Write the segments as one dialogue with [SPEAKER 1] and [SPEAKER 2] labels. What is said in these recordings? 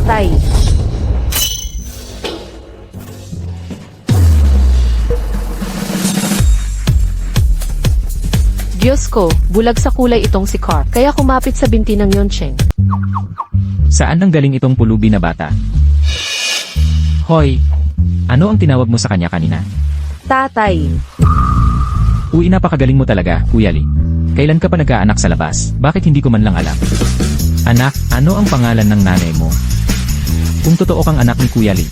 [SPEAKER 1] Tatay. Diyos ko, bulag sa kulay itong si Carp, kaya kumapit sa binti ng Yoncheng.
[SPEAKER 2] Saan ang galing itong pulubi na bata? Hoy! Ano ang tinawag mo sa kanya kanina?
[SPEAKER 1] Tatay.
[SPEAKER 2] Uy, napakagaling mo talaga, Kuya Lee. Kailan ka pa nagkaanak sa labas? Bakit hindi ko man lang alam? Anak, ano ang pangalan ng nanay mo? Kung totoo kang anak ni Kuya Lee,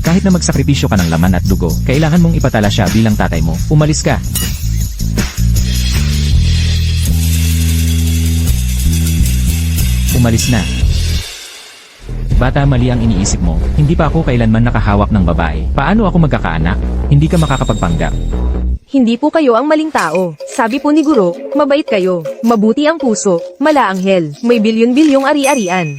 [SPEAKER 2] kahit na magsakripisyo ka ng laman at dugo, kailangan mong ipatala siya bilang tatay mo. Umalis ka! Umalis na. Bata, mali ang iniisip mo. Hindi pa ako kailanman nakahawak ng babae. Paano ako magkakaanak? Hindi ka makakapagpanggap.
[SPEAKER 1] Hindi po kayo ang maling tao. Sabi po ni Guro, mabait kayo, mabuti ang puso, malaanghel, may bilyon-bilyong ari-arian.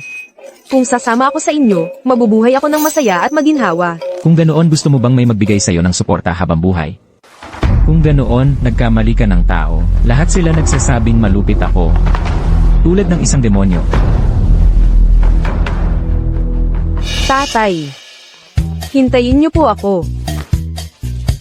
[SPEAKER 1] Kung sasama ako sa inyo, mabubuhay ako ng masaya at maginhawa.
[SPEAKER 2] Kung ganoon, gusto mo bang may magbigay sa'yo ng suporta habang buhay? Kung ganoon, nagkamali ka ng tao. Lahat sila nagsasabing malupit ako. Tulad ng isang demonyo.
[SPEAKER 1] Tatay. Hintayin niyo po ako.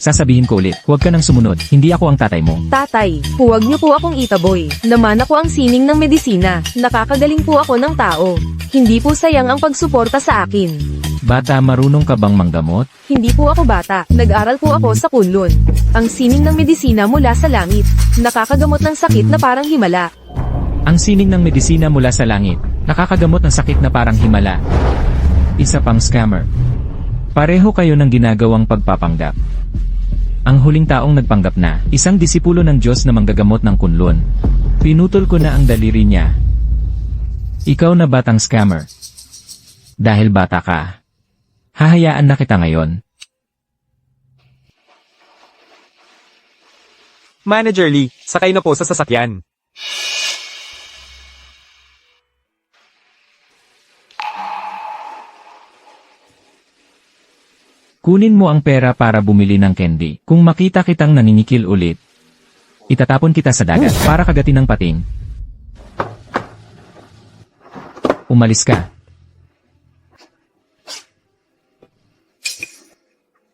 [SPEAKER 2] Sasabihin ko ulit, huwag ka nang sumunod. Hindi ako ang tatay mo.
[SPEAKER 1] Tatay, huwag niyo po akong itaboy. Naman ako ang sining ng medisina. Nakakagaling po ako ng tao. Hindi po sayang ang pagsuporta sa akin.
[SPEAKER 2] Bata, marunong ka bang manggamot?
[SPEAKER 1] Hindi po ako bata. Nag-aral po ako sa Kunlun. Ang sining ng medisina mula sa langit. Nakakagamot ng sakit na parang himala.
[SPEAKER 2] Ang sining ng medisina mula sa langit, nakakagamot ng sakit na parang himala. Isa pang scammer. Pareho kayo ng ginagawang pagpapanggap. Ang huling taong nagpanggap na, isang disipulo ng Diyos na manggagamot ng kunlun. Pinutol ko na ang daliri niya. Ikaw na batang scammer. Dahil bata ka, hahayaan na kita ngayon.
[SPEAKER 3] Manager Lee, sakay na po sa sasakyan.
[SPEAKER 2] Kunin mo ang pera para bumili ng candy. Kung makita kitang naninikil ulit, itatapon kita sa dagat para kagatin ng pating. Umalis ka.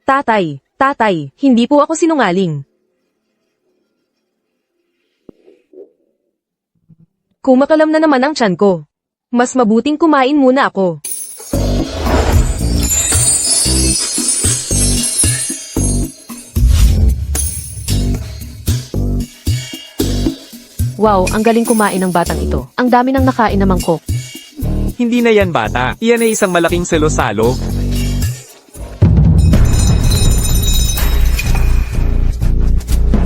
[SPEAKER 1] Tatay, hindi po ako sinungaling. Kumakalam na naman ang tiyan ko. Mas mabuting kumain muna ako. Wow, ang galing kumain ng batang ito. Ang dami nang nakain na mangkok.
[SPEAKER 3] Hindi na yan bata. Iyan ay isang malaking salo-salo.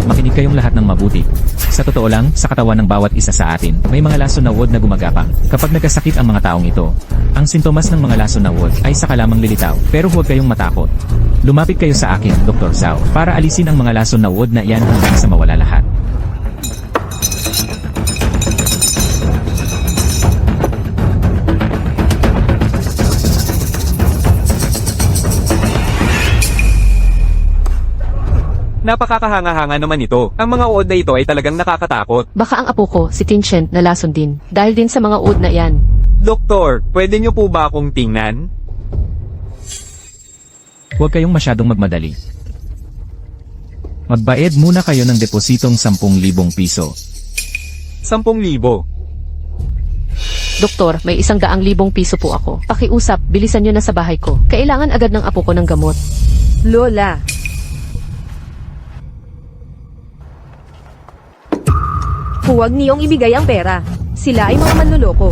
[SPEAKER 2] Makinig kayong lahat ng mabuti. Sa totoo lang, sa katawan ng bawat isa sa atin, may mga lason na wod na gumagapang. Kapag nagkasakit ang mga taong ito, ang sintomas ng mga lason na wod ay saka lamang lilitaw. Pero huwag kayong matakot. Lumapit kayo sa akin, Dr. Zhao, para alisin ang mga lason na wod na iyan hanggang sa mawala lahat.
[SPEAKER 3] Napakakahanga-hanga naman ito. Ang mga uod na ito ay talagang nakakatakot.
[SPEAKER 1] Baka ang apo ko, si Tinshen, nalason din. Dahil din sa mga uod na yan.
[SPEAKER 3] Doktor, pwede niyo po ba akong tingnan?
[SPEAKER 2] Huwag kayong masyadong magmadali. Magbayad muna kayo ng depositong 10,000 piso.
[SPEAKER 3] 10,000.
[SPEAKER 1] Doktor, may 100,000 piso po ako. Pakiusap, bilisan nyo na sa bahay ko. Kailangan agad ng apo ko ng gamot. Lola. Huwag niyong ibigay ang pera. Sila ay mga manloloko.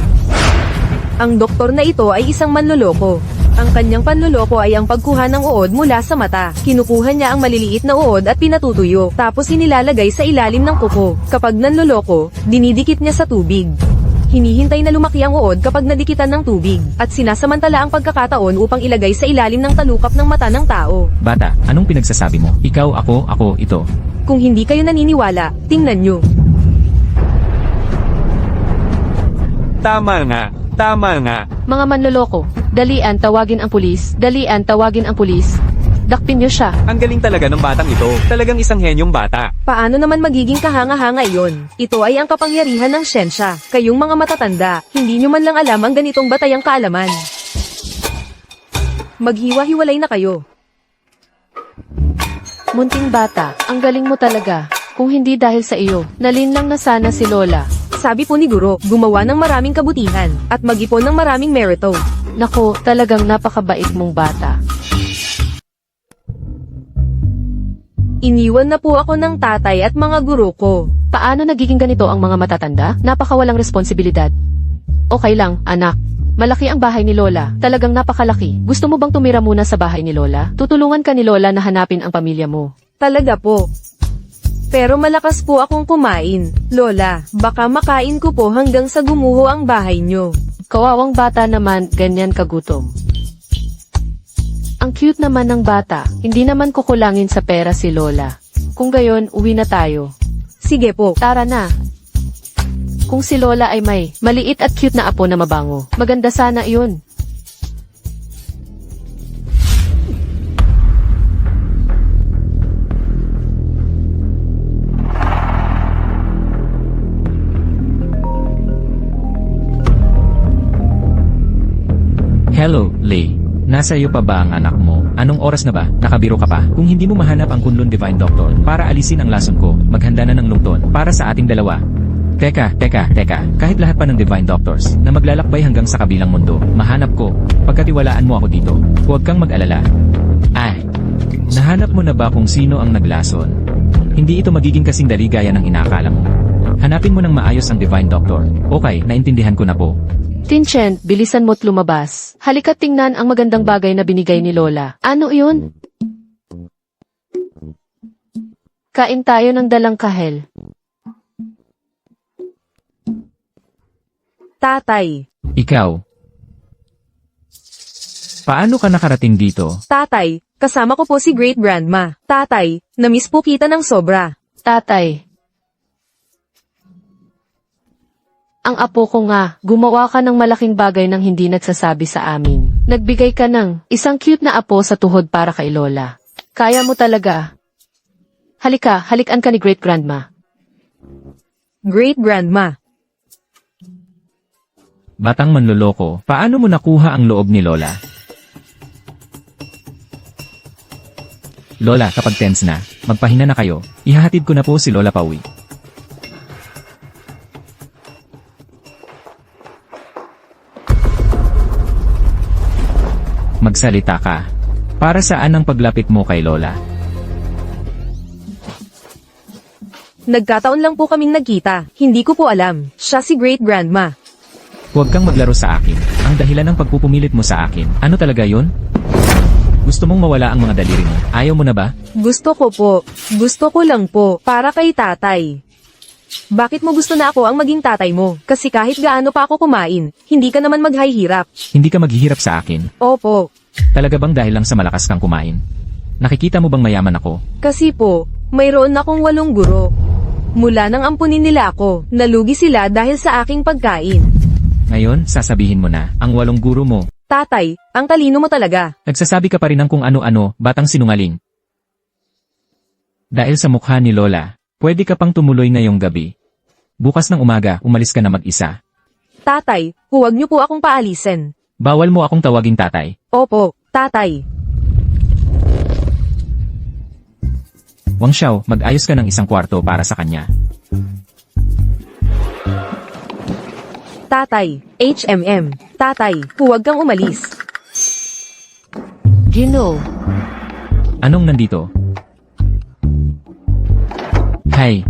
[SPEAKER 1] Ang doktor na ito ay isang manloloko. Ang kanyang panloloko ay ang pagkuha ng uod mula sa mata. Kinukuha niya ang maliliit na uod at pinatutuyo, tapos inilalagay sa ilalim ng kuko. Kapag nanloloko, dinidikit niya sa tubig. Hinihintay na lumaki ang uod kapag nadikitan ng tubig, at sinasamantala ang pagkakataon upang ilagay sa ilalim ng talukap ng mata ng tao.
[SPEAKER 2] Bata, anong pinagsasabi mo? Ikaw, ako, ito.
[SPEAKER 1] Kung hindi kayo naniniwala, tingnan nyo.
[SPEAKER 3] Tama nga. Tama nga.
[SPEAKER 1] Mga manloloko, dalian tawagin ang pulis, dalian tawagin ang pulis. Dakpin nyo siya.
[SPEAKER 3] Ang galing talaga ng batang ito. Talagang isang henyong bata.
[SPEAKER 1] Paano naman magiging kahanga-hanga iyon? Ito ay ang kapangyarihan ng siyensya. Kayong mga matatanda, hindi nyo man lang alam ang ganitong batayang kaalaman. Maghiwa-hiwalay na kayo.
[SPEAKER 4] Munting bata, ang galing mo talaga. Kung hindi dahil sa iyo, nalinlang na sana si Lola.
[SPEAKER 1] Sabi po ni Guro, gumawa ng maraming kabutihan, at mag-ipon ng maraming merito.
[SPEAKER 4] Nako, talagang napakabait mong bata.
[SPEAKER 1] Iniwan na po ako ng tatay at mga guro ko.
[SPEAKER 4] Paano nagiging ganito ang mga matatanda? Napakawalang responsibilidad. Okay lang, anak. Malaki ang bahay ni Lola. Talagang napakalaki. Gusto mo bang tumira muna sa bahay ni Lola? Tutulungan ka ni Lola na hanapin ang pamilya mo.
[SPEAKER 1] Talaga po. Pero malakas po akong kumain. Lola, baka makain ko po hanggang sa gumuho ang bahay nyo.
[SPEAKER 4] Kawawang bata naman, ganyan kagutom. Ang cute naman ng bata. Hindi naman kukulangin sa pera si Lola. Kung gayon, uwi na tayo.
[SPEAKER 1] Sige po.
[SPEAKER 4] Tara na. Kung si Lola ay may maliit at cute na apo na mabango, maganda sana iyon.
[SPEAKER 2] Hello, Lay. Nasa iyo pa ba ang anak mo? Anong oras na ba? Nakabiro ka pa? Kung hindi mo mahanap ang Kunlun Divine Doctor para alisin ang lason ko, maghanda na ng lungton para sa ating dalawa. Teka. Kahit lahat pa ng Divine Doctors na maglalakbay hanggang sa kabilang mundo, mahanap ko, pagkatiwalaan mo ako dito. Huwag kang mag-alala. Ay, nahanap mo na ba kung sino ang naglason? Hindi ito magiging kasing dali gaya ng inaakala mo. Hanapin mo ng maayos ang Divine Doctor. Okay, naintindihan ko na po.
[SPEAKER 4] Tinchen, bilisan mo't lumabas. Halika't tingnan ang magandang bagay na binigay ni Lola. Ano iyon? Kain tayo ng dalang kahel.
[SPEAKER 1] Tatay.
[SPEAKER 2] Ikaw. Paano ka nakarating dito?
[SPEAKER 1] Tatay, kasama ko po si Great Grandma. Tatay, namiss po kita ng sobra.
[SPEAKER 4] Tatay. Ang apo ko nga, gumawa ka ng malaking bagay nang hindi nagsasabi sa amin. Nagbigay ka ng isang cute na apo sa tuhod para kay Lola. Kaya mo talaga. Halikan ka ni Great Grandma.
[SPEAKER 1] Great Grandma.
[SPEAKER 2] Batang manloloko, paano mo nakuha ang loob ni Lola? Lola, kapag tense na, magpahinga na kayo. Ihahatid ko na po si Lola pauwi. Magsalita ka. Para saan ang paglapit mo kay Lola?
[SPEAKER 1] Nagkataon lang po kaming nagkita. Hindi ko po alam. Siya si Great Grandma.
[SPEAKER 2] Huwag kang maglaro sa akin. Ang dahilan ng pagpupumilit mo sa akin. Ano talaga yon? Gusto mong mawala ang mga daliri mo. Ayaw mo na ba?
[SPEAKER 1] Gusto ko po. Gusto ko lang po. Para kay tatay. Bakit mo gusto na ako ang maging tatay mo? Kasi kahit gaano pa ako kumain, hindi ka naman maghahirap.
[SPEAKER 2] Hindi ka maghihirap sa akin.
[SPEAKER 1] Opo.
[SPEAKER 2] Talaga bang dahil lang sa malakas kang kumain? Nakikita mo bang mayaman ako?
[SPEAKER 1] Kasi po, mayroon akong 8 guro. Mula nang ampunin nila ako, nalugi sila dahil sa aking pagkain.
[SPEAKER 2] Ngayon, sasabihin mo na, ang 8 guro mo.
[SPEAKER 1] Tatay, ang talino mo talaga.
[SPEAKER 2] Nagsasabi ka pa rin ng kung ano-ano, batang sinungaling. Dahil sa mukha ni Lola, pwede ka pang tumuloy ngayong gabi. Bukas ng umaga, umalis ka na mag-isa.
[SPEAKER 1] Tatay, huwag niyo po akong paalisin.
[SPEAKER 2] Bawal mo akong tawaging tatay.
[SPEAKER 1] Opo, tatay.
[SPEAKER 2] Wang Xiao, mag-ayos ka ng isang kwarto para sa kanya.
[SPEAKER 1] Tatay, HMM. Tatay, huwag kang umalis.
[SPEAKER 4] Gino,
[SPEAKER 2] Anong nandito? Hay,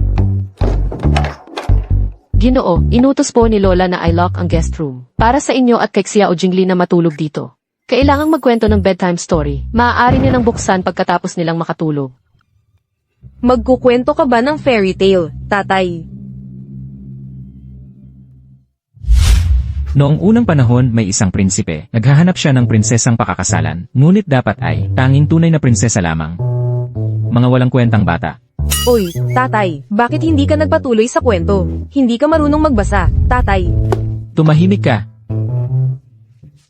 [SPEAKER 4] Ginoo, inutos po ni Lola na i-lock ang guest room. Para sa inyo at kay Xiao Jingli na matulog dito. Kailangang magkwento ng bedtime story. Maaari nilang buksan pagkatapos nilang makatulog.
[SPEAKER 1] Magkukwento ka ba ng fairy tale, tatay?
[SPEAKER 2] noong unang panahon may isang prinsipe. Naghahanap siya ng prinsesang pakakasalan. Ngunit dapat ay tanging tunay na prinsesa lamang. Mga walang kwentang bata.
[SPEAKER 1] Uy, tatay, bakit hindi ka nagpatuloy sa kwento? Hindi ka marunong magbasa, tatay.
[SPEAKER 2] Tumahimik ka.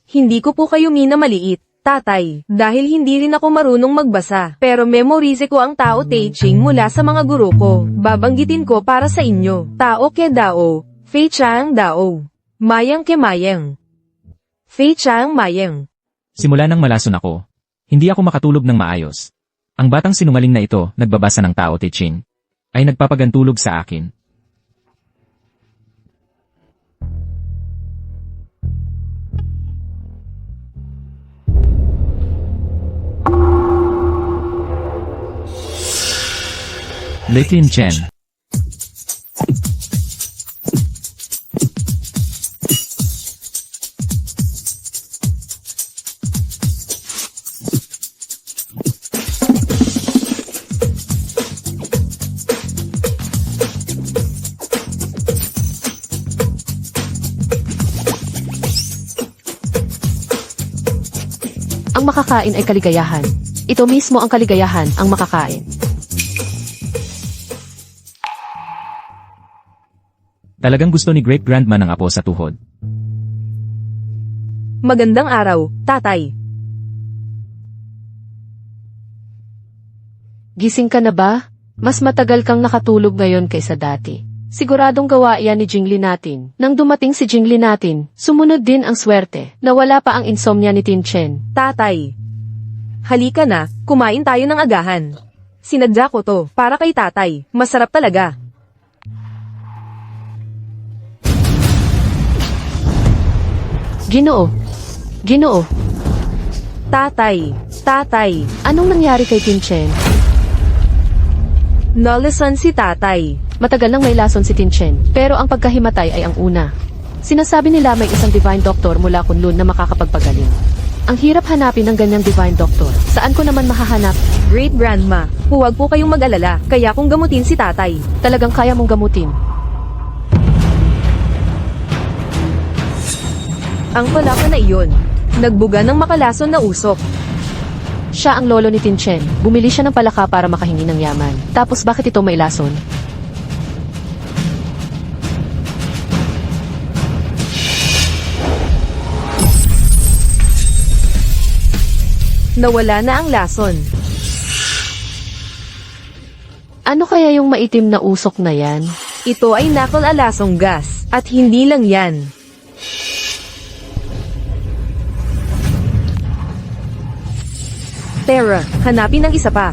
[SPEAKER 1] Hindi ko po kayo minamaliit, tatay, dahil hindi rin ako marunong magbasa. Pero memorize ko ang Tao Te Ching mula sa mga guro ko. Babanggitin ko para sa inyo. Tao ke Dao, Fei Chang Dao. Mayang ke Mayang. Fei Chang Mayang.
[SPEAKER 2] Simula nang malason ako, hindi ako makatulog ng maayos. Ang batang sinungaling na ito, nagbabasa ng Tao Te Ching, ay nagpapagantulog sa akin. Litin Chen.
[SPEAKER 4] Ang makakain ay kaligayahan. Ito mismo ang kaligayahan, ang makakain.
[SPEAKER 2] Talagang gusto ni Great Grandma ng apo sa tuhod.
[SPEAKER 1] Magandang araw, tatay.
[SPEAKER 4] Gising ka na ba? Mas matagal kang nakatulog ngayon kaysa dati. Siguradong gawa yan ni Jingli natin. Nang dumating si Jingli natin, sumunod din ang swerte. Nawala pa ang insomnia ni Tin Chen.
[SPEAKER 1] Tatay. Halika na, kumain tayo ng agahan. Sinadya ko to, para kay tatay. Masarap talaga.
[SPEAKER 4] Ginoo. Ginoo.
[SPEAKER 1] Tatay. Tatay.
[SPEAKER 4] Anong nangyari kay Tin Chen?
[SPEAKER 1] Nalasan si tatay.
[SPEAKER 4] Matagal nang may lason si Tin Chen, pero ang pagkahimatay ay ang una. Sinasabi nila may isang divine doctor mula Kunlun na makakapagpagaling. Ang hirap hanapin ng ganyang divine doctor. Saan ko naman mahahanap?
[SPEAKER 1] Great Grandma, huwag po kayong mag-alala, kaya kong gamutin si tatay.
[SPEAKER 4] Talagang kaya mong gamutin.
[SPEAKER 1] Ang palaka na iyon. Nagbuga ng makalason na usok.
[SPEAKER 4] Siya ang lolo ni Tin Chen. Bumili siya ng palaka para makahingi ng yaman. Tapos bakit ito may lason?
[SPEAKER 1] Nawala na ang lason.
[SPEAKER 4] Ano kaya yung maitim na usok na yan?
[SPEAKER 1] Ito ay nakal-alasong gas, at hindi lang yan. Tara, hanapin ang isa pa.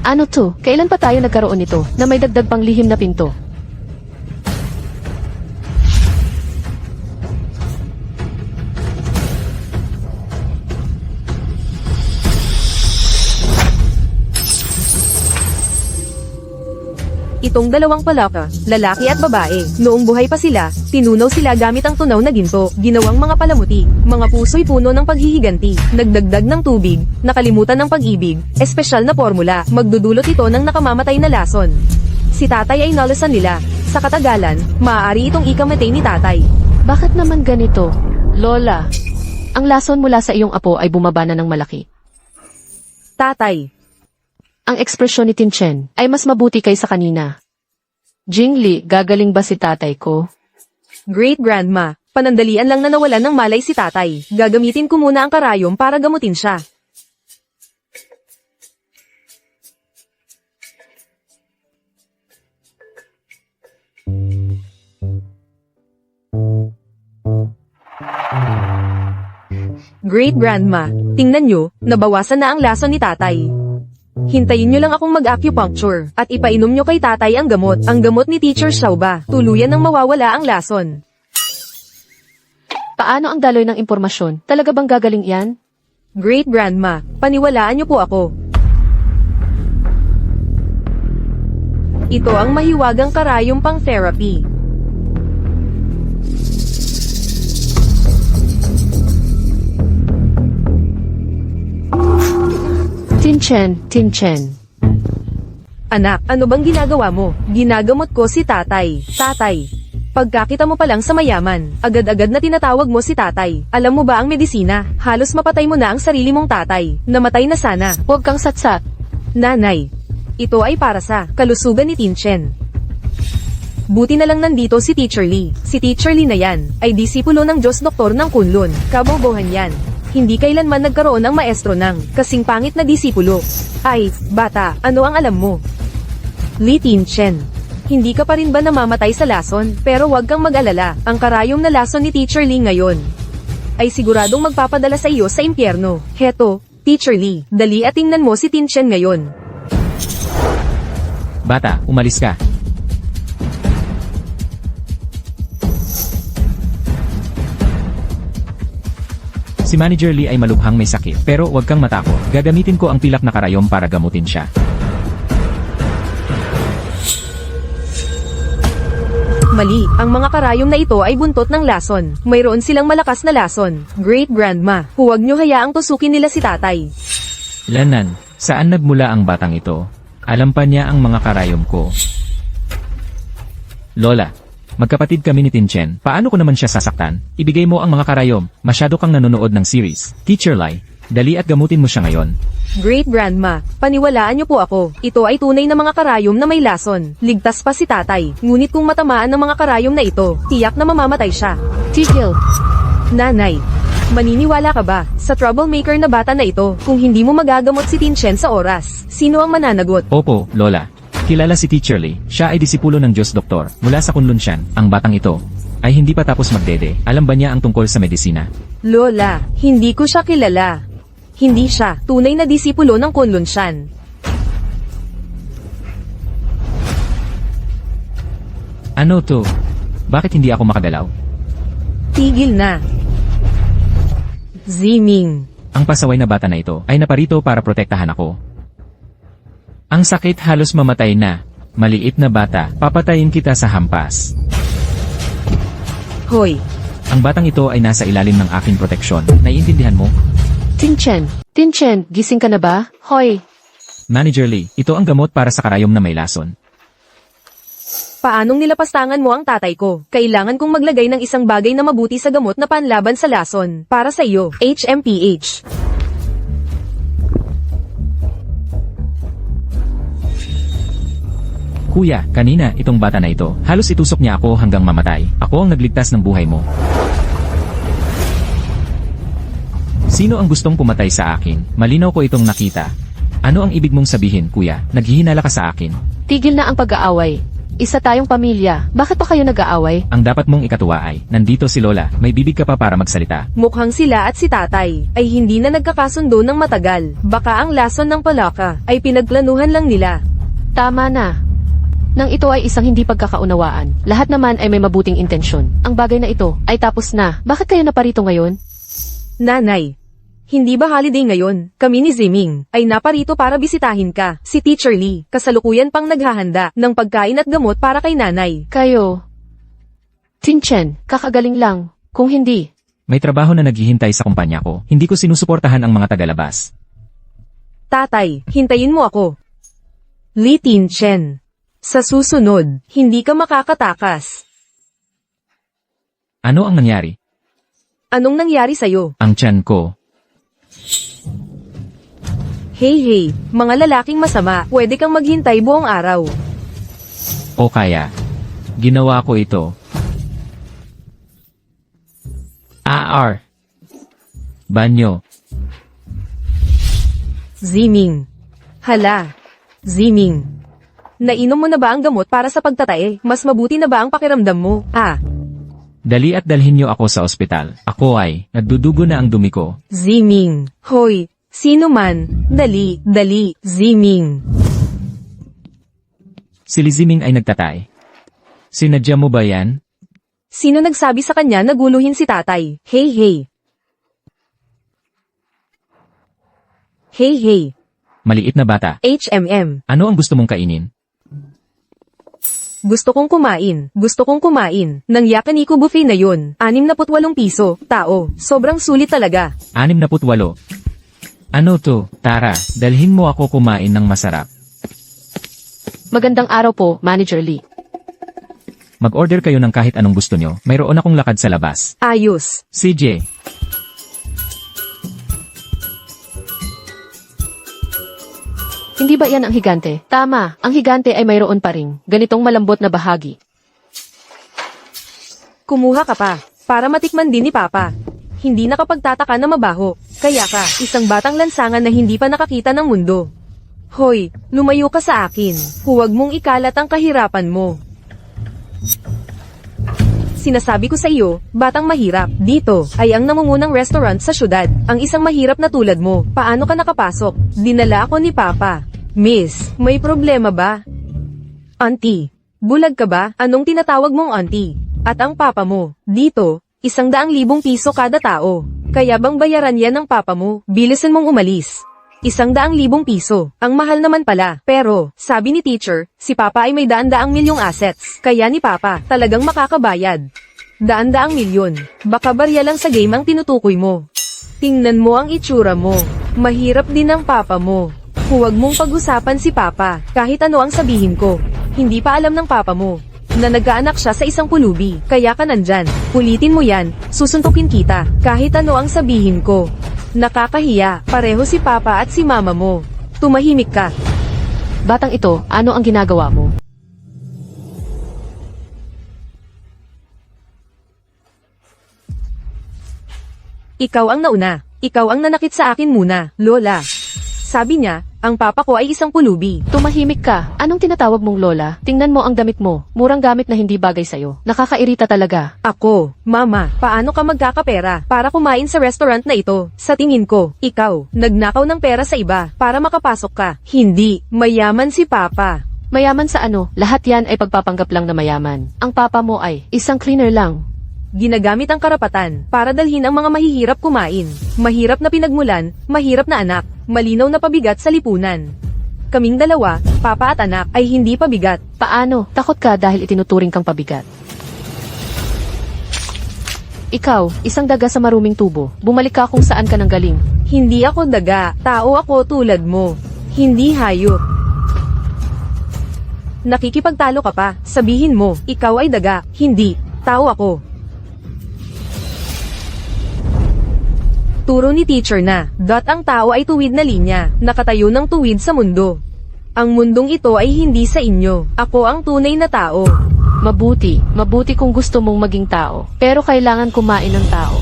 [SPEAKER 4] Ano to? Kailan pa tayo nagkaroon nito na may dagdag pang lihim na pinto?
[SPEAKER 1] Itong dalawang palaka, lalaki at babae, noong buhay pa sila, tinunaw sila gamit ang tunaw na ginto, ginawang mga palamuti, mga puso'y puno ng paghihiganti, nagdagdag ng tubig, nakalimutan ng pag-ibig, espesyal na formula, magdudulot ito ng nakamamatay na lason. Si tatay ay nalasan nila. Sa katagalan, maaari itong ikamatay ni tatay.
[SPEAKER 4] Bakit naman ganito? Lola, ang lason mula sa iyong apo ay bumaba na ng malaki.
[SPEAKER 1] Tatay.
[SPEAKER 4] Ang ekspresyon ni Tin Chen ay mas mabuti kaysa kanina. Jingli, gagaling ba si tatay ko?
[SPEAKER 1] Great Grandma, panandalian lang na nawalan ng malay si tatay. Gagamitin ko muna ang karayom para gamutin siya. Great Grandma, tingnan nyo, nabawasan na ang lason ni tatay. Hintayin nyo lang akong mag-acupuncture, at ipainom nyo kay tatay ang gamot ni Teacher Xiaoba, tuluyan nang mawawala ang lason.
[SPEAKER 4] Paano ang daloy ng impormasyon? Talaga bang gagaling yan?
[SPEAKER 1] Great Grandma, paniwalaan nyo po ako. Ito ang mahiwagang karayom pang therapy.
[SPEAKER 4] Tin Chen.
[SPEAKER 1] Anak, ano bang ginagawa mo? Ginagamot ko si tatay. Tatay. Pagkakita mo pa lang sa mayaman, agad-agad na tinatawag mo si tatay. Alam mo ba ang medisina? Halos mapatay mo na ang sarili mong tatay. Namatay na sana.
[SPEAKER 4] Huwag kang satsat.
[SPEAKER 1] Nanay. Ito ay para sa kalusugan ni Tin Chen. Buti na lang nandito si Teacher Lee. Si Teacher Lee na yan, ay disipulo ng Diyos Doktor ng Kunlun. Kabobohan yan. Hindi kailanman nagkaroon ng maestro ng kasing pangit na disipulo. Ay, bata, ano ang alam mo? Li Tinchen. Hindi ka pa rin ba namamatay sa lason? Pero wag kang mag-alala, ang karayom na lason ni Teacher Lee ngayon ay siguradong magpapadala sa iyo sa impyerno. Heto, Teacher Lee, dali at tingnan mo si Tinchen ngayon.
[SPEAKER 2] Bata, umalis ka. Si Manager Lee ay malubhang may sakit, pero huwag kang matakot. Gagamitin ko ang pilak na karayom para gamutin siya.
[SPEAKER 1] Mali, ang mga karayom na ito ay buntot ng lason. Mayroon silang malakas na lason. Great Grandma, huwag niyo hayaang tusukin nila si tatay.
[SPEAKER 2] Lanan, saan nagmula ang batang ito? Alam pa niya ang mga karayom ko. Lola, magkapatid kami ni Tinchen. Paano ko naman siya sasaktan? Ibigay mo ang mga karayom. Masyado kang nanonood ng series. Teacher Lai, dali at gamutin mo siya ngayon.
[SPEAKER 1] Great Grandma, paniwalaan niyo po ako. Ito ay tunay na mga karayom na may lason. Ligtas pa si tatay. Ngunit kung matamaan ng mga karayom na ito, tiyak na mamamatay siya.
[SPEAKER 4] Tigil.
[SPEAKER 1] Nanay, maniniwala ka ba sa troublemaker na bata na ito kung hindi mo magagamot si Tinchen sa oras? Sino ang mananagot?
[SPEAKER 2] Opo, Lola. Kilala si Teacher Lee. Siya ay disipulo ng Diyos Doktor. Mula sa Kunlun Shan, ang batang ito ay hindi pa tapos magdede. Alam ba niya ang tungkol sa medisina?
[SPEAKER 1] Lola, hindi ko siya kilala. Hindi siya tunay na disipulo ng Kunlun Shan.
[SPEAKER 2] Ano to? Bakit hindi ako makagalaw?
[SPEAKER 1] Tigil na. Ziming.
[SPEAKER 2] Ang pasaway na bata na ito ay naparito para protektahan ako. Ang sakit halos mamatay na. Maliit na bata, papatayin kita sa hampas.
[SPEAKER 1] Hoy,
[SPEAKER 2] Ang batang ito ay nasa ilalim ng aking proteksyon. Naiintindihan mo?
[SPEAKER 4] Tinchen. Tinchen, gising ka na ba? Hoy.
[SPEAKER 2] Manager Lee, ito ang gamot para sa karayom na may lason.
[SPEAKER 1] paanong nilapastangan mo ang tatay ko? Kailangan kong maglagay ng isang bagay na mabuti sa gamot na panlaban sa lason. Para sa iyo, HMPH.
[SPEAKER 2] Kuya, kanina, itong bata na ito, halos itusok niya ako hanggang mamatay. Ako ang nagligtas ng buhay mo. Sino ang gustong pumatay sa akin? Malinaw ko itong nakita. Ano ang ibig mong sabihin, kuya? Naghihinala ka sa akin.
[SPEAKER 4] Tigil na ang pag-aaway. Isa tayong pamilya. Bakit pa kayo nag-aaway?
[SPEAKER 2] Ang dapat mong ikatuwa ay, nandito si Lola, may bibig ka pa para magsalita.
[SPEAKER 1] Mukhang sila at si tatay ay hindi na nagkakasundo ng matagal. Baka ang lason ng palaka ay pinagplanuhan lang nila.
[SPEAKER 4] Tama na. Nang ito ay isang hindi pagkakaunawaan. Lahat naman ay may mabuting intensyon. Ang bagay na ito ay tapos na. Bakit kayo naparito ngayon?
[SPEAKER 1] Nanay, hindi ba holiday ngayon? Kami ni Ziming ay naparito para bisitahin ka. Si Teacher Lee, kasalukuyan pang naghahanda ng pagkain at gamot para kay nanay.
[SPEAKER 4] Kayo. Tinchen, kakagaling lang. Kung hindi,
[SPEAKER 2] May trabaho na naghihintay sa kumpanya ko. Hindi ko sinusuportahan ang mga tagalabas.
[SPEAKER 1] Tatay, hintayin mo ako. Li Tinchen. Sa susunod, hindi ka makakatakas.
[SPEAKER 2] Ano ang nangyari?
[SPEAKER 1] Anong nangyari sa'yo?
[SPEAKER 2] Ang tiyan ko.
[SPEAKER 1] Hey, mga lalaking masama, pwede kang maghintay buong araw.
[SPEAKER 2] O kaya, ginawa ko ito. Banyo.
[SPEAKER 1] Ziming. Hala. Ziming. Nainom mo na ba ang gamot para sa pagtatae? Mas mabuti na ba ang pakiramdam mo?
[SPEAKER 2] Dali at dalhin niyo ako sa ospital. Ako ay, nagdudugo na ang dumi ko.
[SPEAKER 1] Ziming. Hoy, sino man? Dali, Ziming.
[SPEAKER 2] Si Liziming ay nagtatay. Sinadya mo ba yan?
[SPEAKER 1] Sino nagsabi sa kanya na guluhin si tatay? Hey. Hey.
[SPEAKER 2] Maliit na bata.
[SPEAKER 1] HMM.
[SPEAKER 2] Ano ang gusto mong kainin?
[SPEAKER 1] Gusto kong kumain. Nang Yakiniku buffet na yun, 68 piso, tao. Sobrang sulit talaga.
[SPEAKER 2] 68. Ano to? Tara, dalhin mo ako kumain ng masarap.
[SPEAKER 4] magandang araw po, Manager Lee.
[SPEAKER 2] Mag-order kayo ng kahit anong gusto nyo. Mayroon akong lakad sa labas.
[SPEAKER 1] Ayos.
[SPEAKER 2] CJ.
[SPEAKER 4] Hindi ba yan ang higante? Tama, ang higante ay mayroon pa ring ganitong malambot na bahagi.
[SPEAKER 1] Kumuha ka pa, para matikman din ni Papa. Hindi nakapagtataka na mabaho, kaya ka, isang batang lansangan na hindi pa nakakita ng mundo. Hoy, lumayo ka sa akin, huwag mong ikalat ang kahirapan mo. Sinasabi ko sa iyo, batang mahirap, dito, ay ang namungunang restaurant sa syudad, ang isang mahirap na tulad mo, paano ka nakapasok? Dinala ako ni Papa. Miss, may problema ba? Auntie, bulag ka ba? Anong tinatawag mong auntie? At ang papa mo, dito, 100,000 piso kada tao. Kaya bang bayaran yan ng papa mo? Bilisan mong umalis. 100,000 piso. Ang mahal naman pala. Pero, sabi ni teacher, si Papa ay may 100 milyong assets. Kaya ni Papa, talagang makakabayad. 100 milyon. Baka barya lang sa game ang tinutukoy mo. Tingnan mo ang itsura mo. Mahirap din ang Papa mo. Huwag mong pag-usapan si Papa, kahit ano ang sabihin ko. Hindi pa alam ng Papa mo na nagkaanak siya sa isang pulubi, kaya ka nandyan. Ulitin mo yan, susuntukin kita, kahit ano ang sabihin ko. Nakakahiya, pareho si Papa at si Mama mo. Tumahimik ka.
[SPEAKER 4] Batang ito, ano ang ginagawa mo?
[SPEAKER 1] Ikaw ang nauna. Ikaw ang nanakit sa akin muna, Lola. Sabi niya, ang papa ko ay isang pulubi.
[SPEAKER 4] Tumahimik ka. Anong tinatawag mong lola? Tingnan mo ang damit mo. Murang gamit na hindi bagay sa'yo. Nakakairita talaga.
[SPEAKER 1] Ako, Mama, paano ka magkakapera para kumain sa restaurant na ito? Sa tingin ko, ikaw, nagnakaw ng pera sa iba para makapasok ka. Hindi, mayaman si Papa.
[SPEAKER 4] Mayaman sa ano? Lahat yan ay pagpapanggap lang na mayaman. Ang papa mo ay isang cleaner lang.
[SPEAKER 1] Ginagamit ang karapatan para dalhin ang mga mahihirap kumain. Mahirap na pinagmulan, mahirap na anak, malinaw na pabigat sa lipunan. Kaming dalawa, Papa at anak, ay hindi pabigat.
[SPEAKER 4] Paano? Takot ka dahil itinuturing kang pabigat. Ikaw, isang daga sa maruming tubo. Bumalik ka kung saan ka nang galing.
[SPEAKER 1] Hindi ako daga, tao ako tulad mo. Hindi hayop. Nakikipagtalo ka pa, sabihin mo, ikaw ay daga, hindi, tao ako. Turo ni teacher na, ang tao ay tuwid na linya, nakatayo ng tuwid sa mundo. Ang mundong ito ay hindi sa inyo, ako ang tunay na tao.
[SPEAKER 4] Mabuti kung gusto mong maging tao, pero kailangan kumain ng tao.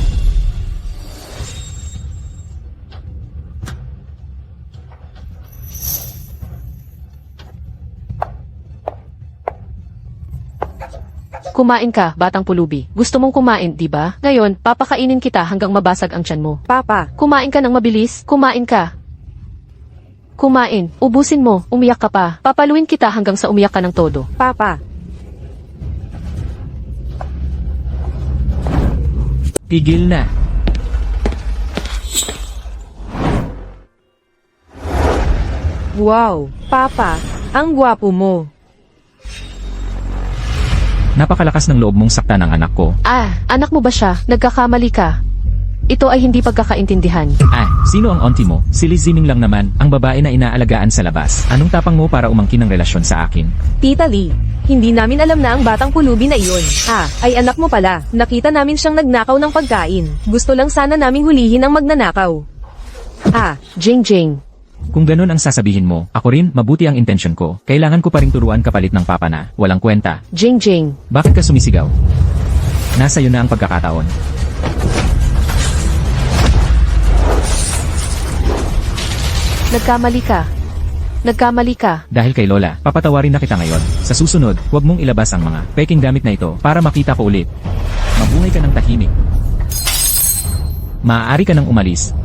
[SPEAKER 4] Kumain ka, batang pulubi. Gusto mong kumain, di ba? Ngayon, papakainin kita hanggang mabasag ang tiyan mo.
[SPEAKER 1] Papa,
[SPEAKER 4] Kumain ka ng mabilis, kumain ka. Kumain, ubusin mo, umiyak ka pa. Papaluin kita hanggang sa umiyak ka ng todo.
[SPEAKER 1] Papa.
[SPEAKER 2] Tigil na.
[SPEAKER 1] Wow, Papa, ang gwapo mo.
[SPEAKER 2] Napakalakas ng loob mong saktan ng anak ko.
[SPEAKER 4] Anak mo ba siya? Nagkakamali ka. Ito ay hindi pagkakaintindihan.
[SPEAKER 2] Sino ang auntie mo? Si Liz Ziming lang naman, ang babae na inaalagaan sa labas. Anong tapang mo para umangkin ng relasyon sa akin?
[SPEAKER 1] Tita Lee, hindi namin alam na ang batang pulubi na iyon. Ay anak mo pala. Nakita namin siyang nagnakaw ng pagkain. Gusto lang sana naming hulihin ang magnanakaw.
[SPEAKER 4] Jing.
[SPEAKER 2] Kung ganun ang sasabihin mo, ako rin, mabuti ang intensyon ko. Kailangan ko pa rin turuan kapalit ng papa na, walang kwenta.
[SPEAKER 4] Jing.
[SPEAKER 2] Bakit ka sumisigaw? Nasa iyo na ang pagkakataon.
[SPEAKER 4] Nagkamali ka.
[SPEAKER 2] Dahil kay Lola, papatawarin na kita ngayon. Sa susunod, huwag mong ilabas ang mga peking gamit na ito para makita ko ulit. Mabuhay ka ng tahimik. Maaari ka nang umalis.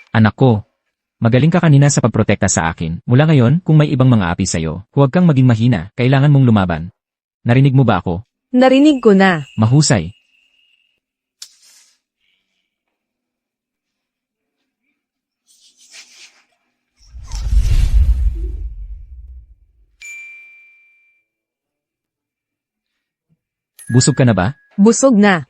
[SPEAKER 2] Anak ko, magaling ka kanina sa pagprotekta sa akin. Mula ngayon, kung may ibang mga api sa'yo, huwag kang maging mahina, kailangan mong lumaban. Narinig mo ba ako?
[SPEAKER 1] Narinig ko na.
[SPEAKER 2] Mahusay. Busog ka na ba?
[SPEAKER 1] Busog na.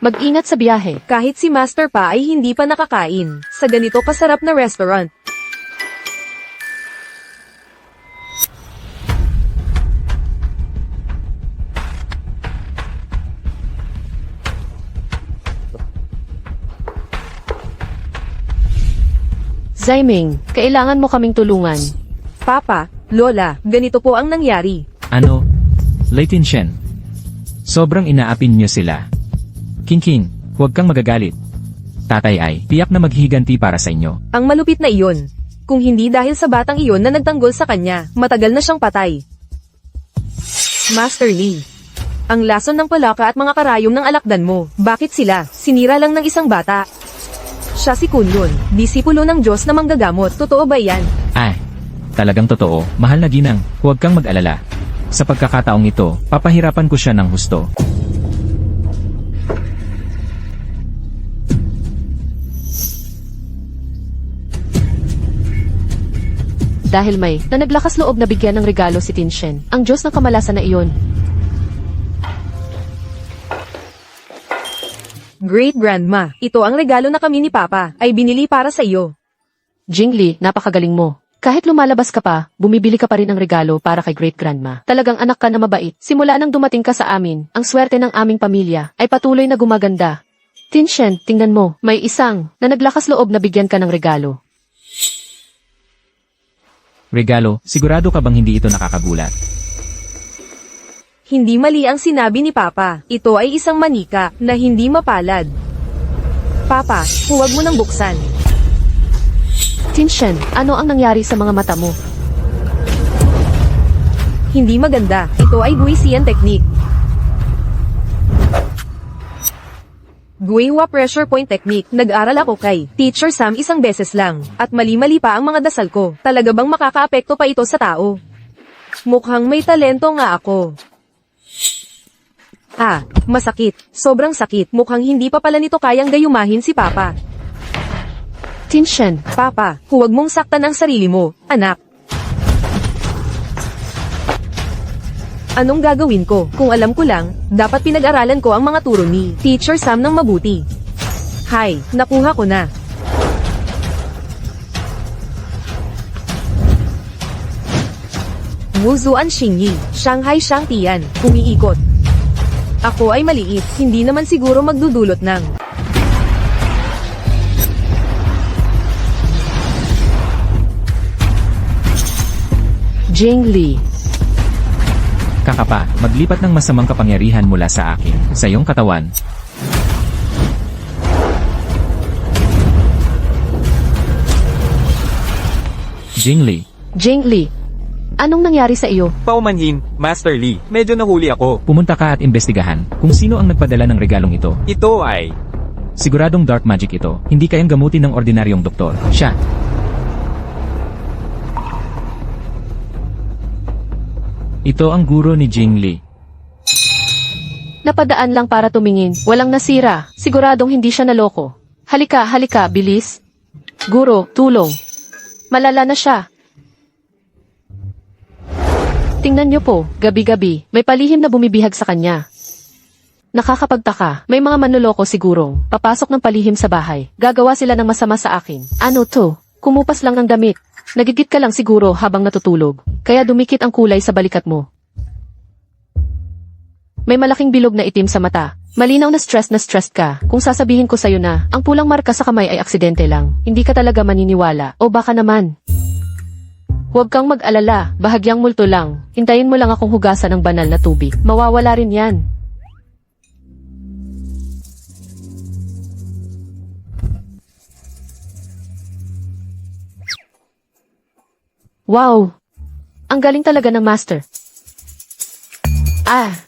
[SPEAKER 4] Mag-ingat sa biyahe.
[SPEAKER 1] Kahit si Master pa ay hindi pa nakakain sa ganito kasarap na restaurant.
[SPEAKER 4] Zaiming, kailangan mo kaming tulungan.
[SPEAKER 1] Papa, Lola, ganito po ang nangyari.
[SPEAKER 2] Ano? Leitin Shen. Sobrang inaapin niyo sila. King, huwag kang magagalit. Tatay ay tiyak na maghihiganti para sa inyo.
[SPEAKER 1] Ang malupit na iyon. Kung hindi dahil sa batang iyon na nagtanggol sa kanya, matagal na siyang patay. Master Lee. Ang lason ng palaka at mga karayom ng alakdan mo. Bakit sila? Sinira lang ng isang bata. Siya si Kunlun, disipulo ng Diyos na manggagamot. Totoo ba yan?
[SPEAKER 2] Ay, talagang totoo. Mahal na ginang, huwag kang mag-alala. Sa pagkakataong ito, papahirapan ko siya ng husto.
[SPEAKER 4] Dahil may na naglakas loob na bigyan ng regalo si Tinshen, ang Diyos ng kamalasan na iyon.
[SPEAKER 1] Great Grandma, ito ang regalo na kami ni Papa, ay binili para sa iyo.
[SPEAKER 4] Jingli, napakagaling mo. Kahit lumalabas ka pa, bumibili ka pa rin ng regalo para kay Great Grandma. Talagang anak ka na mabait. Simula nang dumating ka sa amin, ang swerte ng aming pamilya ay patuloy na gumaganda. Tinshen, tingnan mo, may isang na naglakas loob na bigyan ka ng regalo.
[SPEAKER 2] Regalo, sigurado ka bang hindi ito nakakagulat?
[SPEAKER 1] Hindi mali ang sinabi ni Papa. Ito ay isang manika na hindi mapalad. Papa, huwag mo nang buksan.
[SPEAKER 4] Tinshen, ano ang nangyari sa mga mata mo?
[SPEAKER 1] Hindi maganda. Ito ay Guisian technique. Guiwa pressure point technique. Nag-aral ako kay Teacher Sam isang beses lang. At mali-mali pa ang mga dasal ko. Talaga bang makakaapekto pa ito sa tao? Mukhang may talento nga ako. Ah, masakit. Sobrang sakit. Mukhang hindi pa pala nito kayang gayumahin si Papa.
[SPEAKER 4] Tinshen,
[SPEAKER 1] Papa, huwag mong saktan ang sarili mo, anak. Anong gagawin ko? Kung alam ko lang, dapat pinag-aralan ko ang mga turo ni Teacher Sam ng mabuti. Hay, nakuha ko na. Wuzuan Xingyi, Shanghai Shangtian, umiikot. Ako ay maliit, hindi naman siguro magdudulot ng
[SPEAKER 4] Jingli.
[SPEAKER 2] Kakapa, maglipat ng masamang kapangyarihan mula sa akin, sa iyong katawan. Jingli,
[SPEAKER 4] Jingli, anong nangyari sa iyo?
[SPEAKER 3] Paumanhin, Master Lee, medyo nahuli ako.
[SPEAKER 2] pumunta ka at imbestigahan kung sino ang nagpadala ng regalong ito.
[SPEAKER 3] Ito ay...
[SPEAKER 2] Siguradong dark magic ito, hindi kayang gamutin ng ordinaryong doktor. Siya. Ito ang guro ni Jingli.
[SPEAKER 4] Napadaan lang para tumingin, walang nasira, siguradong hindi siya naloko. Halika, halika, bilis. Guro, tulong. Malala na siya. Tingnan niyo po, gabi-gabi, may palihim na bumibihag sa kanya. Nakakapagtaka, may mga manloloko sigurong, papasok ng palihim sa bahay, gagawa sila ng masama sa akin. Ano to? Kumupas lang ng damit. Nagigit ka lang siguro habang natutulog, kaya dumikit ang kulay sa balikat mo. May malaking bilog na itim sa mata. Malinaw na stressed ka. Kung sasabihin ko sa'yo na, ang pulang marka sa kamay ay aksidente lang, hindi ka talaga maniniwala, o baka naman. Huwag kang mag-alala, bahagyang multo lang. Hintayin mo lang akong hugasan ng banal na tubig. Mawawala rin yan. Wow! Ang galing talaga ng master.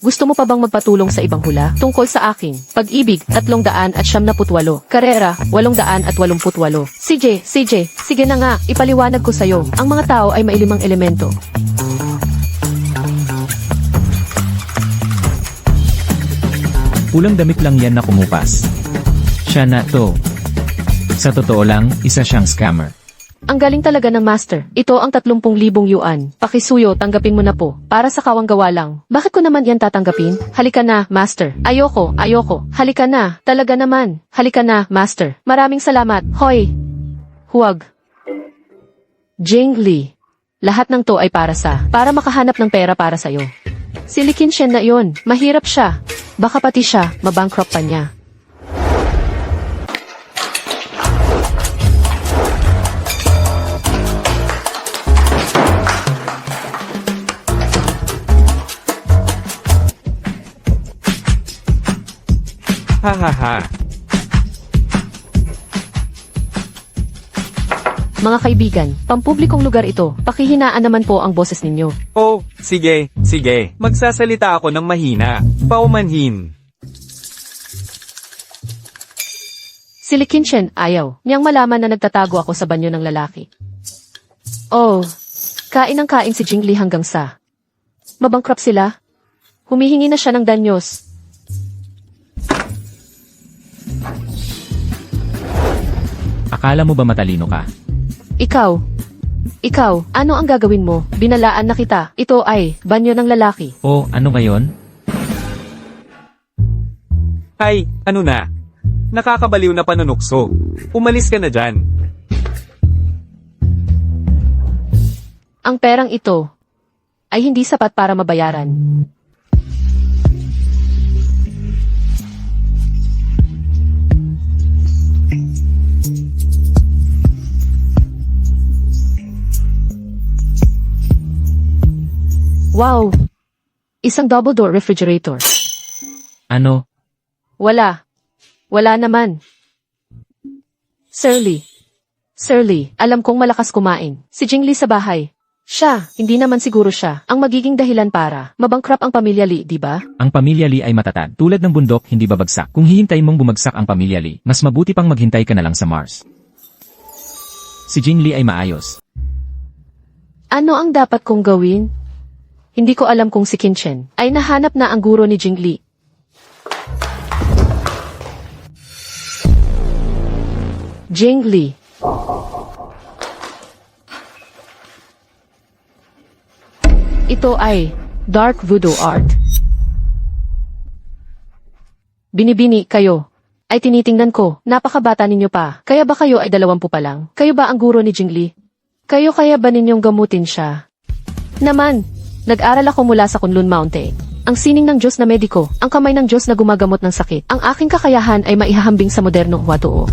[SPEAKER 4] Gusto mo pa bang magpatulong sa ibang hula? Tungkol sa akin, pag-ibig, 378. Karera, 888. CJ, sige na nga, ipaliwanag ko sa'yo. Ang mga tao ay mailimang elemento.
[SPEAKER 2] Pulang damit lang yan na kumupas. Siya na to. Sa totoo lang, isa siyang scammer.
[SPEAKER 4] Ang galing talaga ng master. Ito ang 30,000 yuan. Pakisuyo, tanggapin mo na po. Para sa kawang gawa lang. Bakit ko naman yan tatanggapin? Halika na, master. Ayoko. Halika na. Talaga naman. Halika na, master. Maraming salamat. Hoy! Huwag. Jingli. Lahat ng to ay para makahanap ng pera para sa'yo. Silikin siya na yon. Mahirap siya. Baka pati siya, mabankrupt pa niya.
[SPEAKER 3] Ha ha ha.
[SPEAKER 4] Mga kaibigan, pampublikong lugar ito, pakihinaan naman po ang boses ninyo.
[SPEAKER 3] Oh, sige, sige. Magsasalita ako ng mahina. Paumanhin.
[SPEAKER 4] Si Li Qinshen, ayaw niyang malaman na nagtatago ako sa banyo ng lalaki. Oh, kain ng kain si Jingli hanggang sa mabankrupt sila. Humihingi na siya ng danyos.
[SPEAKER 2] Akala mo ba matalino ka?
[SPEAKER 4] Ikaw, ano ang gagawin mo? Binalaan na kita. Ito ay banyo ng lalaki.
[SPEAKER 2] O, ano ngayon?
[SPEAKER 3] Ay, ano na? Nakakabaliw na panunukso. Umalis ka na dyan.
[SPEAKER 4] Ang perang ito ay hindi sapat para mabayaran. Wow! Isang double door refrigerator.
[SPEAKER 2] Ano?
[SPEAKER 4] Wala naman. Sir Lee, alam kong malakas kumain. Si Jingli sa bahay. Siya, hindi naman siguro siya ang magiging dahilan para mabankrupt ang pamilya Lee, di ba?
[SPEAKER 2] Ang pamilya Lee ay matatag. Tulad ng bundok, hindi babagsak. Kung hihintay mong bumagsak ang pamilya Lee, mas mabuti pang maghintay ka na lang sa Mars. Si Jing Lee ay maayos.
[SPEAKER 4] Ano ang dapat kong gawin? Hindi ko alam kung si Qinshen ay nahanap na ang guro ni Jingli. Jingli. Ito ay Dark Voodoo Art. Binibini kayo. Ay tinitingnan ko, napakabata ninyo pa. Kaya ba kayo ay 20 pa lang? Kayo ba ang guro ni Jingli? Kayo kaya ba ninyong gamutin siya? Naman, nag-aral ako mula sa Kunlun Mountain. Ang sining ng Diyos na mediko, ang kamay ng Diyos na gumagamot ng sakit. Ang aking kakayahan ay maihahambing sa modernong huwatoo.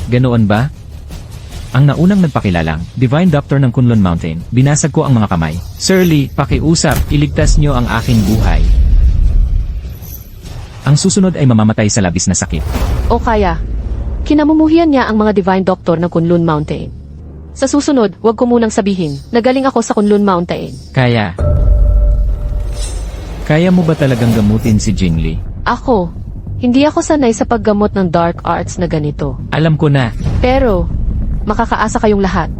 [SPEAKER 2] Ganoon ba? Ang naunang nagpakilalang, Divine Doctor ng Kunlun Mountain, binasag ko ang mga kamay. Sir Lee, pakiusap, iligtas niyo ang aking buhay. Ang susunod ay mamamatay sa labis na sakit.
[SPEAKER 4] O kaya, kinamumuhian niya ang mga Divine Doctor ng Kunlun Mountain. Sa susunod, huwag ko munang sabihin, nagaling ako sa Kunlun Mountain.
[SPEAKER 2] Kaya mo ba talagang gamutin si Jing Lee?
[SPEAKER 4] Ako, hindi ako sanay sa paggamot ng dark arts na ganito.
[SPEAKER 2] Alam ko na.
[SPEAKER 4] Pero, makakaasa kayong lahat.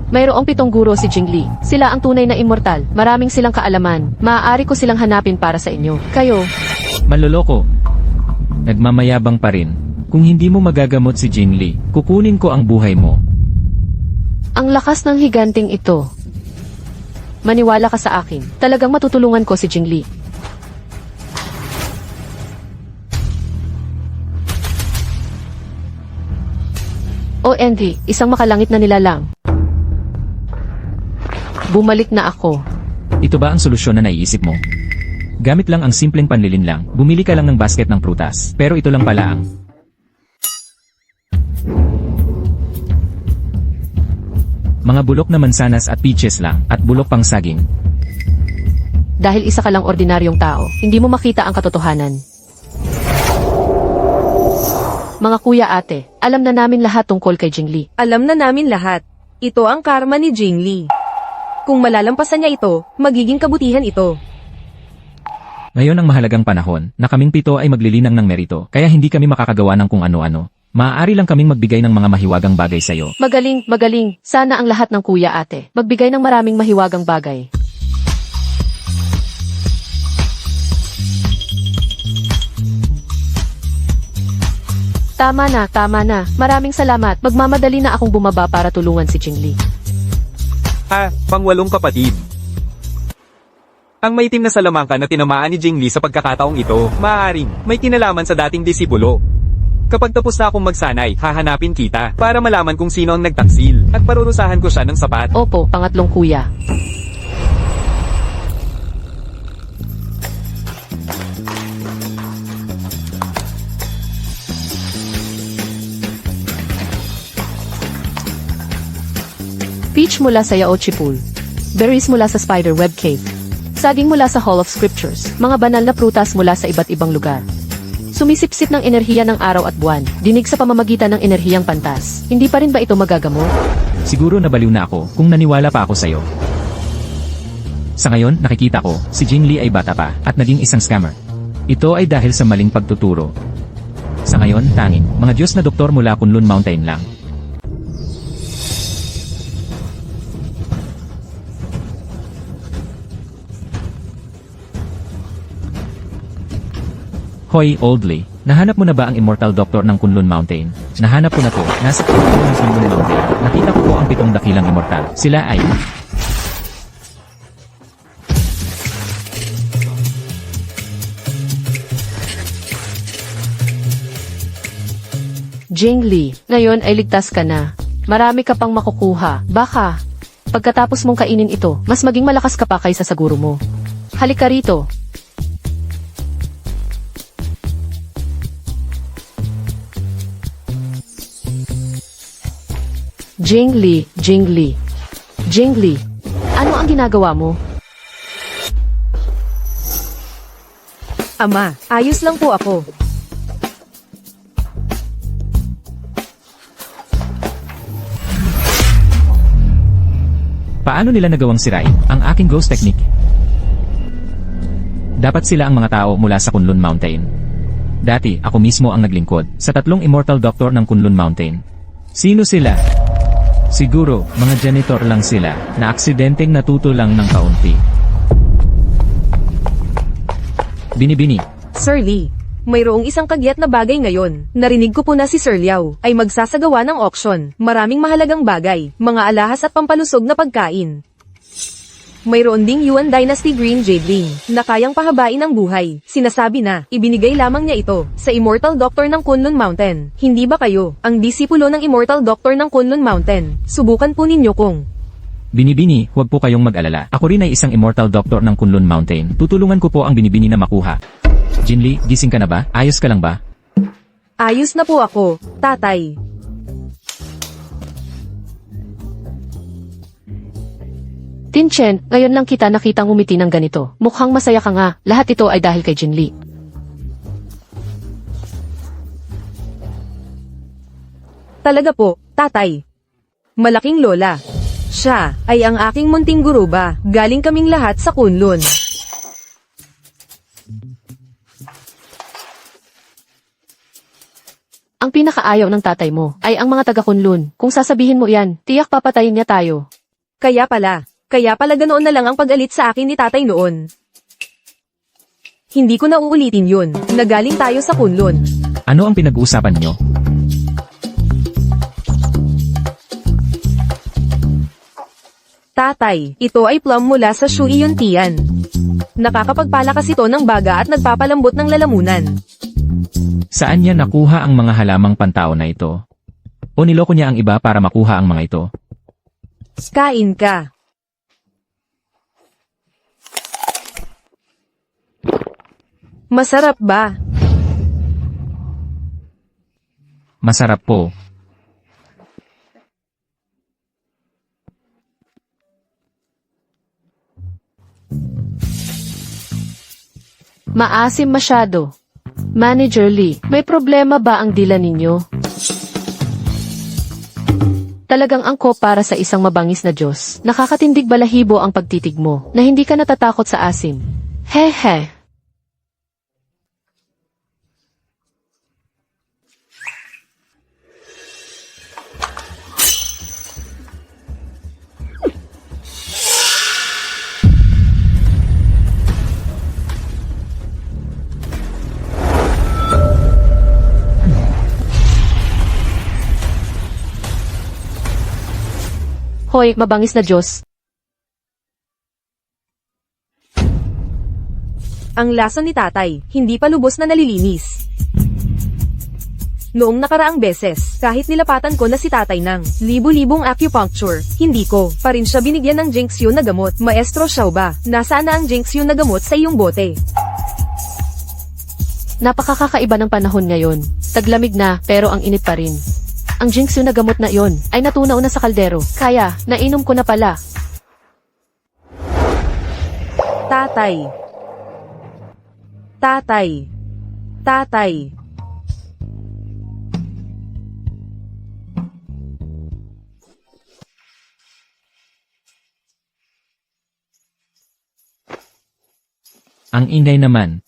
[SPEAKER 4] Mayroong 7 guro si Jingli. Sila ang tunay na immortal. Maraming silang kaalaman. Maaari ko silang hanapin para sa inyo. Kayo,
[SPEAKER 2] Manloloko. Nagmamayabang pa rin. Kung hindi mo magagamot si Jing Lee, kukunin ko ang buhay mo.
[SPEAKER 4] ang lakas ng higanting ito. Maniwala ka sa akin. Talagang matutulungan ko si Jingli. O Envy, isang makalangit na nilalang. Bumalik na ako.
[SPEAKER 2] Ito ba ang solusyon na naiisip mo? Gamit lang ang simpleng panlilinlang, bumili ka lang ng basket ng prutas, pero ito lang pala ang... Mga bulok na mansanas at peaches lang, at bulok pang saging.
[SPEAKER 4] Dahil isa ka lang ordinaryong tao, hindi mo makita ang katotohanan. Mga kuya ate, alam na namin lahat tungkol kay Jingli.
[SPEAKER 1] Alam na namin lahat. Ito ang karma ni Jingli. Kung malalampasan niya ito, magiging kabutihan ito.
[SPEAKER 2] Ngayon ang mahalagang panahon, na kaming 7 ay maglilinang ng merito, kaya hindi kami makakagawa ng kung ano-ano. Maaari lang kaming magbigay ng mga mahiwagang bagay sa'yo.
[SPEAKER 4] Magaling, magaling. Sana ang lahat ng kuya ate, magbigay ng maraming mahiwagang bagay. Tama na, tama na. Maraming salamat. Magmamadali na akong bumaba para tulungan si Jingli.
[SPEAKER 3] Pang-8 kapatid. Ang maitim na salamangka na tinamaan ni Jingli sa pagkakataong ito, maaaring may kinalaman sa dating disipulo. Kapag tapos na akong magsanay, hahanapin kita para malaman kung sino ang nagtaksil at parurusahan ko siya ng sapat.
[SPEAKER 4] Opo, pangatlong kuya. Peach mula sa Yaochi Pool. Berries mula sa Spider Web Cave. Saging mula sa Hall of Scriptures. Mga banal na prutas mula sa iba't ibang lugar. Sumisipsip ng enerhiya ng araw at buwan. Dinig sa pamamagitan ng enerhiyang pantas. Hindi pa rin ba ito magagamot?
[SPEAKER 2] Siguro nabaliw na ako kung naniwala pa ako sa'yo. Sa ngayon, nakikita ko, si Jing Lee ay bata pa at naging isang scammer. Ito ay dahil sa maling pagtuturo. Sa ngayon, tanging, mga Diyos na doktor mula Kunlun Mountain lang. Hoy, Oldley, nahanap mo na ba ang Immortal Doctor ng Kunlun Mountain? Nahanap ko na to, nasa pinto ng Kunlun Mountain. Nakita ko po ang 7 dakilang immortal. Sila ay...
[SPEAKER 4] Jing Lee, ngayon ay ligtas ka na. Marami ka pang makukuha. Baka, pagkatapos mong kainin ito, mas maging malakas ka pa kaysa sa guro mo. Halika rito. Jing Lee, Jing Lee. Jing Lee, ano ang ginagawa mo?
[SPEAKER 1] Ama, ayos lang po ako.
[SPEAKER 2] Paano nila nagawang sirain ang aking ghost technique? Dapat sila ang mga tao mula sa Kunlun Mountain. Dati, ako mismo ang naglingkod sa 3 Immortal Doctor ng Kunlun Mountain. Sino sila? Siguro, mga janitor lang sila na aksidenteng natuto lang ng kaunti. Binibini.
[SPEAKER 1] Sir Lee, mayroong isang kagyat na bagay ngayon. Narinig ko po na si Sir Liao ay magsasagawa ng auction. Maraming mahalagang bagay, mga alahas at pampalusog na pagkain. Mayroon ding Yuan Dynasty Green Jade Ring na kayang pahabain ang buhay. Sinasabi na, ibinigay lamang niya ito sa Immortal Doctor ng Kunlun Mountain. Hindi ba kayo ang disipulo ng Immortal Doctor ng Kunlun Mountain? Subukan po ninyo kung...
[SPEAKER 2] Binibini, huwag po kayong mag-alala. Ako rin ay isang Immortal Doctor ng Kunlun Mountain. Tutulungan ko po ang binibini na makuha. Jin Lee, gising ka na ba? Ayos ka lang ba?
[SPEAKER 1] Ayos na po ako, tatay.
[SPEAKER 4] Tin Chen, ngayon lang kita nakitang umiti ng ganito. Mukhang masaya ka nga. Lahat ito ay dahil kay Jin Lee.
[SPEAKER 1] Talaga po, tatay. Malaking lola. Siya ay ang aking munting guruba. Galing kaming lahat sa Kunlun.
[SPEAKER 4] Ang pinakaayaw ng tatay mo ay ang mga taga-Kunlun. Kung sasabihin mo yan, tiyak papatayin niya tayo.
[SPEAKER 1] Kaya pala ganoon na lang ang pag-alit sa akin ni tatay noon. Hindi ko na uulitin yun. Nagaling tayo sa Kunlun.
[SPEAKER 2] Ano ang pinag-uusapan nyo?
[SPEAKER 1] Tatay, ito ay plum mula sa Shui Yuntian. Nakakapagpalakas ito ng baga at nagpapalambot ng lalamunan.
[SPEAKER 2] Saan niya nakuha ang mga halamang pantao na ito? O niloko niya ang iba para makuha ang mga ito?
[SPEAKER 1] Kain ka. Masarap ba?
[SPEAKER 2] Masarap po.
[SPEAKER 4] Maasim masyado. Manager Lee, may problema ba ang dila ninyo? Talagang angkop para sa isang mabangis na Diyos. Nakakatindig balahibo ang pagtitig mo, na hindi ka natatakot sa asim. Hehe. Hoy, mabangis na Diyos.
[SPEAKER 1] Ang lason ni tatay, hindi pa lubos na nalilinis. Noong nakaraang beses, kahit nilapatan ko na si tatay ng libu-libong acupuncture, hindi ko pa rin siya binigyan ng Jinxu na gamot. Maestro Xiao ba, nasaan na ang Jinxu na gamot sa iyong bote?
[SPEAKER 4] Napakakakaiba ng panahon ngayon. Taglamig na, pero ang init pa rin. Ang Jinxu na gamot na iyon ay natunaw na sa kaldero. Kaya, nainom ko na pala.
[SPEAKER 1] Tatay. Tatay. Tatay.
[SPEAKER 2] Ang ingay naman.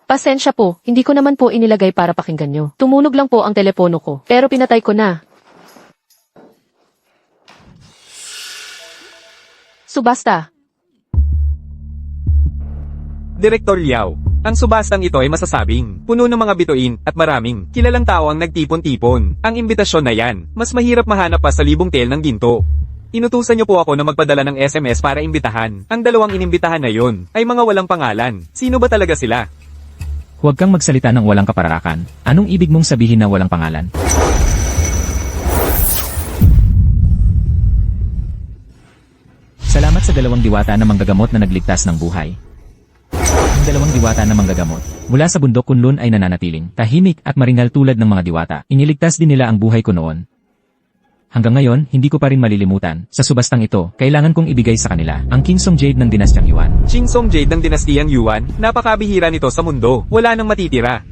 [SPEAKER 4] Pasensya po, hindi ko naman po inilagay para pakinggan nyo. Tumunog lang po ang telepono ko, pero pinatay ko na. Subasta.
[SPEAKER 3] Direktor Liao, ang subastang ito ay masasabing puno ng mga bituin at maraming kilalang tao ang nagtipon-tipon. Ang imbitasyon na yan, mas mahirap mahanap pa sa libong tel ng ginto. Inutusan niyo po ako na magpadala ng SMS para imbitahan. Ang dalawang inimbitahan na yun ay mga walang pangalan. Sino ba talaga sila?
[SPEAKER 2] Huwag kang magsalita ng walang kapararakan. Anong ibig mong sabihin na walang pangalan? Salamat sa dalawang diwata na manggagamot na nagligtas ng buhay. Ang dalawang diwata na manggagamot mula sa bundok Kunlun ay nananatiling tahimik at maringal tulad ng mga diwata. Iniligtas din nila ang buhay ko noon. Hanggang ngayon, hindi ko pa rin malilimutan. Sa subastang ito, kailangan kong ibigay sa kanila ang Kingsong Jade ng dinastyang Yuan.
[SPEAKER 3] Kingsong Jade ng dinastiyang Yuan, napakabihira nito sa mundo. Wala nang matitira.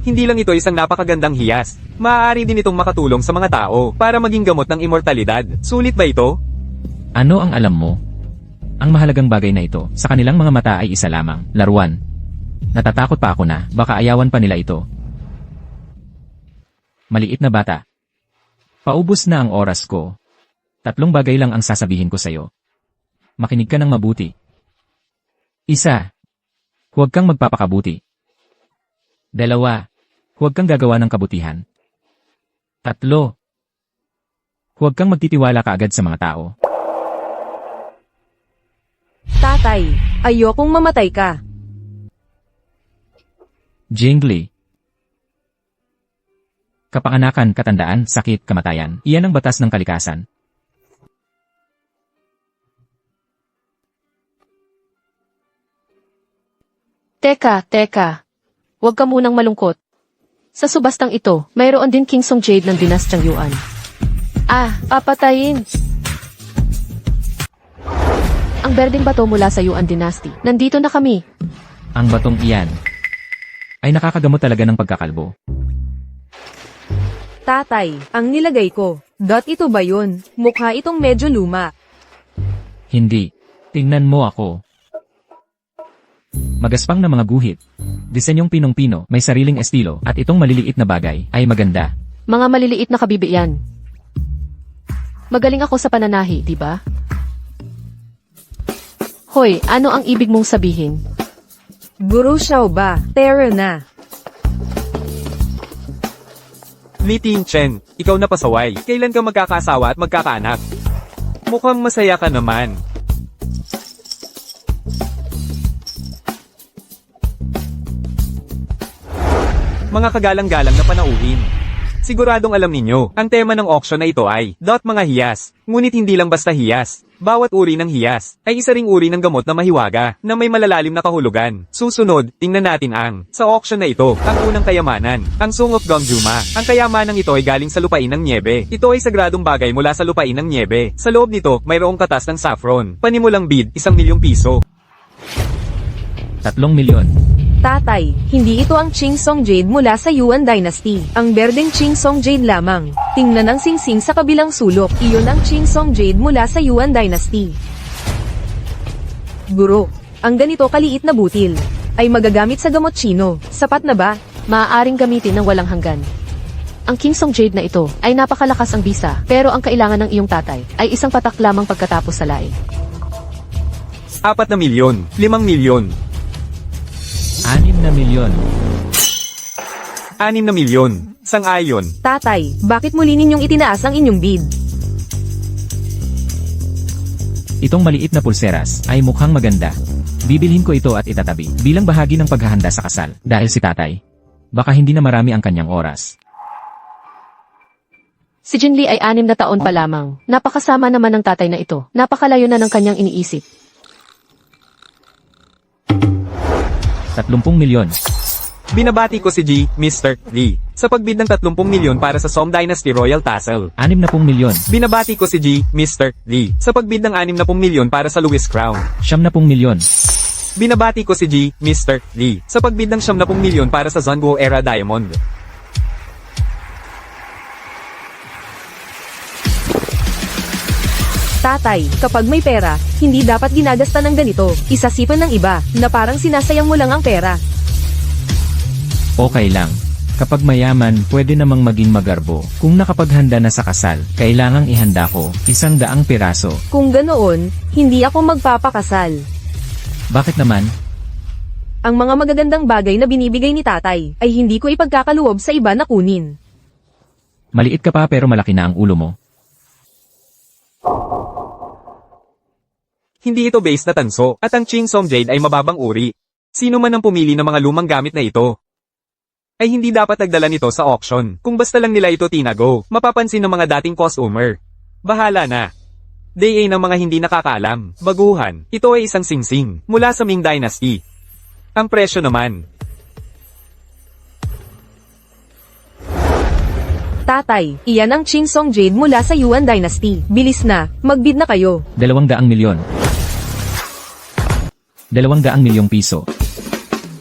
[SPEAKER 3] Hindi lang ito isang napakagandang hiyas. Maaari din itong makatulong sa mga tao para maging gamot ng immortalidad. Sulit ba ito?
[SPEAKER 2] Ano ang alam mo? Ang mahalagang bagay na ito, sa kanilang mga mata ay isa lamang, laruan. Natatakot pa ako na, baka ayawan pa nila ito. Maliit na bata. Paubos na ang oras ko. 3 bagay lang ang sasabihin ko sa'yo. Makinig ka ng mabuti. 1. Huwag kang magpapakabuti. 2. Huwag kang gagawa ng kabutihan. 3. Huwag kang magtitiwala kaagad sa mga tao.
[SPEAKER 1] Tatay, ayokong mamatay ka.
[SPEAKER 2] Jingli. Kapanganakan, katandaan, sakit, kamatayan. Iyan ang batas ng kalikasan.
[SPEAKER 4] Teka. Huwag ka munang malungkot. Sa subastang ito, mayroon din Kingsong Jade ng dinastyang Yuan. Papatayin! Ang berdeng bato mula sa Yuan Dynasty. Nandito na kami.
[SPEAKER 2] Ang batong iyan ay nakakagamot talaga ng pagkakalbo.
[SPEAKER 1] Tatay, ang nilagay ko. Ito ba yun? Mukha itong medyo luma.
[SPEAKER 2] Hindi. Tingnan mo ako. Magaspang na mga guhit. Disenyong pinong-pino, may sariling estilo, at itong maliliit na bagay ay maganda.
[SPEAKER 4] Mga maliliit na kabibi yan. Magaling ako sa pananahi, di ba? Hoy, ano ang ibig mong sabihin?
[SPEAKER 1] Guru Xiao ba? Terror na.
[SPEAKER 3] Li Tingchen, ikaw na pasaway. Kailan ka magkakasawa at magkakaanak? Mukhang masaya ka naman. Mga kagalang-galang na panauhin. Siguradong alam ninyo, ang tema ng auction na ito ay mga hiyas. Ngunit hindi lang basta hiyas. Bawat uri ng hiyas ay isa ring uri ng gamot na mahiwaga na may malalalim na kahulugan. Susunod, tingnan natin sa auction na ito, ang unang kayamanan, ang Song of Gongjuma. Ang kayamanang ito ay galing sa lupain ng Niebe. Ito ay sagradong bagay mula sa lupain ng Niebe. Sa loob nito, mayroong katas ng saffron. Panimulang bid, 1,000,000 piso.
[SPEAKER 2] 3 milyon.
[SPEAKER 1] Tatay, hindi ito ang Kingsong Jade mula sa Yuan Dynasty. Ang berdeng Kingsong Jade lamang. Tingnan ang singsing sa kabilang sulok. Iyon ang Kingsong Jade mula sa Yuan Dynasty. Guro, ang ganito kaliit na butil ay magagamit sa gamot Chino. Sapat na ba?
[SPEAKER 4] Maaaring gamitin ng walang hanggan. Ang Kingsong Jade na ito ay napakalakas ang bisa, pero ang kailangan ng iyong tatay ay isang patak lamang pagkatapos sa laing.
[SPEAKER 3] 4 na milyon, 5 milyon,
[SPEAKER 2] 6 na milyon.
[SPEAKER 3] 6 na milyon. Sang-ayon.
[SPEAKER 1] Tatay, bakit muli ninyong itinaas ang inyong bid?
[SPEAKER 2] Itong maliit na pulseras ay mukhang maganda. Bibilhin ko ito at itatabi bilang bahagi ng paghahanda sa kasal dahil si tatay. Baka hindi na marami ang kanyang oras.
[SPEAKER 4] Si Jinli ay 6 na taon pa lamang. Napakasama naman ng tatay na ito. Napakalayo na ng kanyang iniisip.
[SPEAKER 2] 30 milyon.
[SPEAKER 3] Binabati ko si G, Mr. Lee, sa pagbid ng 30 milyon para sa Song Dynasty Royal Tassel.
[SPEAKER 2] 60 milyon.
[SPEAKER 3] Binabati ko si G, Mr. Lee, sa pagbid ng 60 milyon para sa Louis Crown.
[SPEAKER 2] 70 milyon.
[SPEAKER 3] Binabati ko si G, Mr. Lee, sa pagbid ng 70 milyon para sa Zhongguo Era Diamond.
[SPEAKER 1] Tatay, kapag may pera, hindi dapat ginagasta ng ganito. Isasipan ng iba, na parang sinasayang mo lang ang pera.
[SPEAKER 2] Okay lang. Kapag mayaman, pwede namang maging magarbo. Kung nakapaghanda na sa kasal, kailangang ihanda ko 100 piraso.
[SPEAKER 1] Kung ganoon, hindi ako magpapakasal.
[SPEAKER 2] Bakit naman?
[SPEAKER 1] Ang mga magagandang bagay na binibigay ni tatay, ay hindi ko ipagkakaluob sa iba na kunin.
[SPEAKER 2] Maliit ka pa pero malaki na ang ulo mo.
[SPEAKER 3] Hindi ito base na tanso, at ang Ching Song Jade ay mababang uri. Sino man ang pumili ng mga lumang gamit na ito, ay hindi dapat nagdala nito sa auction. Kung basta lang nila ito tinago, mapapansin ng mga dating customer. Bahala na. Day A ng mga hindi nakakaalam. Baguhan, ito ay isang singsing, mula sa Ming Dynasty. Ang presyo naman,
[SPEAKER 1] Tatay, iyan ang Ching Song Jade mula sa Yuan Dynasty. Bilis na, magbid na kayo.
[SPEAKER 2] 200 milyon. 200 milyong piso.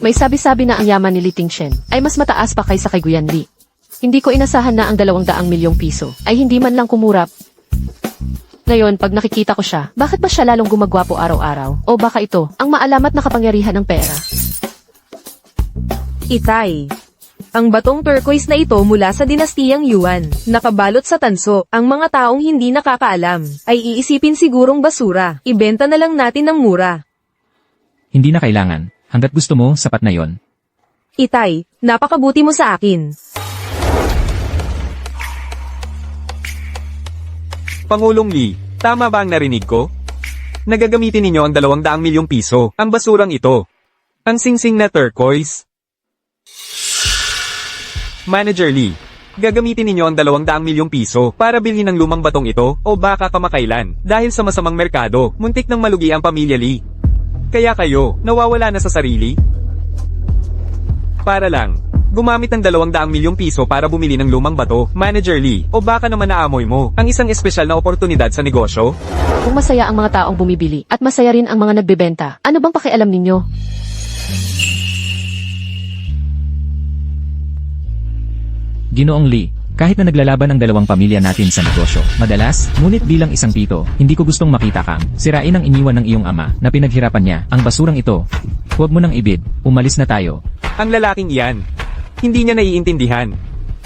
[SPEAKER 4] May sabi-sabi na ang yaman ni Li Tingshen ay mas mataas pa kaysa kay Guyan Li. Hindi ko inasahan na ang 200 milyong piso ay hindi man lang kumurap. Ngayon, pag nakikita ko siya, bakit ba siya lalong gumagwapo araw-araw? O baka ito, ang maalamat na kapangyarihan ng pera?
[SPEAKER 1] Itay. Ang batong turquoise na ito mula sa dinastiyang Yuan, nakabalot sa tanso, ang mga taong hindi nakakaalam, ay iisipin sigurong basura, ibenta na lang natin ng mura.
[SPEAKER 2] Hindi na kailangan. Hanggat gusto mo, sapat na yon.
[SPEAKER 1] Itay, napakabuti mo sa akin.
[SPEAKER 3] Pangulong Lee, tama ba ang narinig ko? Nagagamitin ninyo ang 200 milyong piso, ang basurang ito. Ang singsing na turquoise. Manager Lee, gagamitin ninyo ang 200 milyong piso para bilhin ang lumang batong ito o baka kamakailan dahil sa masamang merkado, muntik nang malugi ang pamilya Lee. Kaya kayo, nawawala na sa sarili? Para lang, gumamit ng 200 milyong piso para bumili ng lumang bato, Manager Lee, o baka naman naamoy mo ang isang espesyal na oportunidad sa negosyo?
[SPEAKER 4] Kung masaya ang mga taong bumibili at masaya rin ang mga nagbebenta, ano bang pakialam ninyo?
[SPEAKER 2] Ginoong Lee, kahit na naglalaban ang dalawang pamilya natin sa negosyo, madalas, ngunit bilang isang tito, hindi ko gustong makita kang sirain ang iniwan ng iyong ama na pinaghirapan niya ang basurang ito. Huwag mo nang ibid, umalis na tayo.
[SPEAKER 3] Ang lalaking iyan, hindi niya naiintindihan.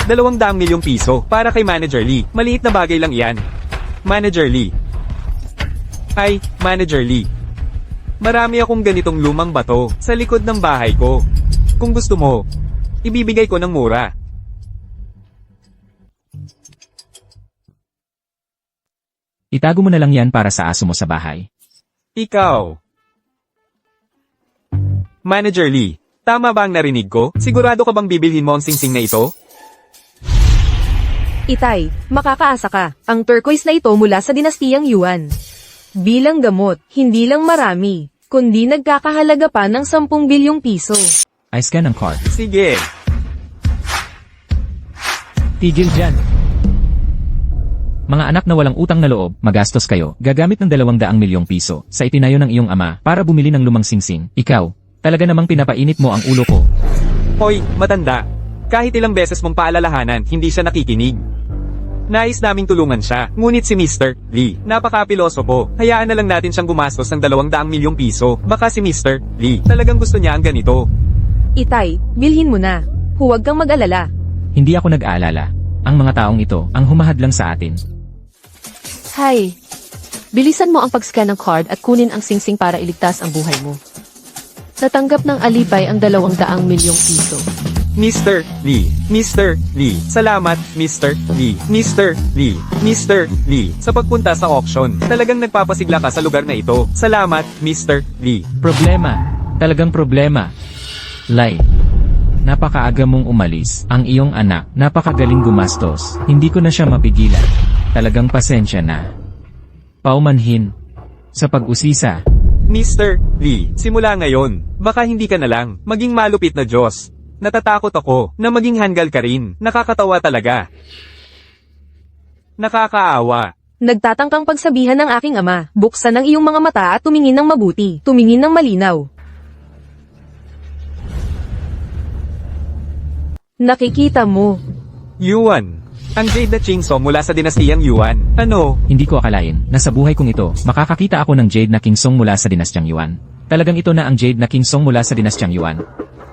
[SPEAKER 3] 200 milyong piso para kay Manager Lee, maliit na bagay lang iyan. Manager Lee. Ay, Manager Lee. Marami akong ganitong lumang bato sa likod ng bahay ko. Kung gusto mo, ibibigay ko ng mura.
[SPEAKER 2] Itago mo na lang yan para sa aso mo sa bahay.
[SPEAKER 3] Ikaw. Manager Lee, tama ba ang narinig ko? Sigurado ka bang bibilhin mo ang singsing na ito?
[SPEAKER 1] Itay, makakaasa ka, ang turquoise na ito mula sa dinastiyang Yuan. Bilang gamot, hindi lang marami, kundi nagkakahalaga pa ng 10 bilyong piso.
[SPEAKER 2] I-scan ang card.
[SPEAKER 3] Sige.
[SPEAKER 2] Tigil dyan. Mga anak na walang utang na loob, magastos kayo, gagamit ng 200 milyong piso sa itinayo ng iyong ama para bumili ng lumang singsing. Ikaw, talaga namang pinapainit mo ang ulo ko.
[SPEAKER 3] Hoy, matanda. Kahit ilang beses mong paalalahanan, hindi siya nakikinig. Nais naming tulungan siya, ngunit si Mr. Lee, napaka-pilosopo. Hayaan na lang natin siyang gumastos ng 200 milyong piso. Baka si Mr. Lee, talagang gusto niya ang ganito.
[SPEAKER 1] Itay, bilhin mo na. Huwag kang mag-alala.
[SPEAKER 2] Hindi ako nag-aalala. Ang mga taong ito, ang humahadlang sa atin.
[SPEAKER 4] Hay! Bilisan mo ang pag-scan ng card at kunin ang singsing para iligtas ang buhay mo. Natanggap ng alipay ang 200 milyong piso.
[SPEAKER 3] Mr. Lee, Mr. Lee, salamat, Mr. Lee, Mr. Lee, Mr. Lee, sa pagpunta sa auction. Talagang nagpapasigla ka sa lugar na ito. Salamat, Mr. Lee.
[SPEAKER 2] Problema. Talagang problema. Lai. Napakaaga mong umalis. Ang iyong anak, napakagaling gumastos. Hindi ko na siya mapigilan. Talagang pasensya na. Paumanhin. Sa pag-usisa.
[SPEAKER 3] Mr. Lee, simula ngayon, baka hindi ka na lang maging malupit na Diyos. Natatakot ako na maging hanggal ka rin. Nakakatawa talaga. Nakakaawa.
[SPEAKER 1] Nagtatangkang pagsabihan ng aking ama, buksan ang iyong mga mata at tumingin ng mabuti, tumingin ng malinaw. Nakikita mo.
[SPEAKER 3] Yuan. Ang Jade na Chainsaw mula sa dinastiyang Yuan. Ano?
[SPEAKER 2] Hindi ko akalain na sa buhay kong ito, makakakita ako ng Jade na Kingsong mula sa dinastyang Yuan. Talagang ito na ang Jade na Kingsong mula sa dinastyang Yuan.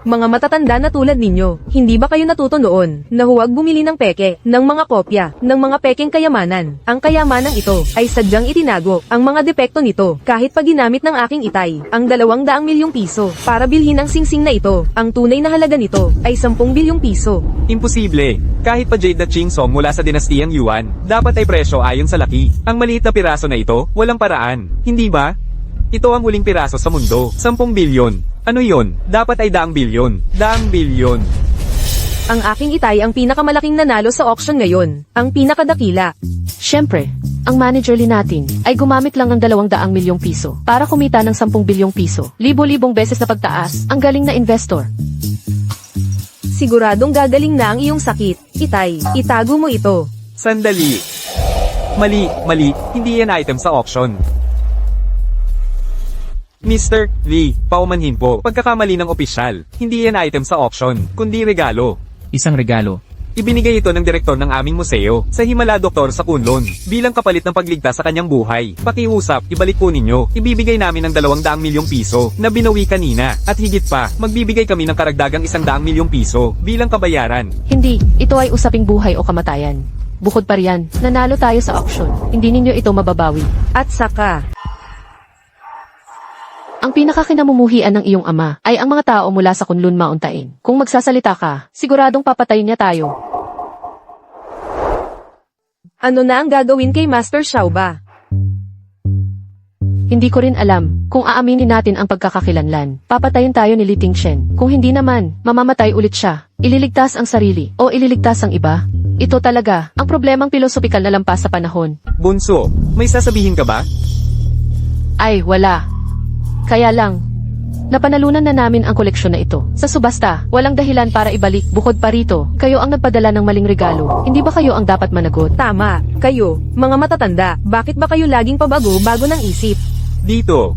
[SPEAKER 1] Mga matatanda na tulad ninyo, hindi ba kayo natuto noon na huwag bumili ng peke, ng mga kopya, ng mga pekeng kayamanan? Ang kayamanang ito ay sadyang itinago, ang mga depekto nito, kahit pag ginamit ng aking itay, ang 200 milyong piso, para bilhin ang singsing na ito, ang tunay na halaga nito ay 10 bilyong piso.
[SPEAKER 3] Imposible. Kahit pa Jade na Chainsaw mula sa dinastiyang Yuan, dapat ay presyo ayon sa laki. Ang maliit na piraso na ito, walang paraan. Hindi ba? Ito ang huling piraso sa mundo, 10 bilyon. Ano yon? Dapat ay 100 bilyon. 100 bilyon.
[SPEAKER 1] Ang aking itay ang pinakamalaking nanalo sa auction ngayon, ang pinakadakila.
[SPEAKER 4] Siyempre, ang manager natin ay gumamit lang ng 200 milyong piso para kumita ng 10 bilyong piso. Libo-libong beses na pagtaas, ang galing na investor.
[SPEAKER 1] Siguradong gagaling na ang iyong sakit. Itay, itago mo ito.
[SPEAKER 3] Sandali. Mali. Hindi yan item sa auction. Mr. Lee, paumanhin po. Pagkakamali ng opisyal. Hindi yan item sa auction, kundi regalo.
[SPEAKER 2] Isang regalo.
[SPEAKER 3] Ibinigay ito ng direktor ng aming museo sa Himala Doktor sa Kunlun bilang kapalit ng pagligtas sa kanyang buhay. Pakiusap, ibalik po ninyo. Ibibigay namin ng 200 milyong piso na binawi kanina. At higit pa, magbibigay kami ng karagdagang 100 milyong piso bilang kabayaran.
[SPEAKER 4] Hindi, ito ay usaping buhay o kamatayan. Bukod pa riyan, nanalo tayo sa auction. Hindi ninyo ito mababawi.
[SPEAKER 1] At saka,
[SPEAKER 4] Ang pinakakinamumuhian ng iyong ama ay ang mga tao mula sa Kunlun Mountain. Kung magsasalita ka, siguradong papatayin niya tayo.
[SPEAKER 1] ano na ang gagawin kay Master Xiaoba?
[SPEAKER 4] Hindi ko rin alam kung aaminin natin ang pagkakakilanlan. Papatayin tayo ni Li Tingshen. Kung hindi naman, mamamatay ulit siya. Ililigtas ang sarili o ililigtas ang iba. Ito talaga ang problemang pilosopikal na lampas sa panahon.
[SPEAKER 3] Bunso, may sasabihin ka ba?
[SPEAKER 4] Ay, wala. Kaya lang, napanalunan na namin ang koleksyon na ito. Sa subasta, walang dahilan para ibalik. Bukod pa rito, kayo ang nagpadala ng maling regalo. Hindi ba kayo ang dapat managot?
[SPEAKER 1] Tama, kayo, mga matatanda, bakit ba kayo laging pabago-bago ng isip?
[SPEAKER 3] Dito.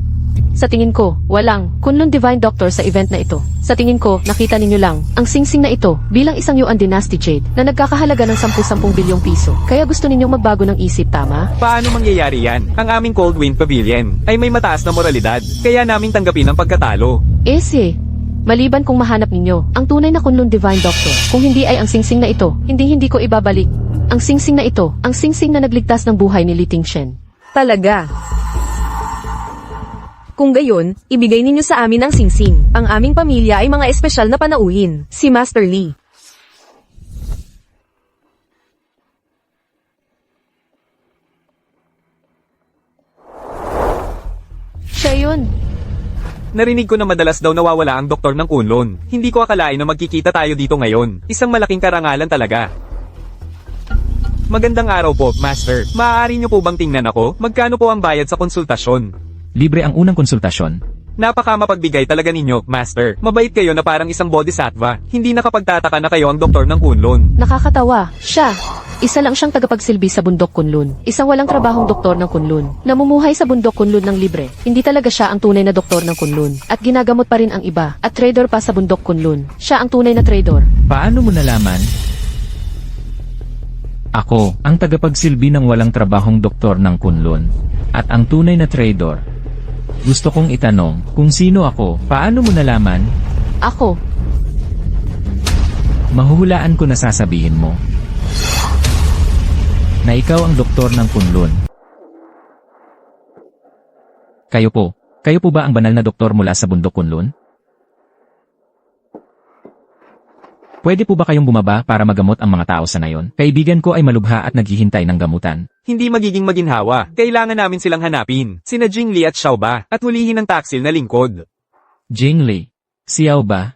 [SPEAKER 4] Sa tingin ko, walang Kunlun Divine Doctor sa event na ito. Sa tingin ko, nakita ninyo lang ang singsing na ito bilang isang Yuan Dynasty Jade na nagkakahalaga ng 10 bilyong piso. Kaya gusto ninyong magbago ng isip, tama?
[SPEAKER 3] Paano mangyayari yan? Ang aming Cold Wind Pavilion ay may mataas na moralidad, kaya namin tanggapin ang pagkatalo.
[SPEAKER 4] Maliban kung mahanap ninyo ang tunay na Kunlun Divine Doctor. Kung hindi ay ang singsing na ito, hindi ko ibabalik. Ang singsing na ito, ang singsing na nagligtas ng buhay ni Li Tingshen.
[SPEAKER 1] Talaga. Kung gayon, ibigay ninyo sa amin ang singsing. Ang aming pamilya ay mga espesyal na panauhin. Si Master Lee.
[SPEAKER 4] Siya yun.
[SPEAKER 3] Narinig ko na madalas daw nawawala ang doktor ng Kunlun. Hindi ko akalain na magkikita tayo dito ngayon. Isang malaking karangalan talaga. Magandang araw po, Master. Maaari niyo po bang tingnan ako? Magkano po ang bayad sa konsultasyon?
[SPEAKER 2] Libre ang unang konsultasyon.
[SPEAKER 3] Napakamapagbigay talaga ninyo, Master. Mabait kayo na parang isang bodhisattva. Hindi nakapagtataka na kayo ang doktor ng Kunlun.
[SPEAKER 4] Nakakatawa. Siya. Isa lang siyang tagapagsilbi sa bundok Kunlun. Isang walang trabahong doktor ng Kunlun. Namumuhay sa bundok Kunlun ng libre. Hindi talaga siya ang tunay na doktor ng Kunlun. At ginagamot pa rin ang iba. At trader pa sa bundok Kunlun. Siya ang tunay na trader.
[SPEAKER 2] Paano mo nalaman? Ako, ang tagapagsilbi ng walang trabahong doktor ng Kunlun. At ang tunay na trader. Gusto kong itanong, kung sino ako, paano mo nalaman?
[SPEAKER 4] Ako.
[SPEAKER 2] Mahuhulaan ko na sasabihin mo. Na ikaw ang doktor ng Kunlun. Kayo po ba ang banal na doktor mula sa bundok Kunlun? Pwede po ba kayong bumaba para magamot ang mga tao sa nayon? Kaibigan ko ay malubha at naghihintay ng gamutan.
[SPEAKER 3] Hindi magiging maginhawa. Kailangan namin silang hanapin. Sina Jingli at Xiaoba. At hulihin ang taksil na lingkod.
[SPEAKER 2] Jingli. Siyaw ba?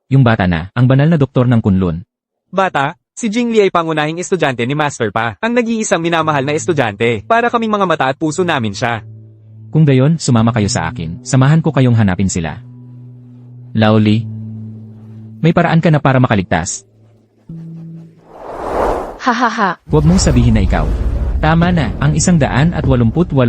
[SPEAKER 2] Yung bata na, ang banal na doktor ng Kunlun.
[SPEAKER 3] Bata, si Jingli ay pangunahing estudyante ni Master Pa. Ang nag-iisang minamahal na estudyante. Para kaming mga mata at puso namin siya.
[SPEAKER 2] Kung gayon, sumama kayo sa akin. Samahan ko kayong hanapin sila. Laoli, May paraan ka na para makaligtas.
[SPEAKER 4] Hahaha.
[SPEAKER 2] Huwag mong sabihin na ikaw. Tama na, ang 188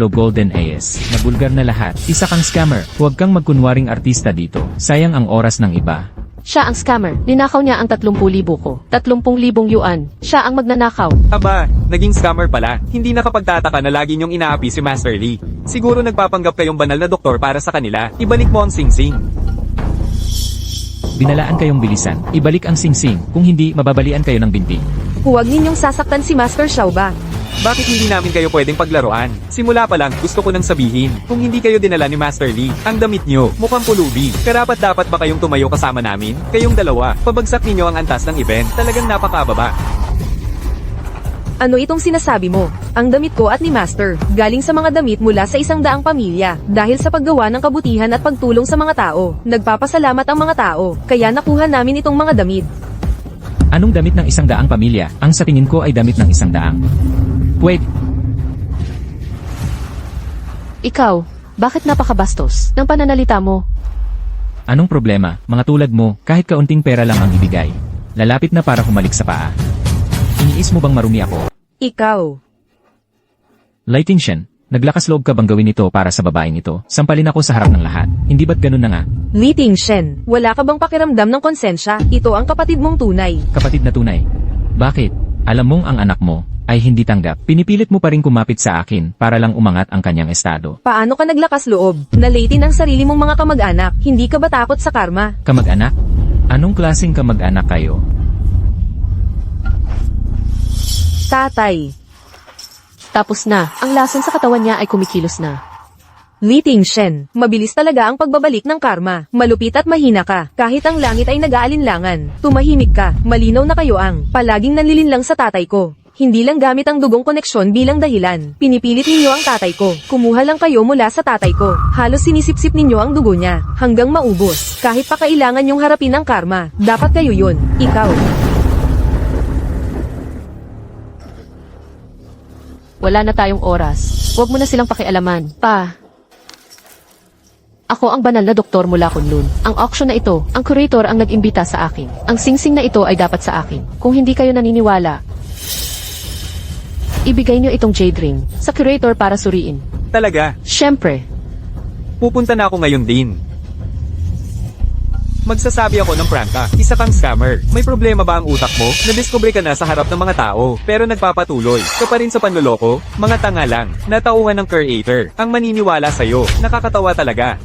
[SPEAKER 2] Golden AS, na bulgar na lahat. Isa kang scammer, huwag kang magkunwaring artista dito. Sayang ang oras ng iba.
[SPEAKER 4] Siya ang scammer. Ninakaw niya ang 30,000 ko. 30,000 yuan. Siya ang magnanakaw.
[SPEAKER 3] Aba, naging scammer pala. Hindi nakapagtataka na lagi niyong inaapi si Master Lee. Siguro nagpapanggap kayong banal na doktor para sa kanila. Ibalik mo ang singsing.
[SPEAKER 2] Binalaan kayong bilisan. Ibalik ang singsing, kung hindi, mababalian kayo ng binti.
[SPEAKER 1] Huwag ninyong sasaktan si Master Xiaoba.
[SPEAKER 3] Bakit hindi namin kayo pwedeng paglaruan? Simula pa lang, gusto ko nang sabihin. Kung hindi kayo dinala ni Master Lee, ang damit nyo, mukhang pulubi. Karapat-dapat ba kayong tumayo kasama namin? Kayong dalawa, pabagsak ninyo ang antas ng event. Talagang napakababa.
[SPEAKER 1] Ano itong sinasabi mo? Ang damit ko at ni Master, galing sa mga damit mula sa 100 pamilya, dahil sa paggawa ng kabutihan at pagtulong sa mga tao. Nagpapasalamat ang mga tao, kaya nakuha namin itong mga damit.
[SPEAKER 2] Anong damit ng 100 pamilya? Ang sa tingin ko ay damit ng 100. Pwede.
[SPEAKER 4] Ikaw, bakit napakabastos ng pananalita mo?
[SPEAKER 2] Anong problema? Mga tulad mo, kahit kaunting pera lang ang ibigay. Lalapit na para humalik sa paa. Iniis mo bang marumi ako?
[SPEAKER 1] Ikaw.
[SPEAKER 2] Lighting Shen, naglakas loob ka bang gawin ito para sa babaeng ito? Sampalin ako sa harap ng lahat. Hindi ba't ganun na nga?
[SPEAKER 1] Li Tingshen, wala ka bang pakiramdam ng konsensya? Ito ang kapatid mong tunay.
[SPEAKER 2] Kapatid na tunay. Bakit? Alam mong ang anak mo ay hindi tanggap. Pinipilit mo pa rin kumapit sa akin para lang umangat ang kanyang estado.
[SPEAKER 1] Paano ka naglakas loob? Nalatin ang sarili mong mga kamag-anak. Hindi ka ba takot sa karma?
[SPEAKER 2] Kamag-anak? Anong klaseng kamag-anak kayo?
[SPEAKER 1] Tatay.
[SPEAKER 4] Tapos na, ang lason sa katawan niya ay kumikilos na.
[SPEAKER 1] Li Tingshen, mabilis talaga ang pagbabalik ng karma. Malupit at mahina ka. Kahit ang langit ay nag-aalinlangan. Tumahimik ka. Malinaw na kayo ang palaging nanlilinlang sa tatay ko. Hindi lang gamit ang dugong koneksyon bilang dahilan. Pinipilit ninyo ang tatay ko. Kumuha lang kayo mula sa tatay ko. Halos sinisipsip ninyo ang dugo niya. Hanggang maubos. Kahit pa kailangan yung harapin ang karma. Dapat kayo yun. Ikaw.
[SPEAKER 4] Wala na tayong oras. Huwag mo na silang pakialaman. Ako ang banal na doktor mula Kunlun. Ang auction na ito, ang curator ang nag-imbita sa akin. Ang singsing na ito ay dapat sa akin. Kung hindi kayo naniniwala, ibigay nyo itong jade ring sa curator para suriin.
[SPEAKER 3] Talaga,
[SPEAKER 4] Siyempre,
[SPEAKER 3] pupunta na ako ngayon din. Magsasabi ako ng prangka, isa kang scammer. May problema ba ang utak mo? Nadiskubre ka na sa harap ng mga tao, pero nagpapatuloy. Ka pa rin sa panloloko? Mga tanga lang. Natauhan ng curator. Ang maniniwala sa'yo. Nakakatawa talaga.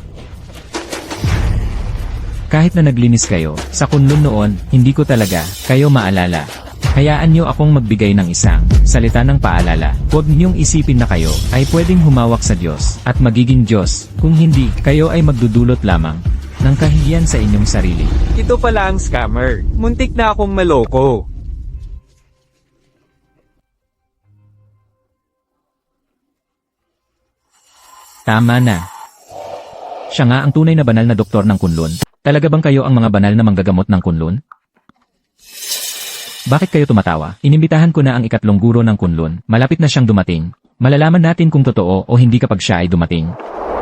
[SPEAKER 2] Kahit na naglinis kayo, sa Kunlun noon, hindi ko talaga kayo maalala. Hayaan niyo akong magbigay ng isang salita ng paalala. Huwag niyong isipin na kayo ay pwedeng humawak sa Diyos at magiging Diyos. Kung hindi, kayo ay magdudulot lamang ng kahihiyan sa inyong sarili.
[SPEAKER 3] Ito pala ang scammer. Muntik na akong maloko.
[SPEAKER 2] Tama na. Siya nga ang tunay na banal na doktor ng Kunlun. Talaga bang kayo ang mga banal na manggagamot ng Kunlun? Bakit kayo tumatawa? Inimbitahan ko na ang 3 guro ng Kunlun. Malapit na siyang dumating. Malalaman natin kung totoo o hindi kapag siya ay dumating.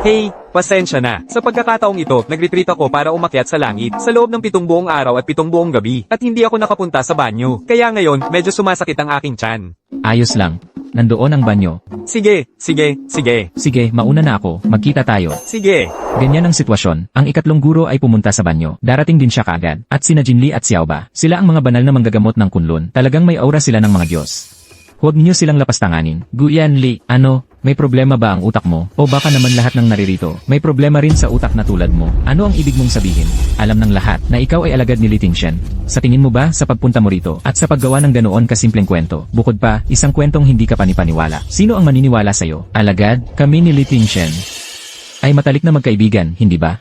[SPEAKER 3] Hey, pasensya na. Sa pagkakataong ito, nag-retreat ako para umakyat sa langit sa loob ng 7 buong araw at 7 buong gabi. At hindi ako nakapunta sa banyo. Kaya ngayon, medyo sumasakit ang aking tiyan.
[SPEAKER 2] Ayos lang. Nandoon ang banyo.
[SPEAKER 3] Sige, sige, sige.
[SPEAKER 2] Sige, mauna na ako. Magkita tayo.
[SPEAKER 3] Sige.
[SPEAKER 2] Ganyan ang sitwasyon. Ang 3 guro ay pumunta sa banyo. Darating din siya kaagad. At sina Jinli at Xiaoba. Sila ang mga banal na manggagamot ng Kunlun. Talagang may aura sila ng mga Diyos. Huwag niyo silang lapastanganin. Guyan Li, may problema ba ang utak mo? O baka naman lahat ng naririto, may problema rin sa utak na tulad mo. Ano ang ibig mong sabihin? Alam ng lahat na ikaw ay alagad ni Li Tingshen. Sa tingin mo ba sa pagpunta mo rito at sa paggawa ng ganoon kasimpleng kwento? Bukod pa, isang kwentong hindi ka panipaniwala. Sino ang maniniwala sa'yo? Alagad, kami ni Li Tingshen ay matalik na magkaibigan, hindi ba?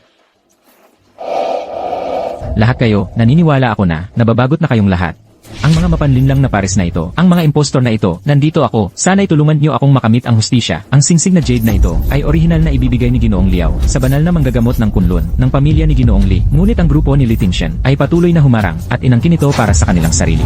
[SPEAKER 2] Lahat kayo, naniniwala ako na, nababagot na kayong lahat. Ang mga mapanlinlang na pares na ito, ang mga impostor na ito, nandito ako, sana'y tulungan niyo akong makamit ang hustisya. Ang singsing na jade na ito, ay orihinal na ibibigay ni Ginoong Liao, sa banal na manggagamot ng Kunlun, ng pamilya ni Ginoong Li. Ngunit ang grupo ni Li Tingshen, ay patuloy na humarang, at inangkin ito para sa kanilang sarili.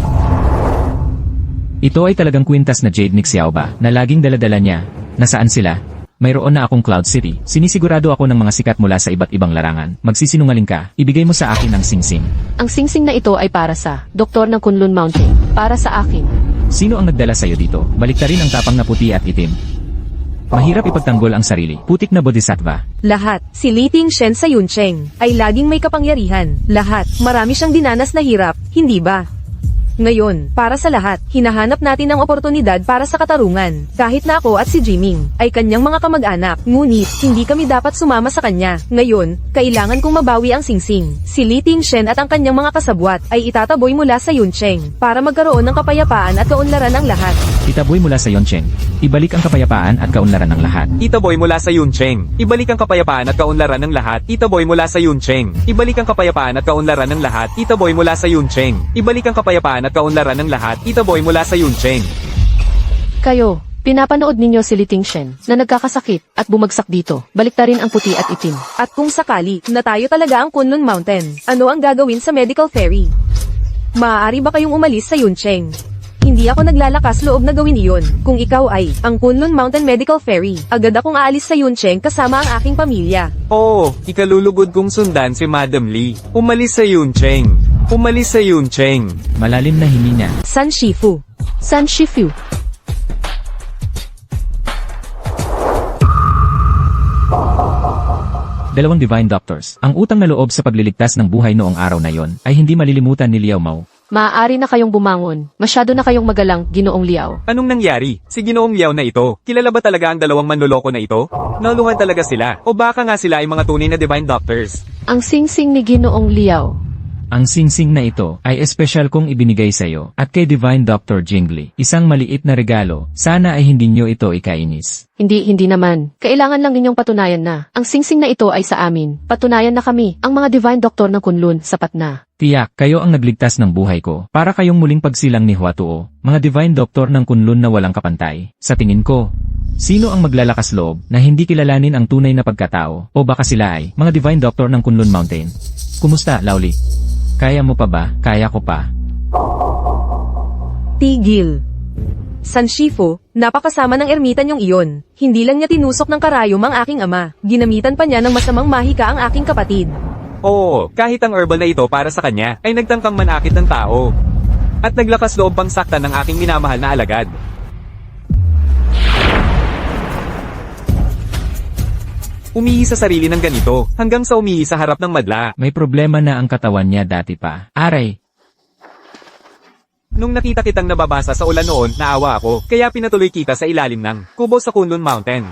[SPEAKER 2] Ito ay talagang kwintas na jade ni Xiaoba, na laging daladala niya. Nasaan sila? Mayroon na akong Cloud City. Sinisigurado ako ng mga sikat mula sa iba't ibang larangan. Magsisinungaling ka, ibigay mo sa akin ang singsing.
[SPEAKER 4] Ang singsing na ito ay para sa doktor ng Kunlun Mountain. Para sa akin.
[SPEAKER 2] Sino ang nagdala sa'yo dito? Baliktarin ang tapang na puti at itim. Mahirap ipagtanggol ang sarili. Putik na bodhisattva.
[SPEAKER 1] Lahat. Si Li Tingshen sa Yuncheng ay laging may kapangyarihan. Lahat. Marami siyang dinanas na hirap, hindi ba? Ngayon, para sa lahat, hinahanap natin ang oportunidad para sa katarungan. Kahit na ako at si Jiming ay kanyang mga kamag-anak, ngunit hindi kami dapat sumama sa kanya. Ngayon, kailangan kong mabawi ang singsing. Si Li Tingshen at ang kanyang mga kasabwat ay itataboy mula sa Yuncheng para magkaroon ng kapayapaan at kaunlaran ang lahat.
[SPEAKER 2] Itaboy mula sa Yuncheng. Ibalik ang kapayapaan at kaunlaran ng lahat.
[SPEAKER 3] Itaboy mula sa Yuncheng. Ibalik ang kapayapaan at kaunlaran ng lahat. Itaboy mula sa Yuncheng. Ibalik ang kapayapaan at kaunlaran ng lahat. Itaboy mula sa Yuncheng. Ibalik ang kapayapaan at kaunlaran ng lahat. Itaboy mula sa Yuncheng.
[SPEAKER 4] Kayo, pinapanood ninyo si Li Tingshen na nagkakasakit at bumagsak dito. Baliktarin ang puti at itim.
[SPEAKER 1] At kung sakali na tayo talaga ang Kunlun Mountain, ano ang gagawin sa medical ferry? Maaari ba kayong umalis sa Yuncheng? Hindi ako naglalakas loob na gawin iyon. Kung ikaw ay ang Kunlun Mountain Medical Ferry, agad akong aalis sa Yuncheng kasama ang aking pamilya.
[SPEAKER 3] Oo, ikalulugod kong sundan si Madam Lee. Umalis sa Yuncheng. Umalis sa Yuncheng.
[SPEAKER 2] Malalim na hininga.
[SPEAKER 1] San Shifu.
[SPEAKER 4] San Shifu.
[SPEAKER 2] Dalawang Divine Doctors. Ang utang na loob sa pagliligtas ng buhay noong araw na yon ay hindi malilimutan ni Liao Mao.
[SPEAKER 4] Maaari na kayong bumangon. Masyado na kayong magalang, Ginoong Liao.
[SPEAKER 3] Anong nangyari? Si Ginoong Liao na ito. Kilala ba talaga ang dalawang manloloko na ito? Naluhan talaga sila. O baka nga sila ay mga tunay na Divine Doctors.
[SPEAKER 4] Ang singsing ni Ginoong Liao.
[SPEAKER 2] Ang singsing na ito ay espesyal kong ibinigay sa iyo at kay Divine Dr. Jingli. Isang maliit na regalo. Sana ay hindi nyo ito ikainis.
[SPEAKER 4] Hindi naman. Kailangan lang ninyong patunayan na. Ang singsing na ito ay sa amin. Patunayan na kami. Ang mga Divine Doctor ng Kunlun, sapat na.
[SPEAKER 2] Tiyak, kayo ang nagligtas ng buhay ko. Para kayong muling pagsilang ni Huatuo. Mga Divine Doctor ng Kunlun na walang kapantay. Sa tingin ko, sino ang maglalakas loob na hindi kilalanin ang tunay na pagkatao? O baka sila ay mga Divine Doctor ng Kunlun Mountain? Kumusta, Laoli? Kaya mo pa ba? Kaya ko pa.
[SPEAKER 1] Tigil. San Shifu, napakasama ng ermitan yung iyon. Hindi lang niya tinusok ng karayom ang aking ama. Ginamitan pa niya ng masamang mahika ang aking kapatid.
[SPEAKER 3] Oo, kahit ang herbal na ito para sa kanya ay nagtangkang manakit ng tao. At naglakas loob pang saktan ng aking minamahal na alagad. Umihi sa sarili ng ganito, hanggang sa umihi sa harap ng madla.
[SPEAKER 2] May problema na ang katawan niya dati pa. Aray!
[SPEAKER 3] Nung nakita kitang nababasa sa ulan noon, naawa ako, kaya pinatuloy kita sa ilalim ng kubo sa Kunlun Mountain.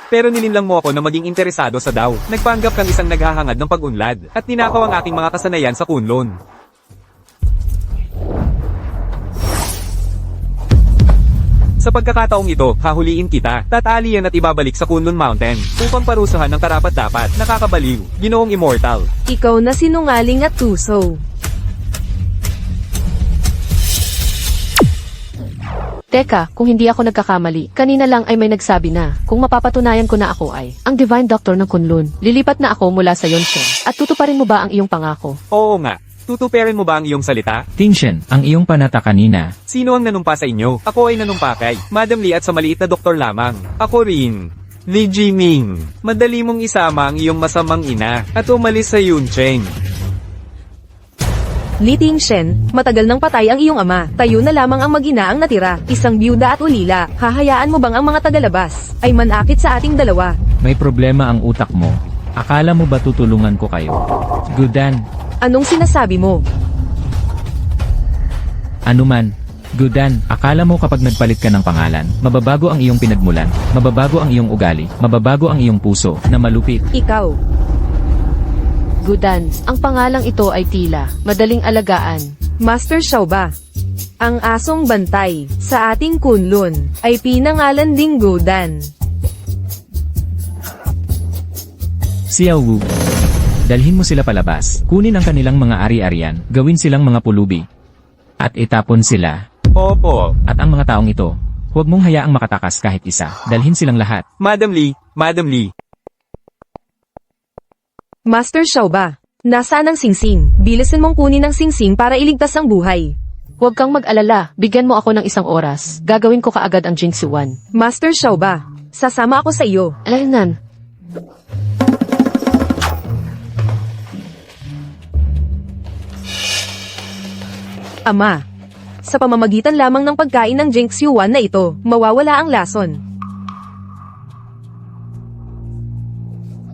[SPEAKER 3] Pero nilinlang mo ako na maging interesado sa daw. Nagpanggap kang isang naghahangad ng pag-unlad, at ninakaw ang aking mga kasanayan sa Kunlun. Sa pagkakataong ito, hahuliin kita, tatalian at ibabalik sa Kunlun Mountain, upang parusahan ng karapat-dapat, nakakabaliw, Ginoong Immortal.
[SPEAKER 1] Ikaw na sinungaling at tuso.
[SPEAKER 4] Teka, kung hindi ako nagkakamali, kanina lang ay may nagsabi na, kung mapapatunayan ko na ako ay ang Divine Doctor ng Kunlun, lilipat na ako mula sa Yuncheng. At tutuparin mo ba ang iyong pangako?
[SPEAKER 3] Oo nga. Tutuperin mo ba ang iyong salita?
[SPEAKER 2] Tingshen, ang iyong panata kanina.
[SPEAKER 3] Sino ang nanumpa sa inyo? Ako ay nanumpa kay Madam Lee at sa maliit na doktor lamang. Ako rin. Li Jiming. Madali mong isama ang iyong masamang ina at umalis sa Yuncheng.
[SPEAKER 1] Li Tingshen, matagal nang patay ang iyong ama. Tayo na lamang ang mag-ina ang natira. Isang byuda at ulila. Hahayaan mo bang ang mga tagalabas ay manakit sa ating dalawa?
[SPEAKER 2] May problema ang utak mo. Akala mo ba tutulungan ko kayo? Gudan.
[SPEAKER 1] Anong sinasabi mo?
[SPEAKER 2] Anuman. Gudan, akala mo kapag nagpalit ka ng pangalan, mababago ang iyong pinagmulan, mababago ang iyong ugali, mababago ang iyong puso, na malupit.
[SPEAKER 1] Ikaw.
[SPEAKER 4] Gudan, ang pangalang ito ay tila, madaling alagaan.
[SPEAKER 1] Master Xiao ba? Ang asong bantay sa ating Kunlun ay pinangalan ding Godan.
[SPEAKER 2] Xiao Wu. Dalhin mo sila palabas, kunin ang kanilang mga ari-arian, gawin silang mga pulubi, at itapon sila.
[SPEAKER 3] Opo.
[SPEAKER 2] At ang mga taong ito, huwag mong hayaang makatakas kahit isa, dalhin silang lahat.
[SPEAKER 3] Madam Lee, Madam Lee.
[SPEAKER 1] Master Xiao ba? Nasaan ang singsing? Bilisan mong kunin ang singsing para iligtas ang buhay.
[SPEAKER 4] Huwag kang mag-alala, bigyan mo ako ng isang oras. Gagawin ko kaagad ang Jingxuan.
[SPEAKER 1] Master Xiao ba? Sasama ako sa iyo.
[SPEAKER 4] Alaynan.
[SPEAKER 1] Ama. Sa pamamagitan lamang ng pagkain ng Jinx Yuan na ito, mawawala ang lason.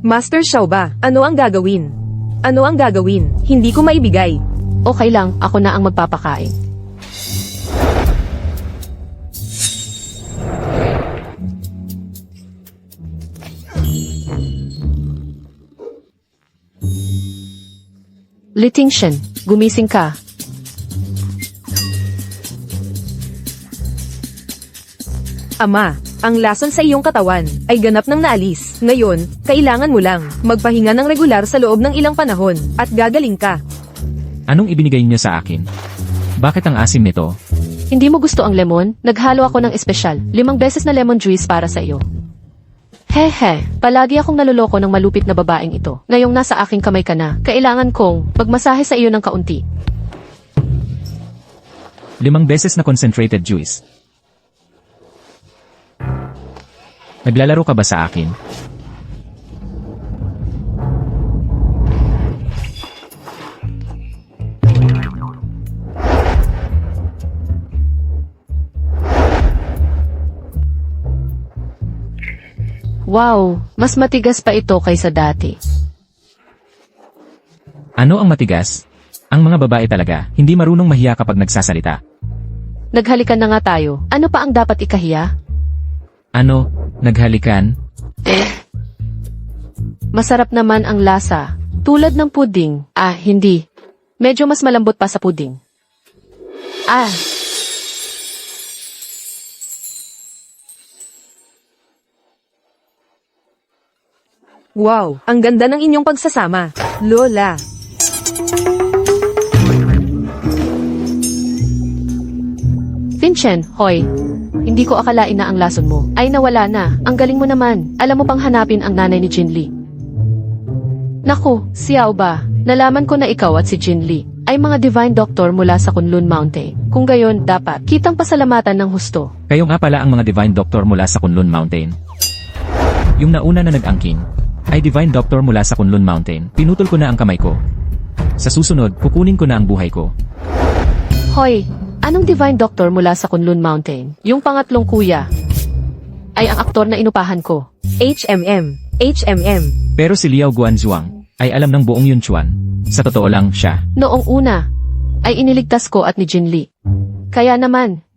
[SPEAKER 1] Master Xiaoba, ano ang gagawin? Ano ang gagawin? Hindi ko maibigay.
[SPEAKER 4] Okay lang, ako na ang magpapakain. Li Tingshen, gumising ka.
[SPEAKER 1] Ama, ang lason sa iyong katawan ay ganap ng naalis. Ngayon, kailangan mo lang magpahinga ng regular sa loob ng ilang panahon at gagaling ka.
[SPEAKER 2] Anong ibinigay niyo sa akin? Bakit ang asim nito?
[SPEAKER 4] Hindi mo gusto ang lemon? Naghalo ako ng espesyal, 5 beses na lemon juice para sa iyo. Hehe, palagi akong naluloko ng malupit na babaeng ito. Ngayong nasa aking kamay ka na, kailangan kong magmasahe sa iyo ng kaunti.
[SPEAKER 2] 5 beses na concentrated juice. Naglalaro ka ba sa akin?
[SPEAKER 4] Wow, mas matigas pa ito kaysa dati.
[SPEAKER 2] Ano ang matigas? Ang mga babae talaga, hindi marunong mahiya kapag nagsasalita.
[SPEAKER 4] Naghalikan na nga tayo, ano pa ang dapat ikahiya?
[SPEAKER 2] Ano? Naghalikan?
[SPEAKER 4] Masarap naman ang lasa. Tulad ng puding. Ah, hindi. Medyo mas malambot pa sa puding. Ah,
[SPEAKER 1] Wow, ang ganda ng inyong pagsasama. Lola.
[SPEAKER 4] Vincent, hoy. Hindi ko akalain na ang lason mo. Ay nawala na. Ang galing mo naman. Alam mo pang hanapin ang nanay ni Jinli. Naku, Xiao ba? Nalaman ko na ikaw at si Jinli ay mga divine doctor mula sa Kunlun Mountain. Kung gayon, dapat kitang pasalamatan ng husto.
[SPEAKER 2] Kayo nga pala ang mga divine doctor mula sa Kunlun Mountain. Yung nauna na nag-angkin, ay divine doctor mula sa Kunlun Mountain. Pinutol ko na ang kamay ko. Sa susunod, kukunin ko na ang buhay ko.
[SPEAKER 4] Hoy, anong divine doctor mula sa Kunlun Mountain? Yung pangatlong kuya ay ang aktor na inupahan ko.
[SPEAKER 1] HMM. HMM.
[SPEAKER 2] Pero si Liao Guanzhuang ay alam ng buong Yunchuan. Sa totoo lang siya.
[SPEAKER 4] Noong una, ay iniligtas ko at ni Jinli. Kaya naman,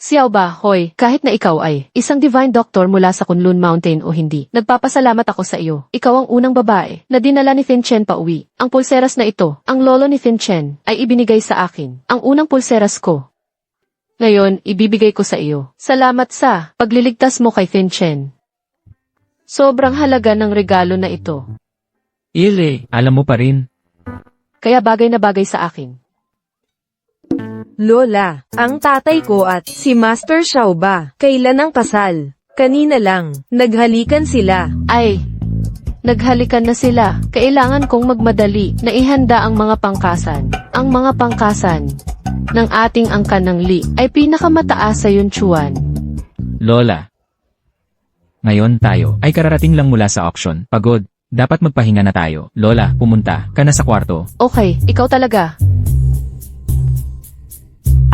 [SPEAKER 4] Xiao ba, hoy, kahit na ikaw ay isang divine doctor mula sa Kunlun Mountain o hindi, nagpapasalamat ako sa iyo. Ikaw ang unang babae na dinala ni Finchen pa uwi. Ang pulseras na ito, ang lolo ni Finchen, ay ibinigay sa akin. Ang unang pulseras ko. Ngayon, ibibigay ko sa iyo. Salamat sa pagliligtas mo kay Finchen. Sobrang halaga ng regalo na ito.
[SPEAKER 2] Ile, alam mo pa rin.
[SPEAKER 4] Kaya bagay na bagay sa akin.
[SPEAKER 1] Lola, ang tatay ko at si Master Xiaoba, kailan ang kasal? Kanina lang, naghalikan sila.
[SPEAKER 4] Ay, naghalikan na sila. Kailangan kong magmadali na ihanda ang mga pangkasan. Ang mga pangkasan ng ating angkan ng Li ay pinakamataas sa Yunchuan.
[SPEAKER 2] Lola. Ngayon tayo ay kararating lang mula sa auction. Pagod. Dapat magpahinga na tayo. Lola, pumunta ka na sa kwarto.
[SPEAKER 4] Okay, ikaw talaga.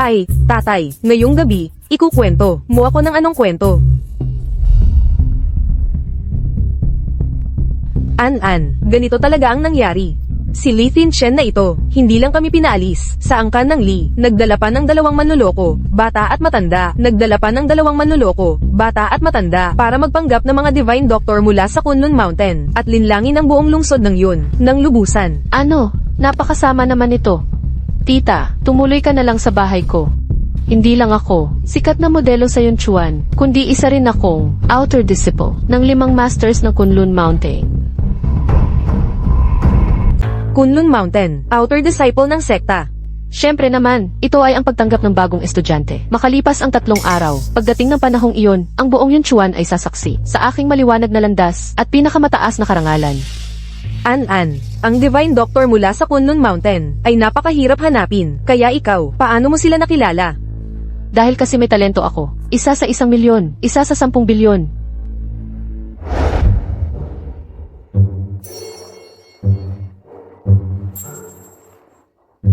[SPEAKER 1] Ay, tatay, ngayong gabi, ikukwento mo ako ng anong kwento. An-an, ganito talaga ang nangyari. Si Li Finchen na ito, hindi lang kami pinaalis. Sa angkan ng Li, nagdala pa ng 2 manloloko, bata at matanda. Nagdala pa ng 2 manloloko, bata at matanda, para magpanggap ng mga divine doctor mula sa Kunlun Mountain, at linlangin ang buong lungsod ng yun, ng lubusan.
[SPEAKER 4] Ano, napakasama naman ito. Tita, tumuloy ka na lang sa bahay ko. Hindi lang ako, sikat na modelo sa Yunchuan, kundi isa rin akong outer disciple ng 5 masters ng Kunlun Mountain.
[SPEAKER 1] Kunlun Mountain, outer disciple ng sekta.
[SPEAKER 4] Siyempre naman, ito ay ang pagtanggap ng bagong estudyante. Makalipas ang 3 araw, pagdating ng panahong iyon, ang buong Yunchuan ay sasaksi sa aking maliwanag na landas at pinakamataas na karangalan.
[SPEAKER 1] An-an, ang divine doctor mula sa Kunlun Mountain ay napakahirap hanapin. Kaya ikaw, paano mo sila nakilala?
[SPEAKER 4] Dahil kasi may talento ako. Isa sa 1,000,000, isa sa 10 bilyon.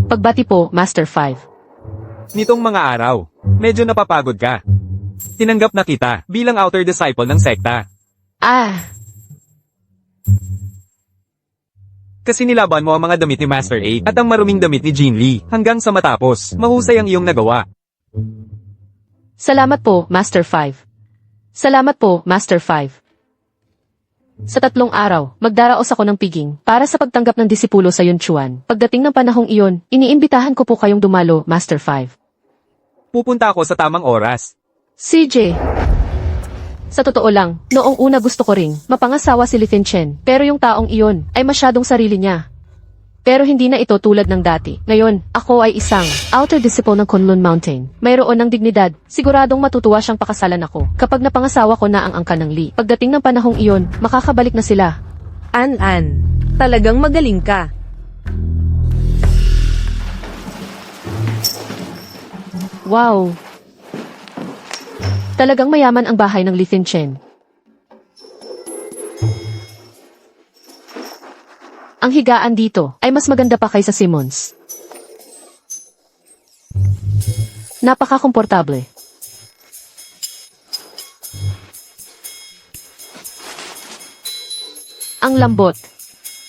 [SPEAKER 4] Pagbati po, Master 5.
[SPEAKER 3] Nitong mga araw, medyo napapagod ka. Tinanggap na kita bilang outer disciple ng sekta.
[SPEAKER 4] Ah,
[SPEAKER 3] Kasi nilaban mo ang mga damit ni Master 8 at ang maruming damit ni Jean Lee hanggang sa matapos, mahusay ang iyong nagawa.
[SPEAKER 4] salamat po, Master 5. Salamat po, Master 5. Sa 3 araw, magdaraos ako ng piging para sa pagtanggap ng disipulo sa Yunchuan. Pagdating ng panahong iyon, iniimbitahan ko po kayong dumalo, Master 5.
[SPEAKER 3] Pupunta ako sa tamang oras.
[SPEAKER 4] CJ. Sa totoo lang, noong una gusto ko ring mapangasawa si Li Chen, pero yung taong iyon ay masyadong sarili niya. Pero hindi na ito tulad ng dati. Ngayon, ako ay isang outer disciple ng Kunlun Mountain. Mayroon ng dignidad, siguradong matutuwa siyang pakasalan ako kapag napangasawa ko na ang angka ng Li. Pagdating ng panahong iyon, makakabalik na sila.
[SPEAKER 1] An-an, talagang magaling ka.
[SPEAKER 4] Wow! Talagang mayaman ang bahay ng Li Chen. Ang higaan dito ay mas maganda pa kaysa Simmons. Napaka-komportable. Ang lambot.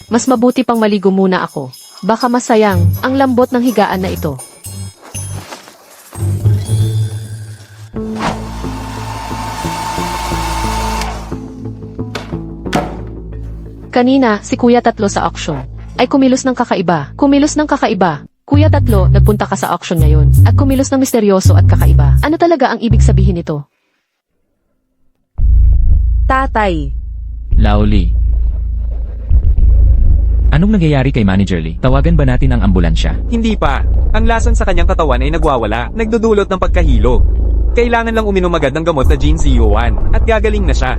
[SPEAKER 4] Mas mabuti pang maligo muna ako. Baka masayang ang lambot ng higaan na ito. Kanina, si Kuya Tatlo sa auction ay kumilos ng kakaiba. Kumilos ng kakaiba. Kuya Tatlo, nagpunta ka sa auction ngayon at kumilos ng misteryoso at kakaiba. Ano talaga ang ibig sabihin nito?
[SPEAKER 1] Tatay,
[SPEAKER 2] Laoli. Anong nangyayari kay Manager Lee? Tawagan ba natin ang ambulansya?
[SPEAKER 3] Hindi pa. Ang lason sa kanyang katawan ay nagwawala, nagdudulot ng pagkahilo. Kailangan lang uminom agad ng gamot na Jean CO1 at gagaling na siya.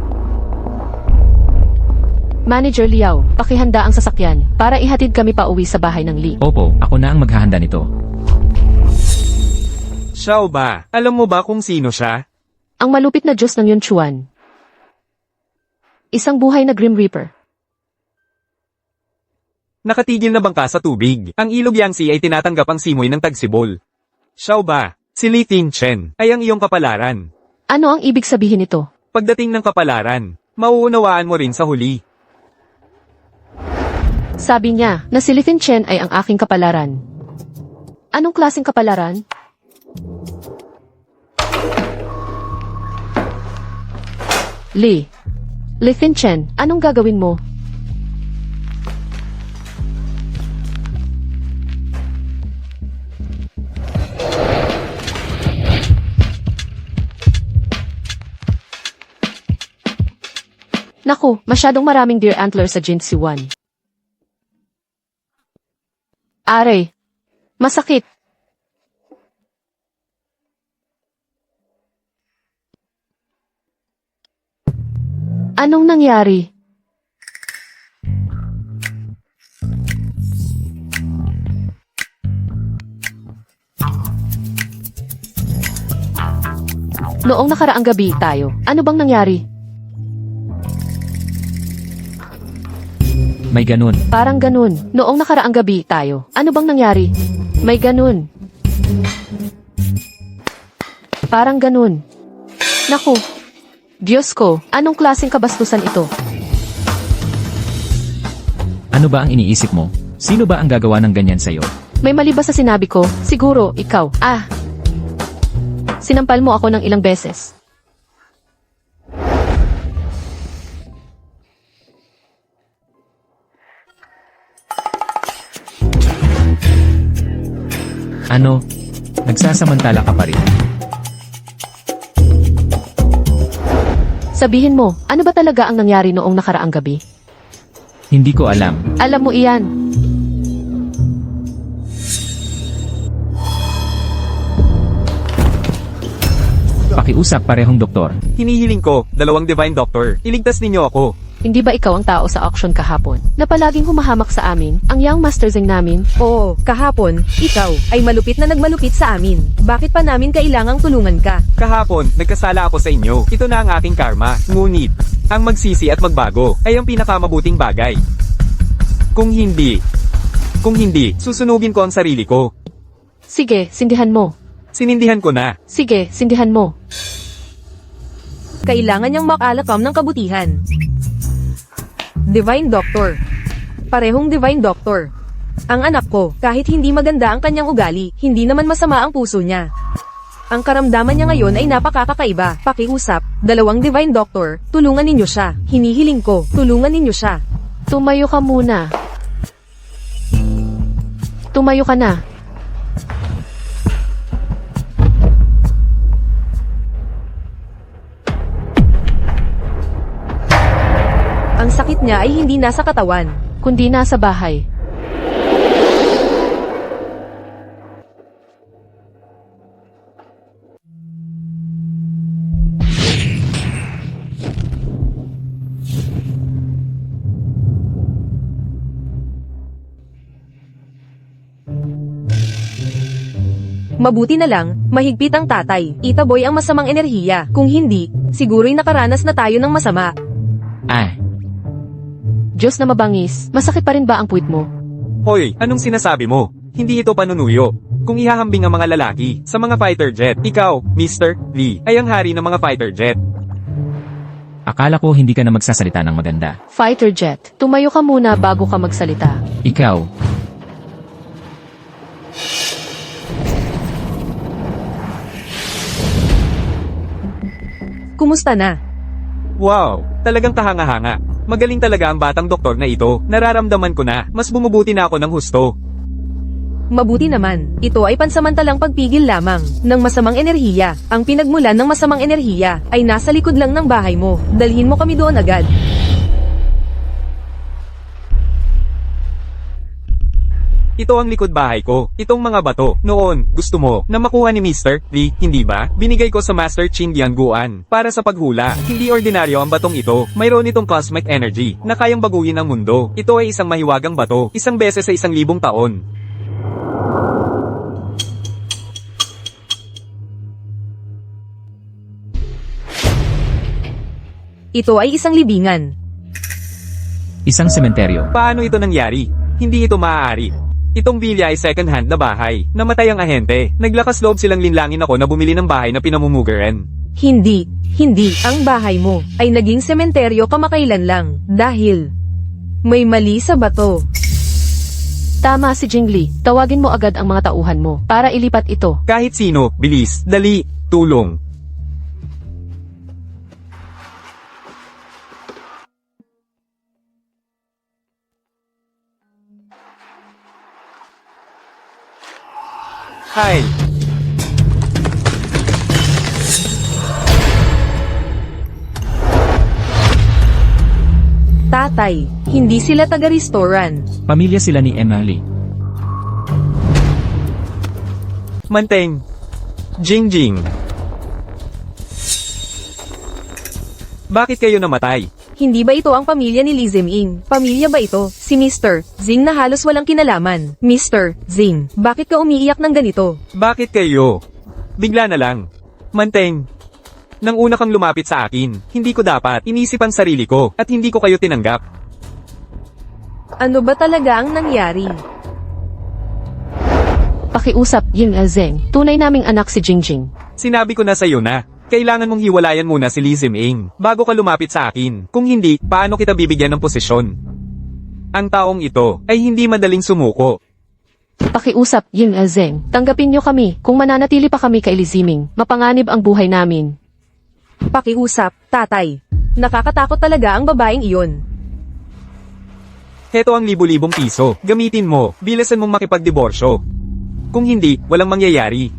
[SPEAKER 4] Manager Liao, pakihanda ang sasakyan para ihatid kami pa uwi sa bahay ng Lee.
[SPEAKER 2] Opo, ako na ang maghahanda nito.
[SPEAKER 3] Xiao ba? Alam mo ba kung sino siya?
[SPEAKER 4] Ang malupit na Diyos ng Yunchuan. Isang buhay na Grim Reaper.
[SPEAKER 3] Nakatigil na bangka sa tubig. Ang ilog Yangtze ay tinatanggap ang simoy ng tagsibol. Xiao ba? Si Li Chen ay ang iyong kapalaran.
[SPEAKER 4] Ano ang ibig sabihin nito?
[SPEAKER 3] Pagdating ng kapalaran, mauunawaan mo rin sa huli.
[SPEAKER 4] Sabi niya na si Li Chen ay ang aking kapalaran. Anong klaseng kapalaran? Li Chen, anong gagawin mo? Naku, masyadong maraming deer antler sa Jinsi 1. Are, masakit. Anong nangyari? Noong nakaraang gabi tayo, ano bang nangyari?
[SPEAKER 2] May ganun.
[SPEAKER 4] Parang ganun. Noong nakaraang gabi tayo, ano bang nangyari? May ganun. Parang ganun. Naku. Diyos ko, anong klaseng kabastusan ito?
[SPEAKER 2] Ano ba ang iniisip mo? Sino ba ang gagawa ng ganyan sa'yo?
[SPEAKER 4] May mali ba sa sinabi ko? Siguro, ikaw. Sinampal mo ako ng ilang beses.
[SPEAKER 2] Ano? Nagsasamantala ka pa rin.
[SPEAKER 4] Sabihin mo, ano ba talaga ang nangyari noong nakaraang gabi?
[SPEAKER 2] Hindi ko alam.
[SPEAKER 4] Alam mo iyan.
[SPEAKER 2] Pakiusap parehong doktor.
[SPEAKER 3] Hinihiling ko, 2 Divine Doctor, iligtas ninyo ako.
[SPEAKER 4] Hindi ba ikaw ang tao sa auction kahapon na palaging humahamak sa amin, ang Young Master Zeng namin?
[SPEAKER 1] Oo, kahapon, ikaw, ay malupit na nagmalupit sa amin. Bakit pa namin kailangang tulungan ka?
[SPEAKER 3] Kahapon, nagkasala ako sa inyo. Ito na ang aking karma. Ngunit, ang magsisi at magbago ay ang pinakamabuting bagay. Kung hindi, susunugin ko ang sarili ko.
[SPEAKER 4] Sige, sindihan mo.
[SPEAKER 3] Sinindihan ko na.
[SPEAKER 4] Sige, sindihan mo.
[SPEAKER 1] Kailangan niyang makalakam ng kabutihan. Divine Doctor. Parehong Divine Doctor. Ang anak ko, kahit hindi maganda ang kanyang ugali, hindi naman masama ang puso niya. Ang karamdaman niya ngayon ay napakakakaiba. Pakiusap, 2 Divine Doctor, tulungan ninyo siya. Hinihiling ko, tulungan ninyo siya.
[SPEAKER 4] Tumayo ka muna. Tumayo ka na.
[SPEAKER 1] Ang sakit niya ay hindi nasa katawan.
[SPEAKER 4] Kundi nasa bahay.
[SPEAKER 1] Mabuti na lang, mahigpit ang tatay. Itaboy ang masamang enerhiya. Kung hindi, siguro'y nakaranas na tayo ng masama.
[SPEAKER 4] Diyos na mabangis, masakit pa rin ba ang puwit mo?
[SPEAKER 3] Hoy, anong sinasabi mo? Hindi ito panunuyo. Kung ihahambing ang mga lalaki sa mga fighter jet, ikaw, Mr. Lee, ay ang hari ng mga fighter jet.
[SPEAKER 2] Akala ko hindi ka na magsasalita ng maganda.
[SPEAKER 4] Fighter jet, tumayo ka muna bago ka magsalita.
[SPEAKER 2] Ikaw,
[SPEAKER 1] Kumusta na?
[SPEAKER 3] Wow, talagang kahanga-hanga. Magaling talaga ang batang doktor na ito. Nararamdaman ko na, mas bumubuti na ako ng husto.
[SPEAKER 1] Mabuti naman, ito ay pansamantalang pagpigil lamang ng masamang enerhiya. Ang pinagmulan ng masamang enerhiya ay nasa likod lang ng bahay mo. Dalhin mo kami doon agad.
[SPEAKER 3] Ito ang likod bahay ko. Itong mga bato. Noon, gusto mo na makuha ni Mr. Lee, hindi ba? Binigay ko sa Master Chin Lianguan para sa paghula. Hindi ordinaryo ang batong ito. Mayroon itong cosmic energy na kayang baguhin ang mundo. Ito ay isang mahiwagang bato, isang beses sa 1,000 taon.
[SPEAKER 1] Ito ay isang libingan.
[SPEAKER 2] isang sementeryo.
[SPEAKER 3] Paano ito nangyari? Hindi ito maaari. Itong bilya ay second-hand na bahay. Namatay ang ahente. Naglakas loob silang linlangin ako na bumili ng bahay na pinamumuguran.
[SPEAKER 1] Hindi. Ang bahay mo ay naging sementeryo kamakailan lang dahil may mali sa bato.
[SPEAKER 4] Tama si Jingli, tawagin mo agad ang mga tauhan mo para ilipat ito.
[SPEAKER 3] Kahit sino, bilis, dali, tulong. Hi.
[SPEAKER 1] Tatay, hindi sila taga-restaurant.
[SPEAKER 2] Pamilya sila ni Emily.
[SPEAKER 3] Manteng. Jingjing. Bakit kayo namatay?
[SPEAKER 1] Hindi ba ito ang pamilya ni Li Ziming? Pamilya ba ito? Si Mr. Zing na halos walang kinalaman. Mr. Zing, bakit ka umiiyak ng ganito?
[SPEAKER 3] Bakit kayo? Bigla na lang. Manteng. Nang una kang lumapit sa akin, hindi ko dapat inisip ang sarili ko at hindi ko kayo tinanggap.
[SPEAKER 1] Ano ba talaga ang nangyari?
[SPEAKER 4] Pakiusap, Ying Zeng, tunay naming anak si Jingjing.
[SPEAKER 3] Sinabi ko na sa'yo na, kailangan mong hiwalayan muna si Li Ziming bago ka lumapit sa akin. Kung hindi, paano kita bibigyan ng posisyon? Ang taong ito ay hindi madaling sumuko.
[SPEAKER 4] Pakiusap, Ying Zeng, tanggapin niyo kami. Kung mananatili pa kami kay Li Ziming, mapanganib ang buhay namin.
[SPEAKER 1] Pakiusap, tatay. Nakakatakot talaga ang babaeng iyon.
[SPEAKER 3] Heto ang libu-libong piso. Gamitin mo, bilasan mong makipagdiborsyo. Kung hindi, walang mangyayari.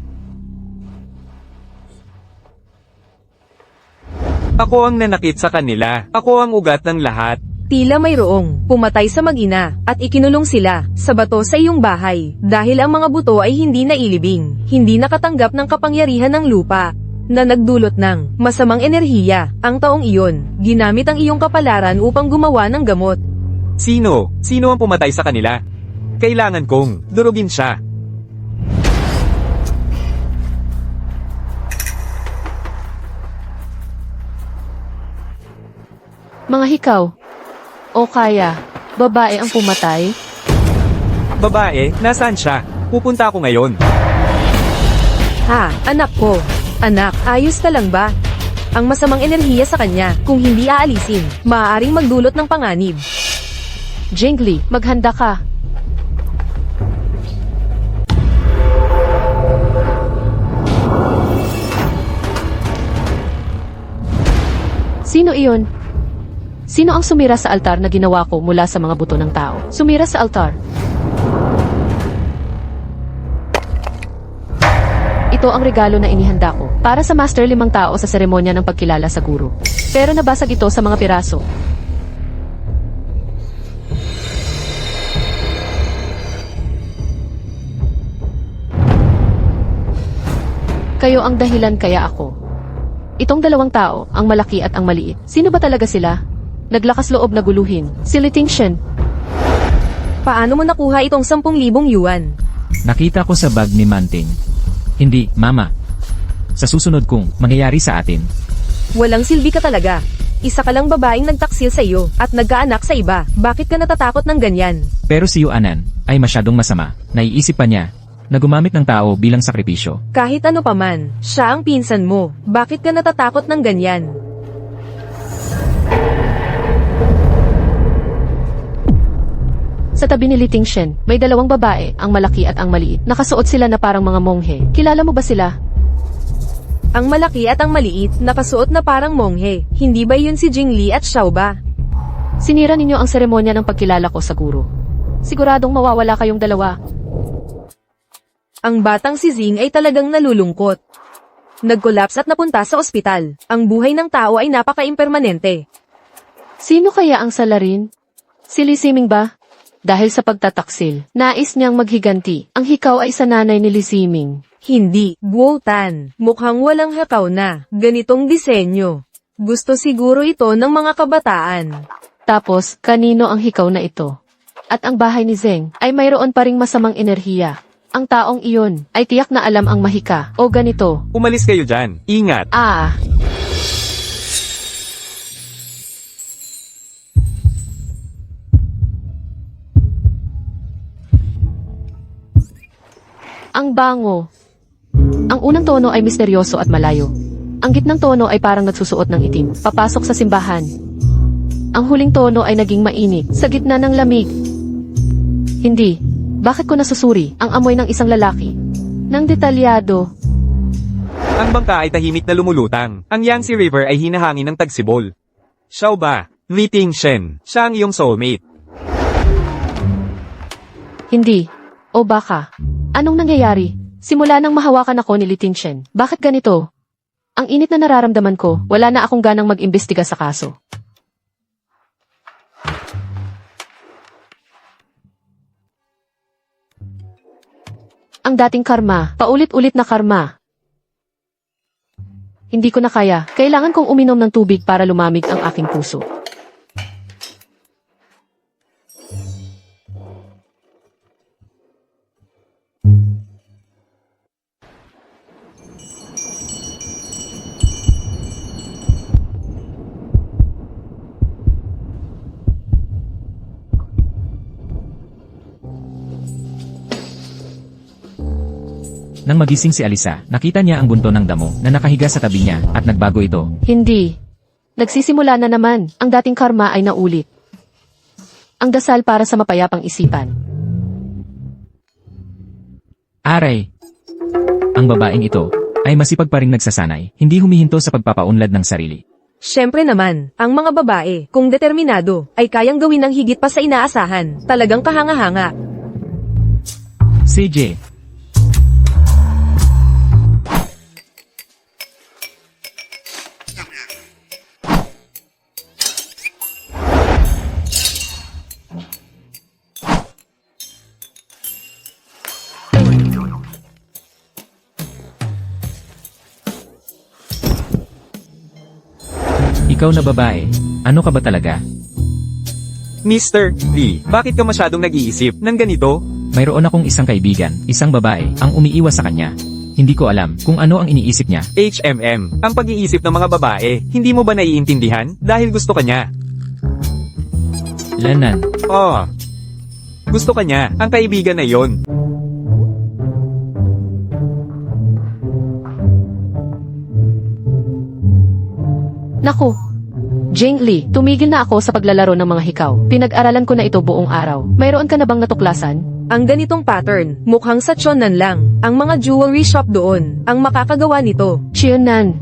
[SPEAKER 3] Ako ang nanakit sa kanila. Ako ang ugat ng lahat.
[SPEAKER 1] Tila mayroong pumatay sa mag-ina at ikinulong sila sa bato sa iyong bahay dahil ang mga buto ay hindi nailibing, hindi nakatanggap ng kapangyarihan ng lupa. na nagdulot ng masamang enerhiya. Ang taong iyon, ginamit ang iyong kapalaran upang gumawa ng gamot.
[SPEAKER 3] Sino? Sino ang pumatay sa kanila? Kailangan kong durugin siya.
[SPEAKER 4] Mga hikaw. O kaya, babae ang pumatay?
[SPEAKER 3] Babae, nasaan siya? Pupunta ako ngayon.
[SPEAKER 1] Ha, anak ko. Anak, ayos ka lang ba? Ang masamang enerhiya sa kanya, kung hindi aalisin, maaaring magdulot ng panganib.
[SPEAKER 4] Jingli, maghanda ka. Sino iyon? Sino ang sumira sa altar na ginawa ko mula sa mga buto ng tao? Sumira sa altar. Ito ang regalo na inihanda ko para sa Master 5 tao sa seremonya ng pagkilala sa guro. Pero nabasag ito sa mga piraso. Kayo ang dahilan kaya ako. Itong 2 tao, ang malaki at ang maliit. Sino ba talaga sila? Naglakas loob na guluhin. Si Li Tingshen.
[SPEAKER 1] Paano mo nakuha itong 10,000 yuan?
[SPEAKER 2] Nakita ko sa bag ni Manting. Hindi, mama. Sa susunod kong mangyayari sa atin.
[SPEAKER 1] Walang silbi ka talaga. Isa ka lang babaeng nagtaksil sa iyo at nagkaanak sa iba. Bakit ka natatakot ng ganyan?
[SPEAKER 2] Pero si Yuanan ay masyadong masama. Naiisip pa niya na gumamit ng tao bilang sakripisyo.
[SPEAKER 1] Kahit ano paman, siya ang pinsan mo. Bakit ka natatakot ng ganyan?
[SPEAKER 4] Sa tabi ni Li Tingshen, may 2 babae, ang malaki at ang maliit. Nakasuot sila na parang mga monghe. Kilala mo ba sila?
[SPEAKER 1] Ang malaki at ang maliit, nakasuot na parang monghe. Hindi ba yun si Jingli at Xiao ba?
[SPEAKER 4] Sinira ninyo ang seremonya ng pagkilala ko sa guro. Siguradong mawawala kayong 2.
[SPEAKER 1] Ang batang si Zing ay talagang nalulungkot. Nag-collapse at napunta sa ospital. Ang buhay ng tao ay napaka-impermanente.
[SPEAKER 4] Sino kaya ang salarin? Si Li Siming ba? Dahil sa pagtataksil, nais niyang maghiganti. Ang hikaw ay sa nanay ni Li Siming.
[SPEAKER 1] Hindi, Guo Tan. Mukhang walang hakaw na. Ganitong disenyo. Gusto siguro ito ng mga kabataan.
[SPEAKER 4] Tapos, kanino ang hikaw na ito? At ang bahay ni Zeng ay mayroon pa ring masamang enerhiya. Ang taong iyon ay tiyak na alam ang mahika. O ganito.
[SPEAKER 3] Umalis kayo dyan. Ingat.
[SPEAKER 4] Ang bango. Ang unang tono ay misteryoso at malayo. Ang gitnang tono ay parang nagsusuot ng itim, papasok sa simbahan. Ang huling tono ay naging mainit, sa gitna ng lamig. Hindi. Bakit ko nasusuri ang amoy ng isang lalaki? Nang detalyado.
[SPEAKER 3] Ang bangka ay tahimik na lumulutang. Ang Yangtze River ay hinahangin ng tagsibol. Xiao ba? Li Tingshen. Siya ang iyong soulmate.
[SPEAKER 4] Hindi. O baka. Anong nangyayari? Simula nang mahawakan ako ni Li Tingshen. Bakit ganito? Ang init na nararamdaman ko, wala na akong ganang mag-imbestiga sa kaso. Ang dating karma, paulit-ulit na karma. Hindi ko na kaya, kailangan kong uminom ng tubig para lumamig ang aking puso.
[SPEAKER 2] Nang magising si Alisa, nakita niya ang bunto ng damo na nakahiga sa tabi niya at nagbago ito.
[SPEAKER 4] Hindi. Nagsisimula na naman, ang dating karma ay naulit. Ang dasal para sa mapayapang isipan.
[SPEAKER 2] Aray! Ang babaeng ito ay masipag pa ring nagsasanay, hindi humihinto sa pagpapaunlad ng sarili.
[SPEAKER 1] Siyempre naman, ang mga babae, kung determinado, ay kayang gawin ng higit pa sa inaasahan. Talagang kahanga-hanga.
[SPEAKER 2] CJ. Ikaw na babae, ano ka ba talaga?
[SPEAKER 3] Mr. Lee, bakit ka masyadong nag-iisip ng ganito?
[SPEAKER 2] Mayroon akong isang kaibigan, isang babae, ang umiiwas sa kanya. Hindi ko alam kung ano ang iniisip niya.
[SPEAKER 3] HMM, ang pag-iisip ng mga babae, hindi mo ba naiintindihan dahil gusto ka niya?
[SPEAKER 2] Lanan,
[SPEAKER 3] Oh, gusto ka niya, ang kaibigan na yon.
[SPEAKER 4] Naku! Jing Lee, tumigil na ako sa paglalaro ng mga hikaw. Pinag-aralan ko na ito buong araw. Mayroon ka na bang natuklasan?
[SPEAKER 1] Ang ganitong pattern, mukhang sa Chonan lang. Ang mga jewelry shop doon, ang makakagawa nito.
[SPEAKER 4] Chionan.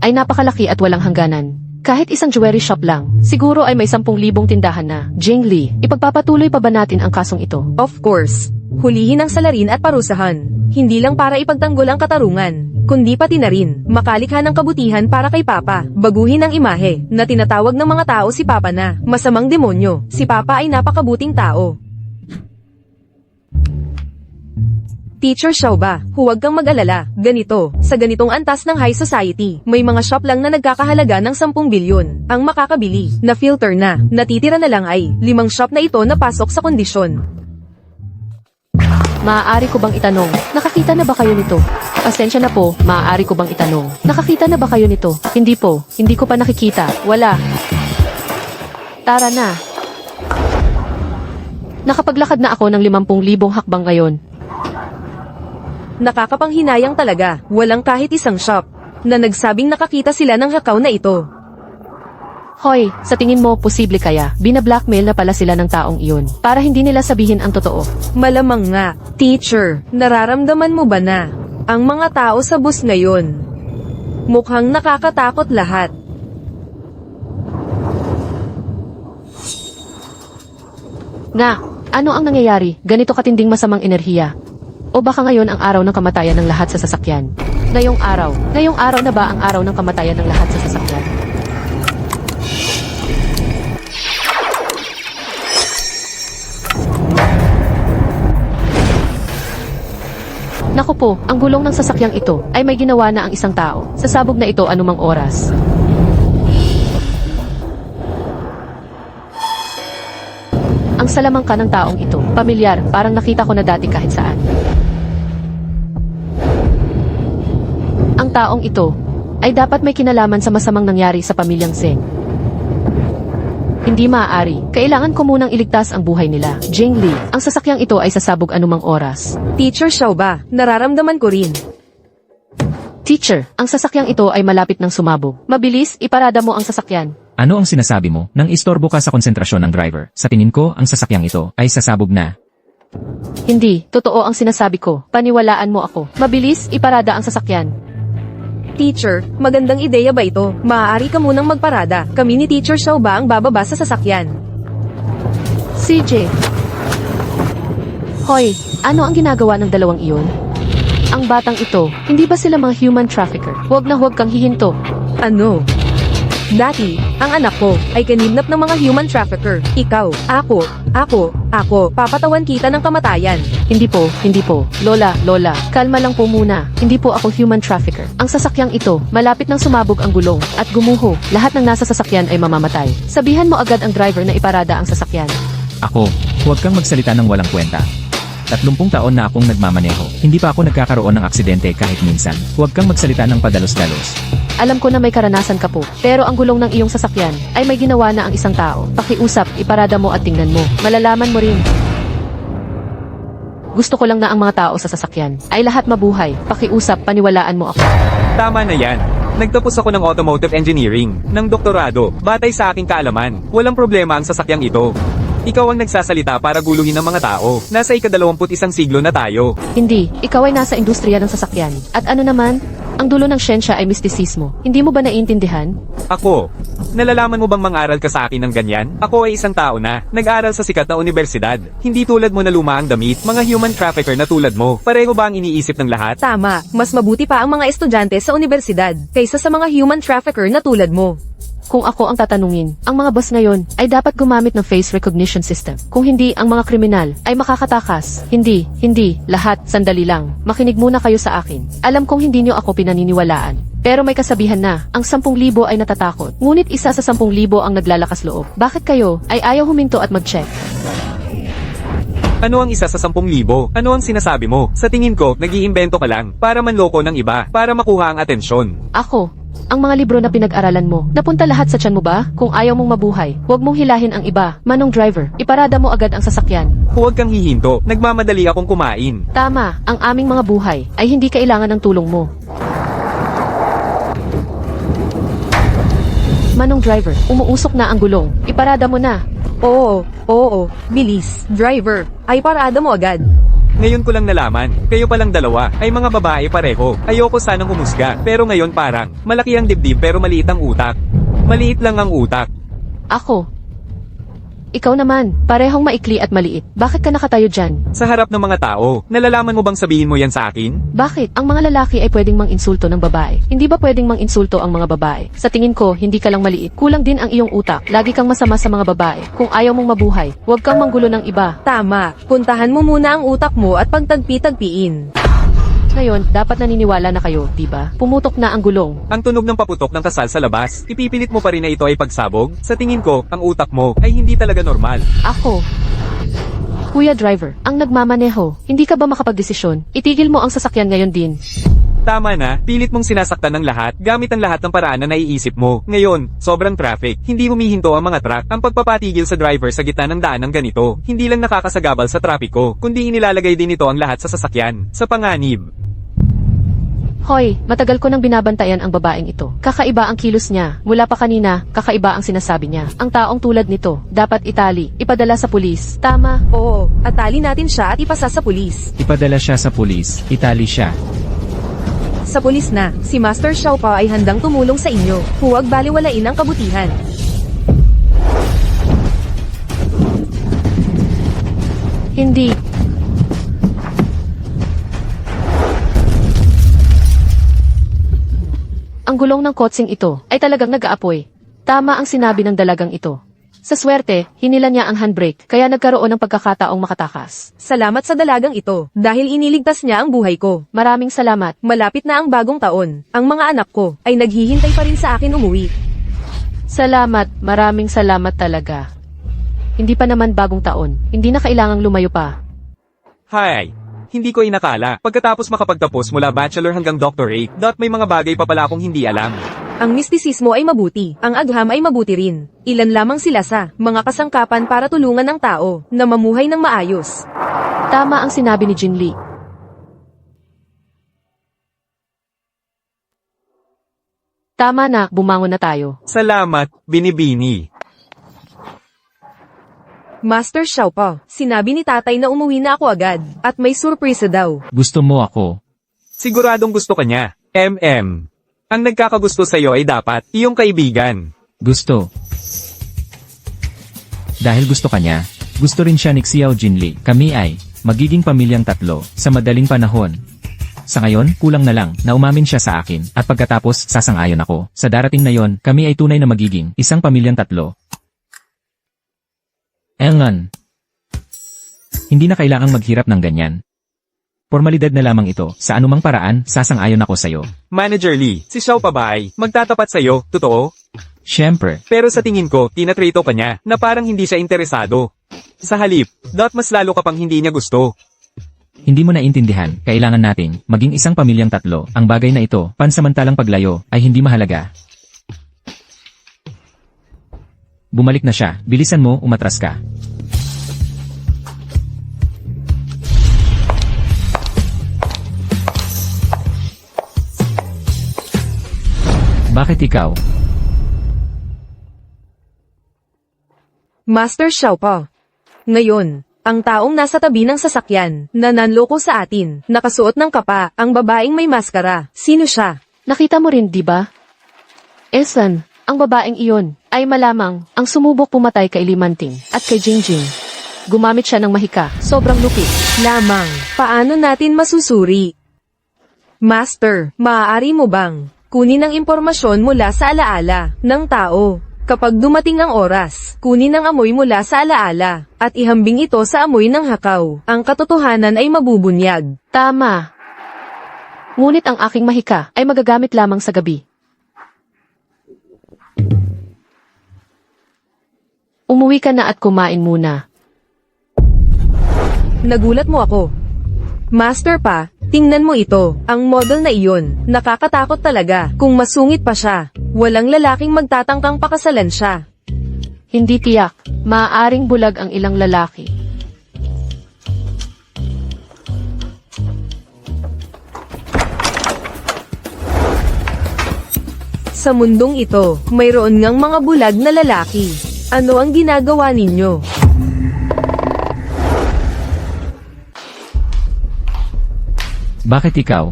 [SPEAKER 4] Ay napakalaki at walang hangganan. Kahit isang jewelry shop lang, siguro ay may 10,000 tindahan na. Jing Lee, ipagpapatuloy pa ba natin ang kasong ito?
[SPEAKER 1] Of course, hulihin ang salarin at parusahan. Hindi lang para ipagtanggol ang katarungan, kundi pati na rin, makalikha ng kabutihan para kay Papa. Baguhin ang imahe, na tinatawag ng mga tao si Papa na masamang demonyo. Si Papa ay napakabuting tao. Teacher Xiaoba, huwag kang mag-alala. Ganito, sa ganitong antas ng high society, may mga shop lang na nagkakahalaga ng 10 bilyon. Ang makakabili, na filter na, natitira na lang ay 5 shop na ito na pasok sa kondisyon.
[SPEAKER 4] Maaari ko bang itanong, nakakita na ba kayo nito? Pasensya na po, maaari ko bang itanong, nakakita na ba kayo nito? Hindi po, hindi ko pa nakikita, wala. Tara na. Nakapaglakad na ako ng 50,000 hakbang ngayon.
[SPEAKER 1] Nakakapanghinayang talaga, walang kahit isang shop, na nagsabing nakakita sila ng hakaw na ito.
[SPEAKER 4] Hoy, sa tingin mo, posible kaya, binablackmail na pala sila ng taong iyon, para hindi nila sabihin ang totoo.
[SPEAKER 1] Malamang nga, teacher, nararamdaman mo ba na, ang mga tao sa bus ngayon, mukhang nakakatakot lahat.
[SPEAKER 4] Nga, ano ang nangyayari? Ganito katinding masamang enerhiya. O baka ngayon ang araw ng kamatayan ng lahat sa sasakyan? Ngayong araw na ba ang araw ng kamatayan ng lahat sa sasakyan? Naku po, ang gulong ng sasakyang ito ay may ginawa na ang isang tao. Sasabog na ito anumang oras. Ang salamangka ng taong ito, pamilyar, parang nakita ko na dati kahit saan. Ang taong ito ay dapat may kinalaman sa masamang nangyari sa pamilyang Zeng. Hindi maaari. Kailangan ko munang iligtas ang buhay nila. Jing Lee, ang sasakyang ito ay sasabog anumang oras.
[SPEAKER 1] Teacher Xiaoba, nararamdaman ko rin.
[SPEAKER 4] Teacher, ang sasakyang ito ay malapit ng sumabog. Mabilis, iparada mo ang sasakyan.
[SPEAKER 2] Ano ang sinasabi mo nang istorbo ka sa konsentrasyon ng driver? Sa tingin ko, ang sasakyang ito ay sasabog na.
[SPEAKER 4] Hindi, totoo ang sinasabi ko. Paniwalaan mo ako. Mabilis, iparada ang sasakyan.
[SPEAKER 1] Teacher, magandang ideya ba ito? Maaari ka munang magparada. Kami ni Teacher Xiaoba ang bababa sa sasakyan.
[SPEAKER 4] CJ. Hoy, ano ang ginagawa ng dalawang iyon? Ang batang ito, hindi ba sila mga human trafficker? Huwag na huwag kang hihinto.
[SPEAKER 1] Ano? Dati, ang anak ko ay kinidnap ng mga human trafficker. Ikaw, ako, papatawan kita ng kamatayan.
[SPEAKER 4] Hindi po. Lola, kalma lang po muna. Hindi po ako human trafficker. Ang sasakyang ito, malapit nang sumabog ang gulong at gumuho. Lahat ng nasa sasakyan ay mamamatay. Sabihan mo agad ang driver na iparada ang sasakyan.
[SPEAKER 2] Ako, huwag kang magsalita ng walang kwenta. 30 taon na akong nagmamaneho. Hindi pa ako nagkakaroon ng aksidente kahit minsan. Huwag kang magsalita ng padalos-dalos.
[SPEAKER 4] Alam ko na may karanasan ka po, pero ang gulong ng iyong sasakyan ay may ginawa na ang isang tao. Pakiusap, iparada mo at tingnan mo. Malalaman mo rin. Gusto ko lang na ang mga tao sa sasakyan ay lahat mabuhay. Pakiusap, paniwalaan mo ako.
[SPEAKER 3] Tama na yan. Nagtapos ako ng automotive engineering, ng doktorado, batay sa aking kaalaman. Walang problema ang sasakyang ito. Ikaw ang nagsasalita para guluhin ng mga tao. Nasa ika-21 siglo na tayo.
[SPEAKER 4] Hindi, ikaw ay nasa industriya ng sasakyan. At ano naman? Ang dulo ng siyensya ay mistisismo. Hindi mo ba naiintindihan?
[SPEAKER 3] Ako, nalalaman mo bang mang-aral ka sa akin ng ganyan? Ako ay isang tao na nag-aral sa sikat na universidad. Hindi tulad mo na luma ang damit, mga human trafficker na tulad mo. Pareho ba ang iniisip ng lahat?
[SPEAKER 1] Tama, mas mabuti pa ang mga estudyante sa universidad kaysa sa mga human trafficker na tulad mo.
[SPEAKER 4] Kung ako ang tatanungin, ang mga boss ngayon ay dapat gumamit ng face recognition system. Kung hindi, ang mga kriminal ay makakatakas. Hindi, lahat, sandali lang. Makinig muna kayo sa akin. Alam kong hindi nyo ako pinaniniwalaan. Pero may kasabihan na, ang 10,000 ay natatakot. Ngunit isa sa 10,000 ang naglalakas loob. Bakit kayo ay ayaw huminto at mag-check?
[SPEAKER 3] Ano ang isa sa 10,000? Ano ang sinasabi mo? Sa tingin ko, nag-iimbento ka lang para manloko ng iba, para makuha ang atensyon.
[SPEAKER 4] Ako, ang mga libro na pinag-aralan mo, napunta lahat sa tiyan mo ba? Kung ayaw mong mabuhay, huwag mong hilahin ang iba. Manong driver, iparada mo agad ang sasakyan.
[SPEAKER 3] Huwag kang hihinto, nagmamadali akong kumain.
[SPEAKER 4] Tama, ang aming mga buhay ay hindi kailangan ng tulong mo. Manong driver, umuusok na ang gulong. Iparada mo na.
[SPEAKER 1] Oo, bilis. Driver, ay parada mo agad.
[SPEAKER 3] Ngayon ko lang nalaman, kayo palang dalawa, ay mga babae pareho. Ayoko sanang humusga, pero ngayon parang, malaki ang dibdib pero maliit ang utak. Maliit lang ang utak.
[SPEAKER 4] Ako. Ikaw naman, parehong maikli at maliit. Bakit ka nakatayo dyan?
[SPEAKER 3] Sa harap ng mga tao, nalalaman mo bang sabihin mo yan sa akin?
[SPEAKER 4] Bakit? Ang mga lalaki ay pwedeng mang-insulto ng babae. Hindi ba pwedeng mang-insulto ang mga babae? Sa tingin ko, hindi ka lang maliit. Kulang din ang iyong utak. Lagi kang masama sa mga babae. Kung ayaw mong mabuhay, huwag kang manggulo ng iba.
[SPEAKER 1] Tama, puntahan mo muna ang utak mo at pagtagpi-tagpiin.
[SPEAKER 4] Ngayon, dapat naniniwala na kayo, diba? Pumutok na ang gulong.
[SPEAKER 3] Ang tunog ng paputok ng kasal sa labas, ipipilit mo pa rin na ito ay pagsabog? Sa tingin ko, ang utak mo ay hindi talaga normal.
[SPEAKER 4] Ako. Kuya driver, ang nagmamaneho, hindi ka ba makapagdesisyon? Itigil mo ang sasakyan ngayon din.
[SPEAKER 3] Tama na, pilit mong sinasaktan ng lahat, gamit ang lahat ng paraan na naiisip mo. Ngayon, sobrang traffic, hindi humihinto ang mga truck. Ang pagpapatigil sa driver sa gitna ng daan ng ganito, hindi lang nakakasagabal sa trapiko, kundi inilalagay din ito ang lahat sa sasakyan, sa panganib.
[SPEAKER 4] Hoy, matagal ko nang binabantayan ang babaeng ito. Kakaiba ang kilos niya. Mula pa kanina, kakaiba ang sinasabi niya. Ang taong tulad nito, dapat itali, ipadala sa pulis. Tama.
[SPEAKER 1] Oo, atali natin siya at ipasa sa pulis.
[SPEAKER 2] Ipadala siya sa pulis, itali siya.
[SPEAKER 1] Sa pulis na, si Master Xiao Pa ay handang tumulong sa inyo. Huwag baliwalain ang kabutihan.
[SPEAKER 4] Hindi. Ang gulong ng kotsing ito ay talagang nag-aapoy. Tama ang sinabi ng dalagang ito. Sa swerte, hinila niya ang handbrake kaya nagkaroon ng pagkakataong makatakas.
[SPEAKER 1] Salamat sa dalagang ito, dahil iniligtas niya ang buhay ko.
[SPEAKER 4] Maraming salamat.
[SPEAKER 1] Malapit na ang bagong taon. Ang mga anak ko ay naghihintay pa rin sa akin umuwi.
[SPEAKER 4] Salamat, maraming salamat talaga. Hindi pa naman bagong taon. Hindi na kailangang lumayo pa.
[SPEAKER 3] Hi! Hindi ko inakala, pagkatapos makapagtapos mula bachelor hanggang doctorate, may mga bagay pa pala akong hindi alam.
[SPEAKER 1] Ang mistisismo ay mabuti, ang agham ay mabuti rin. Ilan lamang sila sa mga kasangkapan para tulungan ng tao na mamuhay ng maayos.
[SPEAKER 4] Tama ang sinabi ni Jin Lee. Tama na, bumangon na tayo.
[SPEAKER 3] Salamat, Binibini.
[SPEAKER 1] Master Xiao Pa, sinabi ni tatay na umuwi na ako agad, at may surpresa daw.
[SPEAKER 2] Gusto mo ako.
[SPEAKER 3] Siguradong gusto ka niya. Ang nagkakagusto sa'yo ay dapat, iyong kaibigan.
[SPEAKER 2] Gusto. Dahil gusto ka niya, gusto rin siya ni Xiao Jinli. Kami ay magiging pamilyang tatlo sa madaling panahon. Sa ngayon, kulang na lang na umamin siya sa akin at pagkatapos sasang-ayon ako. Sa darating na yon, kami ay tunay na magiging isang pamilyang tatlo. Engan. Hindi na kailangang maghirap ng ganyan. Formalidad na lamang ito. Sa anumang paraan, sasang-ayon ako sa'yo.
[SPEAKER 3] Manager Lee, si Xiao pa ba ay magtatapat sa'yo, totoo?
[SPEAKER 2] Siyempre,
[SPEAKER 3] Pero sa tingin ko, tinatrito ka niya, na parang hindi siya interesado. Sa halip, mas lalo ka pang hindi niya gusto.
[SPEAKER 2] hindi mo naintindihan, kailangan nating maging isang pamilyang tatlo. Ang bagay na ito, pansamantalang paglayo, ay hindi mahalaga. Bumalik na siya, bilisan mo, umatras ka. Bakit ikaw?
[SPEAKER 1] Master Xiao Pa. Ngayon, ang taong nasa tabi ng sasakyan, na nanloko sa atin, nakasuot ng kapa, ang babaeng may maskara. Sino siya?
[SPEAKER 4] Nakita mo rin, di ba? Esan, ang babaeng iyon, ay malamang ang sumubok pumatay kay Limanting at kay Jingjing. Gumamit siya ng mahika, sobrang lupit.
[SPEAKER 1] Lamang, paano natin masusuri? Master, maaari mo bang kunin ang impormasyon mula sa alaala ng tao? Kapag dumating ang oras, kunin ang amoy mula sa alaala, at ihambing ito sa amoy ng hakaw. Ang katotohanan ay mabubunyag.
[SPEAKER 4] Tama. Ngunit ang aking mahika ay magagamit lamang sa gabi. Umuwi ka na at kumain muna.
[SPEAKER 1] Nagulat mo ako. Master pa, tingnan mo ito. Ang model na iyon, nakakatakot talaga. Kung masungit pa siya, walang lalaking magtatangkang pakasalan siya.
[SPEAKER 4] Hindi tiyak, maaaring bulag ang ilang lalaki.
[SPEAKER 1] Sa mundong ito, mayroon ngang mga bulag na lalaki. Ano ang ginagawa ninyo?
[SPEAKER 2] Bakit ikaw?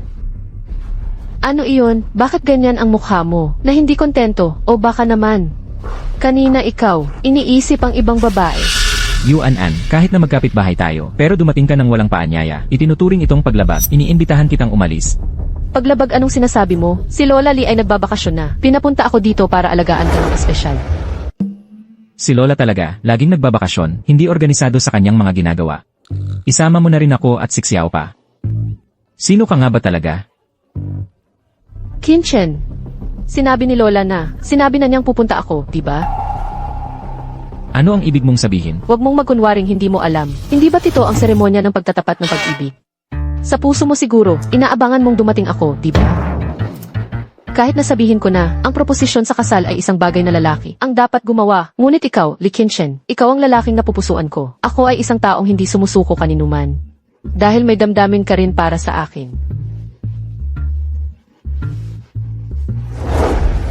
[SPEAKER 4] Ano iyon? Bakit ganyan ang mukha mo? Na hindi kontento? O baka naman? Kanina ikaw, iniisip ang ibang babae.
[SPEAKER 2] Yuan-an, kahit na magkapit-bahay tayo, pero dumating ka ng walang paanyaya, itinuturing itong paglabas, iniimbitahan kitang umalis.
[SPEAKER 4] Paglabag anong sinasabi mo? Si Lola Lee ay nagbabakasyon na. Pinapunta ako dito para alagaan ka ng espesyal.
[SPEAKER 2] Si Lola talaga, laging nagbabakasyon, hindi organisado sa kanyang mga ginagawa. Isama mo na rin ako at si Xiao pa. Sino ka nga ba talaga?
[SPEAKER 4] Kinchen. Sinabi ni Lola na, sinabi na niyang pupunta ako, diba?
[SPEAKER 2] Ano ang ibig mong sabihin?
[SPEAKER 4] Huwag mong magkunwaring hindi mo alam. Hindi ba't ito ang seremonya ng pagtatapat ng pag-ibig? Sa puso mo siguro, inaabangan mong dumating ako, diba? Kahit nasabihin ko na, ang proposisyon sa kasal ay isang bagay na lalaki ang dapat gumawa. Ngunit ikaw, Lee Kinchen, ikaw ang lalaking napupusuan ko. Ako ay isang taong hindi sumusuko kaninuman. Dahil may damdamin ka rin para sa akin.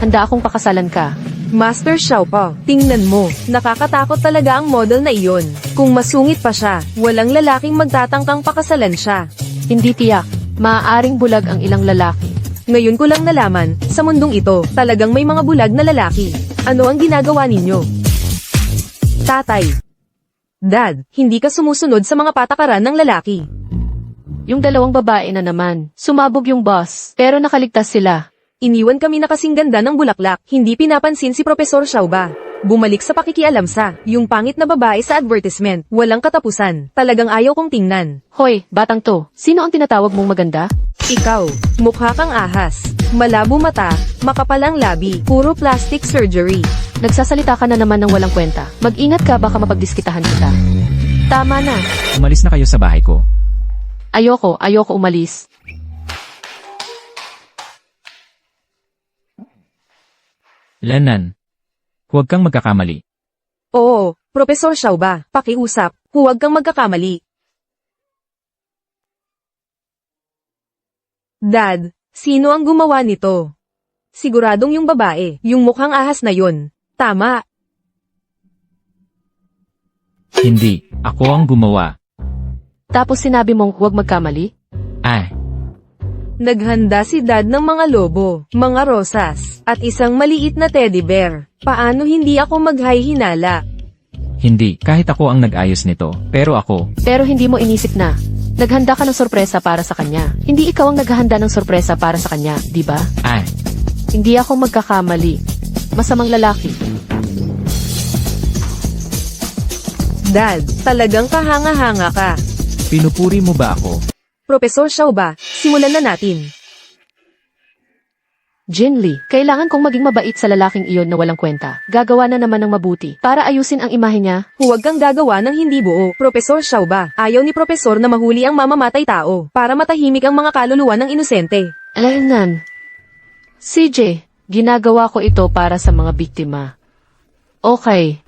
[SPEAKER 4] Handa akong pakasalan ka.
[SPEAKER 1] Master Xiao pa, tingnan mo, nakakatakot talaga ang model na iyon. Kung masungit pa siya, walang lalaking magtatangkang pakasalan siya.
[SPEAKER 4] Hindi tiyak, maaaring bulag ang ilang lalaki.
[SPEAKER 1] Ngayon ko lang nalaman, sa mundong ito, talagang may mga bulag na lalaki. Ano ang ginagawa ninyo? Tatay. Dad, hindi ka sumusunod sa mga patakaran ng lalaki.
[SPEAKER 4] Yung dalawang babae na naman, sumabog yung boss, pero nakaligtas sila.
[SPEAKER 1] Iniwan kami na kasing ganda ng bulaklak, hindi pinapansin si Profesor Xiao ba. Bumalik sa pakikialam sa, yung pangit na babae sa advertisement, walang katapusan, talagang ayaw kong tingnan.
[SPEAKER 4] Hoy, batang to, sino ang tinatawag mong maganda?
[SPEAKER 1] Ikaw, mukha kang ahas, malabo mata, makapalang labi, puro plastic surgery.
[SPEAKER 4] Nagsasalita ka na naman ng walang kwenta. Mag-ingat ka baka mapagdiskitahan kita. Tama na.
[SPEAKER 2] Umalis na kayo sa bahay ko.
[SPEAKER 4] Ayoko umalis.
[SPEAKER 2] Lanan. Huwag kang magkakamali.
[SPEAKER 1] Oo, Profesor Xiao ba, pakiusap, huwag kang magkakamali. Dad, sino ang gumawa nito? Siguradong yung babae, yung mukhang ahas na yun. Tama.
[SPEAKER 2] Hindi, ako ang gumawa.
[SPEAKER 4] Tapos sinabi mong huwag magkamali?
[SPEAKER 2] Ah,
[SPEAKER 1] Naghanda si Dad ng mga lobo, mga rosas, at isang maliit na teddy bear. Paano hindi ako maghay-hinala?
[SPEAKER 2] hindi, kahit ako ang nag-ayos nito, pero ako,
[SPEAKER 4] Pero hindi mo inisip na. Naghanda ka ng sorpresa para sa kanya. Hindi ikaw ang naghahanda ng sorpresa para sa kanya, di ba?
[SPEAKER 2] ah,
[SPEAKER 4] Hindi ako magkakamali. Masamang lalaki.
[SPEAKER 1] Dad, talagang kahanga-hanga ka.
[SPEAKER 2] pinupuri mo ba ako?
[SPEAKER 1] Profesor Xiao ba, simulan na natin.
[SPEAKER 4] Jin Lee, kailangan kong maging mabait sa lalaking iyon na walang kwenta. Gagawa na naman ng mabuti para ayusin ang imahe niya.
[SPEAKER 1] Huwag kang gagawa ng hindi buo. Profesor Xiao ba, ayaw ni Profesor na mahuli ang mamamatay tao, para matahimik ang mga kaluluwa ng inosente.
[SPEAKER 4] Alaynan. CJ, ginagawa ko ito para sa mga biktima. Okay.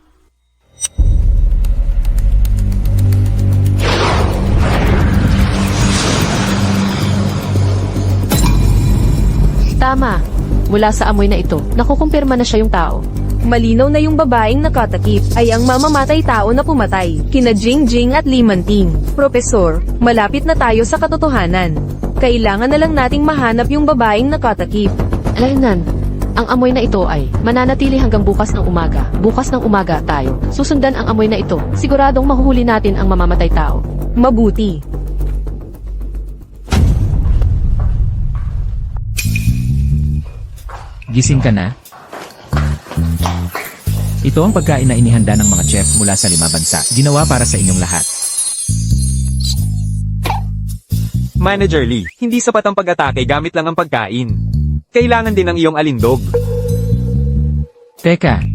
[SPEAKER 4] Tama. Mula sa amoy na ito, nakukumpirma na siya yung tao.
[SPEAKER 1] Malinaw na yung babaeng nakatakip ay ang mamamatay tao na pumatay, kina Jingjing at Limanting. Profesor, malapit na tayo sa katotohanan. Kailangan na lang nating mahanap yung babaeng nakatakip.
[SPEAKER 4] Alaynan. Ang amoy na ito ay mananatili hanggang bukas ng umaga. Bukas ng umaga tayo. Susundan ang amoy na ito. Siguradong mahuhuli natin ang mamamatay tao.
[SPEAKER 1] Mabuti.
[SPEAKER 2] Gising ka na? Ito ang pagkain na inihanda ng mga chef mula sa 5 bansa, ginawa para sa inyong lahat.
[SPEAKER 3] Manager Lee, hindi sapat ang pag-atake gamit lang ang pagkain. Kailangan din ang iyong alindog.
[SPEAKER 2] Teka,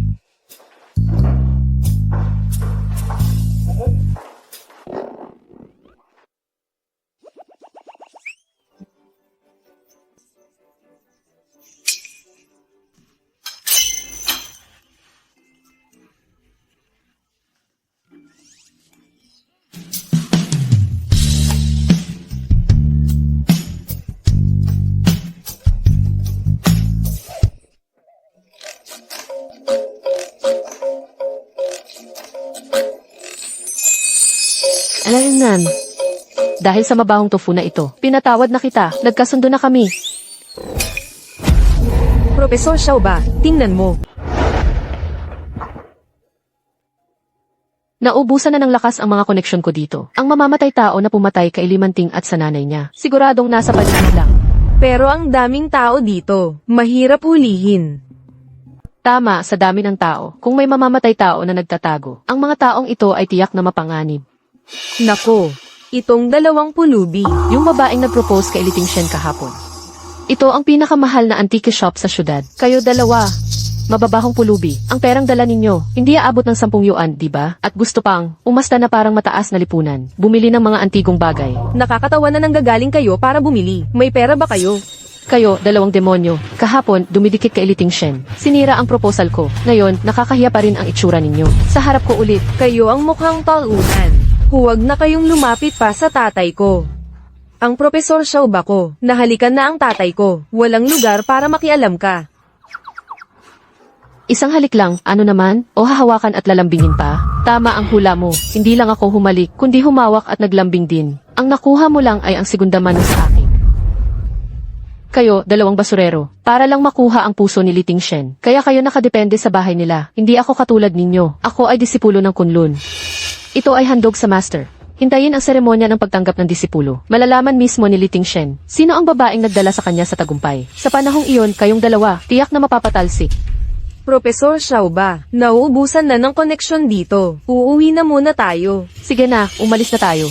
[SPEAKER 4] Alangan. Dahil sa mabahong tofu na ito, pinatawad na kita. Nagkasundo na kami.
[SPEAKER 1] Profesor Xiaoba, tingnan mo.
[SPEAKER 4] Naubusan na ng lakas ang mga koneksyon ko dito. Ang mamamatay tao na pumatay kay Limanting at sa nanay niya. Siguradong nasa paligid lang.
[SPEAKER 1] Pero ang daming tao dito. Mahirap hulihin.
[SPEAKER 4] Tama sa dami ng tao. Kung may mamamatay tao na nagtatago, ang mga taong ito ay tiyak na mapanganib.
[SPEAKER 1] Nako, itong 2 pulubi.
[SPEAKER 4] Yung babaeng nag-propose kay Liting Shen kahapon. Ito ang pinakamahal na antique shop sa syudad. Kayo dalawa. Mababahong pulubi. Ang perang dala ninyo, hindi aabot ng 10 yuan, di ba? At gusto pang, umasta na parang mataas na lipunan. Bumili ng mga antigong bagay.
[SPEAKER 1] Nakakatawa na nanggagaling kayo para bumili. May pera ba kayo?
[SPEAKER 4] Kayo, 2 demonyo. Kahapon, dumidikit kay Liting Shen. Sinira ang proposal ko. Ngayon, nakakahiya pa rin ang itsura ninyo. Sa harap ko ulit.
[SPEAKER 1] Kayo ang mukhang talunan. Huwag na kayong lumapit pa sa tatay ko. Ang Profesor Xiaoba ko, nahalikan na ang tatay ko. Walang lugar para makialam ka.
[SPEAKER 4] Isang halik lang, ano naman? O hahawakan at lalambingin pa? Tama ang hula mo. Hindi lang ako humalik, kundi humawak at naglambing din. Ang nakuha mo lang ay ang segundaman sa akin. Kayo, 2 basurero, para lang makuha ang puso ni Liting Shen. Kaya kayo nakadepende sa bahay nila. Hindi ako katulad ninyo. Ako ay disipulo ng Kunlun. Ito ay handog sa master. Hintayin ang seremonya ng pagtanggap ng disipulo. Malalaman mismo ni Liting Shen. Sino ang babaeng nagdala sa kanya sa tagumpay? Sa panahong iyon, kayong 2, tiyak na mapapatalsik.
[SPEAKER 1] Profesor Xiaoba, nauubusan na ng koneksyon dito. Uuwi na muna tayo.
[SPEAKER 4] Sige na, umalis na tayo.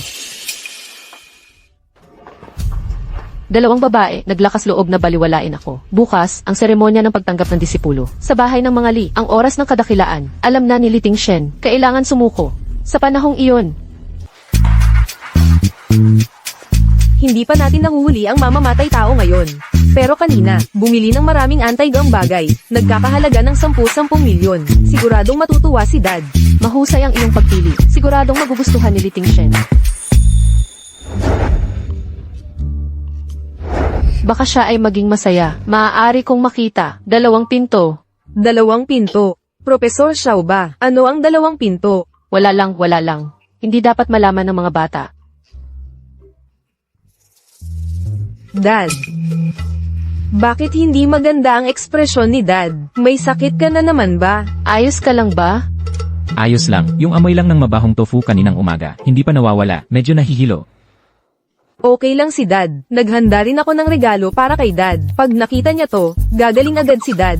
[SPEAKER 4] 2 babae, naglakas loob na baliwalain ako. Bukas, ang seremonya ng pagtanggap ng disipulo. Sa bahay ng mga Li, ang oras ng kadakilaan. Alam na ni Liting Shen, kailangan sumuko. Sa panahong iyon,
[SPEAKER 1] Hindi pa natin nahuhuli ang mamamatay tao ngayon. Pero kanina, bumili ng maraming anti-gang bagay. Nagkakahalaga ng 10-10 milyon. Siguradong matutuwa si Dad.
[SPEAKER 4] mahusay ang iyong pagpili. Siguradong magugustuhan ni Liting Shen. Baka siya ay maging masaya. Maaari kong makita. 2 pinto.
[SPEAKER 1] 2 pinto. Profesor Xiaoba, ano ang 2 pinto?
[SPEAKER 4] Wala lang, wala lang. Hindi dapat malaman ng mga bata.
[SPEAKER 1] Dad. Bakit hindi maganda ang ekspresyon ni Dad? May sakit ka na naman ba?
[SPEAKER 4] Ayos ka lang ba?
[SPEAKER 2] Ayos lang, yung amoy lang ng mabahong tofu kaninang umaga, hindi pa nawawala, medyo nahihilo.
[SPEAKER 1] Okay lang si Dad. Naghanda rin ako ng regalo para kay Dad. Pag nakita niya to, gagaling agad si Dad.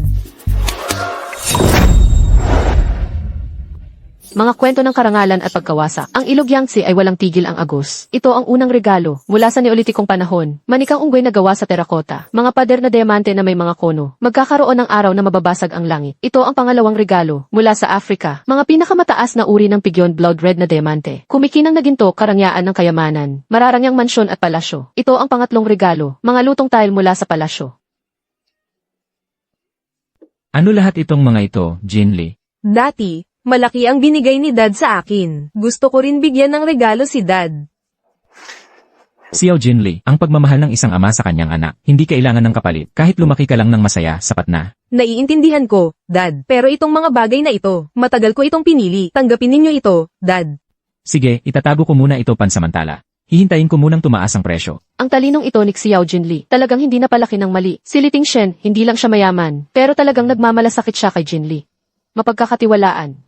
[SPEAKER 4] Mga kwento ng karangalan at pagkawasak. Ang Ilog Yangtze ay walang tigil ang agos. Ito ang unang regalo mula sa Neolitikong panahon. Manikang unggoy na gawa sa terakota. Mga pader na diamante na may mga kono. Magkakaroon ng araw na mababasag ang langit. Ito ang pangalawang regalo mula sa Africa. Mga pinakamataas na uri ng pigyon blood red na diamante. Kumikinang na ginto karangyaan ng kayamanan. Mararangyang mansyon at palasyo. Ito ang pangatlong regalo. Mga lutong tile mula sa palasyo.
[SPEAKER 2] Ano lahat itong mga ito, Jinli?
[SPEAKER 1] Dati, malaki ang binigay ni Dad sa akin. Gusto ko rin bigyan ng regalo si Dad.
[SPEAKER 2] Xiao Jinli, ang pagmamahal ng isang ama sa kanyang anak, hindi kailangan ng kapalit. Kahit lumaki ka lang ng masaya, sapat na.
[SPEAKER 1] Naiintindihan ko, Dad. Pero itong mga bagay na ito, matagal ko itong pinili. Tanggapin ninyo ito, Dad.
[SPEAKER 2] Sige, itatago ko muna ito pansamantala. Hihintayin ko munang tumaas ang presyo.
[SPEAKER 4] Ang talinong ito ni Xiao Jinli, talagang hindi napalaki ng mali. Si Liting Shen, hindi lang siya mayaman, pero talagang nagmamalasakit siya kay Jinli. Mapagkakatiwalaan.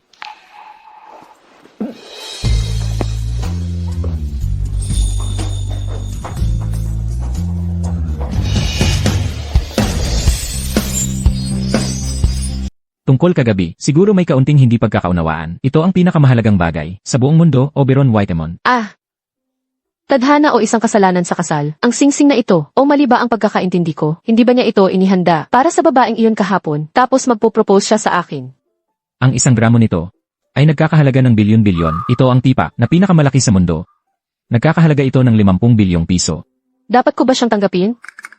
[SPEAKER 2] Tungkol kagabi, siguro may kaunting hindi pagkakaunawaan. Ito ang pinakamahalagang bagay sa buong mundo, Oberon Whitemon.
[SPEAKER 4] Tadhana o isang kasalanan sa kasal? Ang singsing na ito, o mali ba ang pagkakaintindi ko? Hindi ba niya ito inihanda para sa babaeng iyon kahapon, tapos magpo-propose siya sa akin?
[SPEAKER 2] Ang 1 gramo nito ay nagkakahalaga ng bilyon-bilyon. Ito ang tipak na pinakamalaki sa mundo. Nagkakahalaga ito ng 50 bilyong piso.
[SPEAKER 4] Dapat ko ba siyang tanggapin?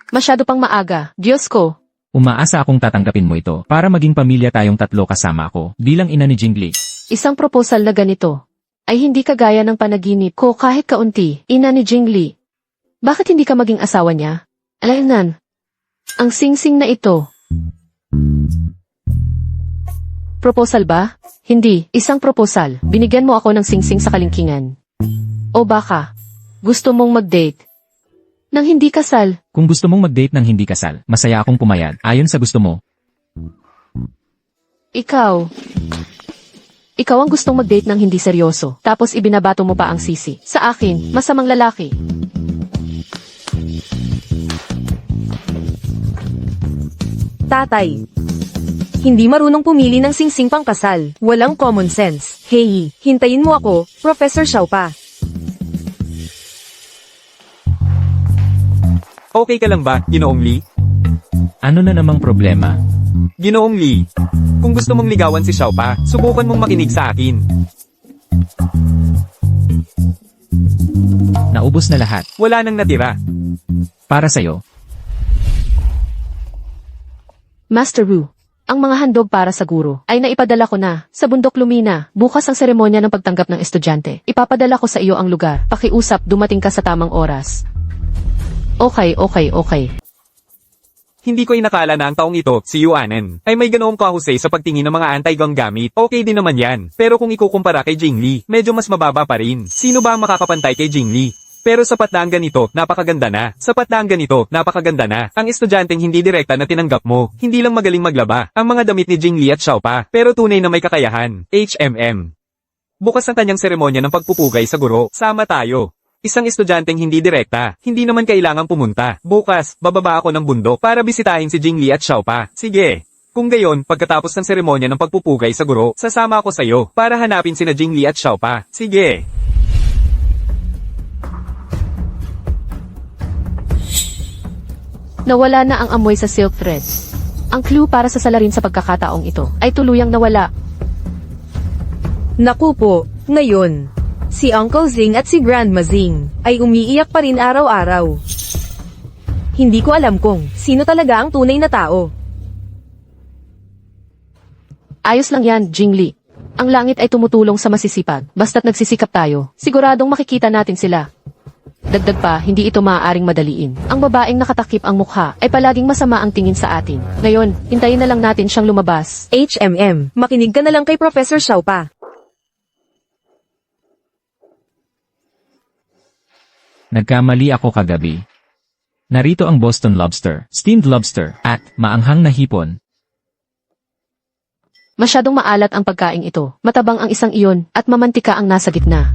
[SPEAKER 4] Masyado pang maaga, Diyos ko.
[SPEAKER 2] Umaasa akong tatanggapin mo ito para maging pamilya tayong 3 kasama ako bilang ina ni Jingli.
[SPEAKER 4] Isang proposal na ganito ay hindi kagaya ng panaginip ko kahit kaunti, ina ni Jingli. Bakit hindi ka maging asawa niya? Alaynan, ang singsing na ito. Proposal ba? Hindi, isang proposal. Binigyan mo ako ng singsing sa kalingkingan. O baka, gusto mong mag-date nang hindi kasal?
[SPEAKER 2] Kung gusto mong mag-date ng hindi kasal, masaya akong pumayag ayon sa gusto mo. Ikaw ang gustong mag-date ng hindi seryoso, tapos ibinabato mo pa ang sisi. Sa akin, masamang lalaki.
[SPEAKER 1] Tatay. Hindi marunong pumili ng singsing pangkasal. Walang common sense. Hey, hintayin mo ako, Professor Xiao pa.
[SPEAKER 3] Okay ka lang ba, Ginoong Lee?
[SPEAKER 2] Ano na namang problema?
[SPEAKER 3] Ginoong Lee, kung gusto mong ligawan si Xiao Pa, subukan mong makinig sa akin.
[SPEAKER 2] Naubos na lahat.
[SPEAKER 3] Wala nang natira.
[SPEAKER 2] Para sa'yo.
[SPEAKER 4] Master Wu, ang mga handog para sa guro ay naipadala ko na sa Bundok Lumina. Bukas ang seremonya ng pagtanggap ng estudyante. Ipapadala ko sa iyo ang lugar. Pakiusap, dumating ka sa tamang oras. Okay.
[SPEAKER 3] Hindi ko inakala na ang taong ito, si Yuanen, ay may ganoong kahusay sa pagtingin ng mga anti-gang gamit. Okay din naman yan. Pero kung ikukumpara kay Jingli, medyo mas mababa pa rin. Sino ba ang makakapantay kay Jingli? Pero sapat na ang ganito, napakaganda na. Sapat na ang ganito, napakaganda na. Ang estudyanteng hindi direkta na tinanggap mo, hindi lang magaling maglaba. Ang mga damit ni Jingli at Xiao Pa, pero tunay na may kakayahan. HMM. Bukas ang kanyang seremonya ng pagpupugay sa guro. Sama tayo. Isang estudyanteng hindi direkta, hindi naman kailangang pumunta. Bukas, bababa ako ng bundok para bisitahin si Jingli at Xiao Pa. Sige. Kung gayon, pagkatapos ng seremonya ng pagpupugay sa guro, sasama ako sa'yo para hanapin sina Jingli at Xiao Pa. Sige.
[SPEAKER 4] Nawala na ang amoy sa silk thread. Ang clue para sa salarin sa pagkakataong ito ay tuluyang nawala.
[SPEAKER 1] Naku po, ngayon. Si Uncle Zing at si Grandma Zing ay umiiyak pa rin araw-araw. Hindi ko alam kung sino talaga ang tunay na tao.
[SPEAKER 4] Ayos lang yan, Jingli. Ang langit ay tumutulong sa masisipag. Basta't nagsisikap tayo, siguradong makikita natin sila. Dagdag pa, hindi ito maaaring madaliin. Ang babaeng nakatakip ang mukha ay palaging masama ang tingin sa atin. Ngayon, hintayin na lang natin siyang lumabas.
[SPEAKER 1] HMM, makinig ka na lang kay Professor Xiao pa.
[SPEAKER 2] Nagkamali ako kagabi. Narito ang Boston Lobster, steamed lobster, at maanghang na hipon.
[SPEAKER 4] Masyadong maalat ang pagkaing ito. Matabang ang isang iyon at mamantika ang nasa gitna.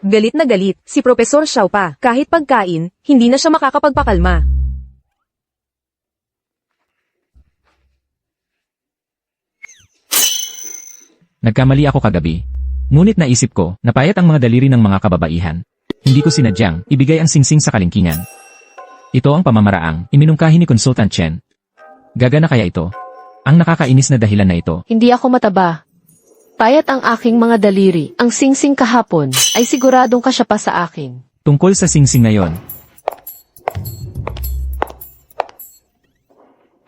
[SPEAKER 1] Galit na galit si Professor Xiao pa. Kahit pagkain, hindi na siya makakapagpakalma.
[SPEAKER 2] Nagkamali ako kagabi. Ngunit naisip ko, napayat ang mga daliri ng mga kababaihan. Hindi ko sinadyang ibigay ang singsing sa kalingkingan. Ito ang pamamaraang iminungkahi ni Consultant Chen. Gagana kaya ito? Ang nakakainis na dahilan na ito.
[SPEAKER 4] Hindi ako mataba. Payat ang aking mga daliri. Ang singsing kahapon ay siguradong kasya pa sa akin.
[SPEAKER 2] Tungkol sa singsing na yon.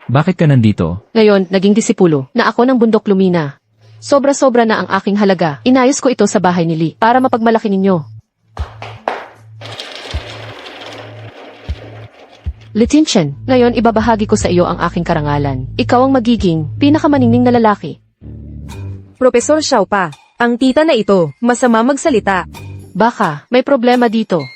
[SPEAKER 2] Bakit ka nandito?
[SPEAKER 4] Ngayon, naging disipulo na ako ng Bundok Lumina. Sobra-sobra na ang aking halaga. Inayos ko ito sa bahay ni Lee para mapagmalaki ninyo. Lieutenant Chen, ngayon ibabahagi ko sa iyo ang aking karangalan. Ikaw ang magiging pinakamaningning na lalaki.
[SPEAKER 1] Professor Xiao pa, ang tita na ito, masama magsalita.
[SPEAKER 4] Baka, may problema dito.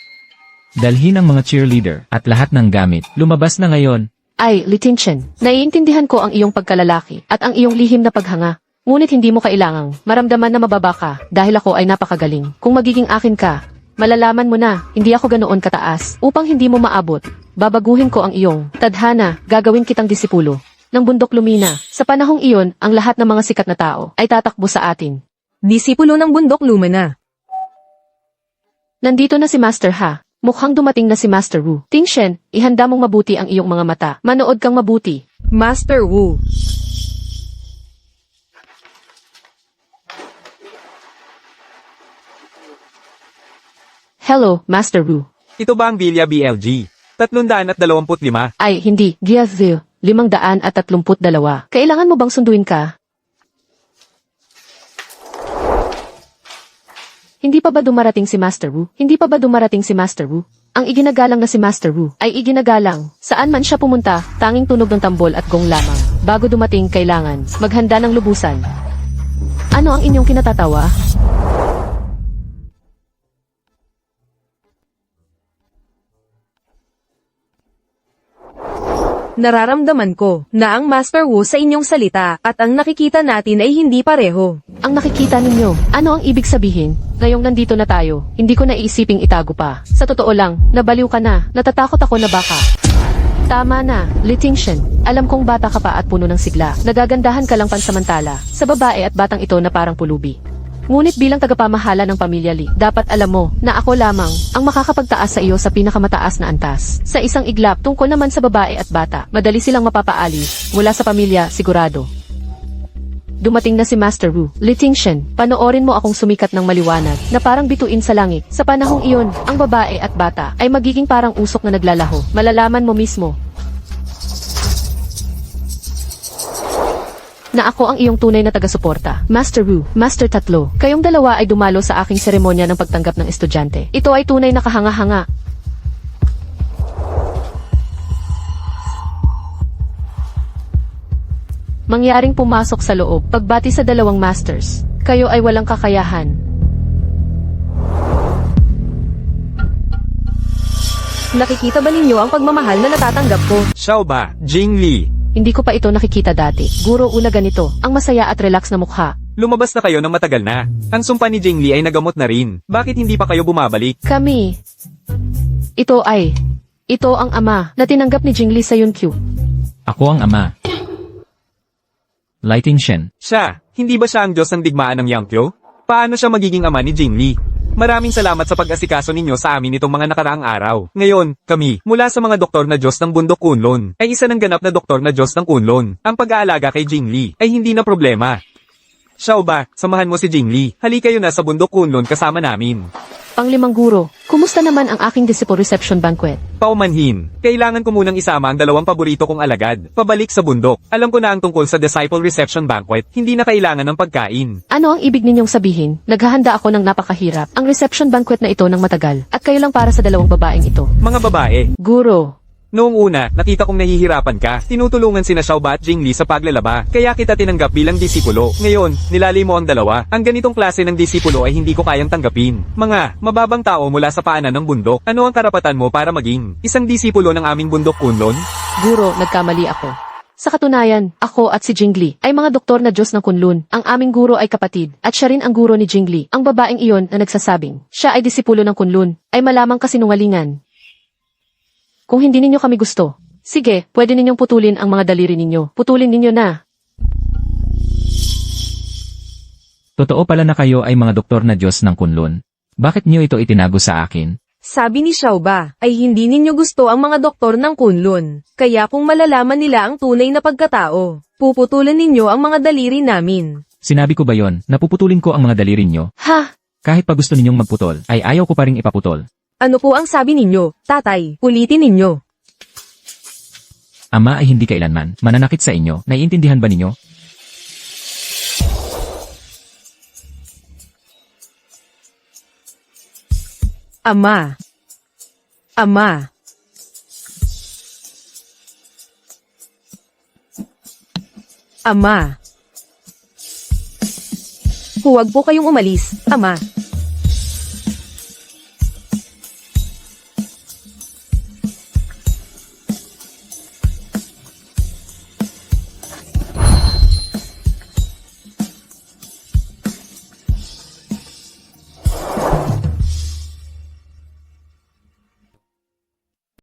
[SPEAKER 2] Dalhin ang mga cheerleader at lahat ng gamit. Lumabas na ngayon.
[SPEAKER 4] Ay, Lieutenant Chen, naiintindihan ko ang iyong pagkalalaki at ang iyong lihim na paghanga. Ngunit hindi mo kailangang maramdaman na mababa ka dahil ako ay napakagaling. Kung magiging akin ka, malalaman mo na, hindi ako ganoon kataas upang hindi mo maabot. Babaguhin ko ang iyong tadhana, gagawin kitang disipulo ng Bundok Lumina. Sa panahong iyon, ang lahat ng mga sikat na tao ay tatakbo sa atin.
[SPEAKER 1] Disipulo ng Bundok Lumina.
[SPEAKER 4] Nandito na si Master Ha. Mukhang dumating na si Master Wu. Tingshen, ihanda mong mabuti ang iyong mga mata. Manood kang mabuti.
[SPEAKER 1] Master Wu.
[SPEAKER 4] Hello, Master Wu.
[SPEAKER 3] Ito ba ang Villa BLG? 325.
[SPEAKER 4] Ay, hindi. Gyazil, 532. Kailangan mo bang sunduin ka? Hindi pa ba dumarating si Master Wu? Hindi pa ba dumarating si Master Wu? Ang iginagalang na si Master Wu ay iginagalang. Saan man siya pumunta, tanging tunog ng tambol at gong lamang. Bago dumating, kailangan maghanda ng lubusan. Ano ang inyong kinatatawa?
[SPEAKER 1] Nararamdaman ko na ang Master Wu sa inyong salita at ang nakikita natin ay hindi pareho.
[SPEAKER 4] Ang nakikita ninyo, ano ang ibig sabihin? Ngayong nandito na tayo, hindi ko naiisiping itago pa. Sa totoo lang, nabaliw ka na, natatakot ako na baka. Tama na, Li Tingshen. Alam kong bata ka pa at puno ng sigla. Nagagandahan ka lang pansamantala sa babae at batang ito na parang pulubi. Ngunit bilang tagapamahala ng pamilya Li, dapat alam mo na ako lamang ang makakapagtaas sa iyo sa pinakamataas na antas. Sa isang iglap tungkol naman sa babae at bata, madali silang mapapaalis mula sa pamilya, sigurado. Dumating na si Master Wu. Li Tingshen, panoorin mo akong sumikat ng maliwanag na parang bituin sa langit. Sa panahong iyon, ang babae at bata ay magiging parang usok na naglalaho. Malalaman mo mismo na ako ang iyong tunay na taga-suporta. Master Wu, Master Tatlo, kayong dalawa ay dumalo sa aking seremonya ng pagtanggap ng estudyante. Ito ay tunay na kahanga-hanga. Mangyaring pumasok sa loob, pagbati sa dalawang masters. Kayo ay walang kakayahan.
[SPEAKER 1] Nakikita ba ninyo ang pagmamahal na natatanggap ko?
[SPEAKER 3] Xiao ba, Jing Li?
[SPEAKER 4] Hindi ko pa ito nakikita dati. Guro, una ganito, ang masaya at relax na mukha.
[SPEAKER 3] Lumabas na kayo ng matagal na. Ang sumpa ni Jing Li ay nagamot na rin. Bakit hindi pa kayo bumabalik?
[SPEAKER 4] Kami. Ito ang ama na tinanggap ni Jingli sa Yunkyu.
[SPEAKER 2] Ako ang ama. Lai Tingshen.
[SPEAKER 3] Siya, hindi ba siya ang Diyos ng digmaan ng Yangkyo? Paano siya magiging ama ni Jing Li? Maraming salamat sa pag-asikaso ninyo sa amin itong mga nakaraang araw. Ngayon, kami, mula sa mga doktor na Diyos ng bundok Kunlun, ay isa ng ganap na doktor na Diyos ng Kunlun. Ang pag-aalaga kay Jing Li ay hindi na problema. Xiao ba, samahan mo si Jing Li. Hali kayo na sa bundok Kunlun kasama namin.
[SPEAKER 4] Panglimang guro, kumusta naman ang aking disciple reception banquet?
[SPEAKER 3] Paumanhin, kailangan ko munang isama ang dalawang paborito kong alagad, pabalik sa bundok. Alam ko na ang tungkol sa disciple reception banquet, hindi na kailangan ng pagkain.
[SPEAKER 4] Ano ang ibig ninyong sabihin? Naghahanda ako ng napakahirap. Ang reception banquet na ito ng matagal. At kayo lang para sa dalawang babaeng ito.
[SPEAKER 3] Mga babae,
[SPEAKER 4] Guro,
[SPEAKER 3] noong una, nakita kong nahihirapan ka. Tinutulungan sina Xiao Ba at Jing Li sa paglalaba, kaya kita tinanggap bilang disipulo. Ngayon, nilali mo ang dalawa. Ang ganitong klase ng disipulo ay hindi ko kayang tanggapin. Mga mababang tao mula sa paanan ng bundok. Ano ang karapatan mo para maging isang disipulo ng aming bundok Kunlun?
[SPEAKER 4] Guro, nagkamali ako. Sa katunayan, ako at si Jingli ay mga doktor na Diyos ng Kunlun. Ang aming guro ay kapatid, at siya rin ang guro ni Jingli. Ang babaeng iyon na nagsasabing, siya ay disipulo ng Kunlun, ay malamang kasinungalingan. Kung hindi ninyo kami gusto, sige, pwede ninyong putulin ang mga daliri ninyo. Putulin ninyo na.
[SPEAKER 2] Totoo pala na kayo ay mga doktor na Diyos ng Kunlun. Bakit niyo ito itinago sa akin?
[SPEAKER 1] Sabi ni Xiao Ba, ay hindi ninyo gusto ang mga doktor ng Kunlun. Kaya kung malalaman nila ang tunay na pagkatao, puputulan ninyo ang mga daliri namin.
[SPEAKER 2] Sinabi ko ba yon, napuputulin ko ang mga daliri niyo?
[SPEAKER 4] Ha?
[SPEAKER 2] Kahit pa gusto ninyong magputol, ay ayaw ko pa ring ipaputol.
[SPEAKER 1] Ano po ang sabi ninyo, tatay? Ulitin ninyo.
[SPEAKER 2] Ama ay hindi kailanman mananakit sa inyo. Naiintindihan ba ninyo?
[SPEAKER 1] Ama. Ama. Ama. Huwag po kayong umalis, Ama.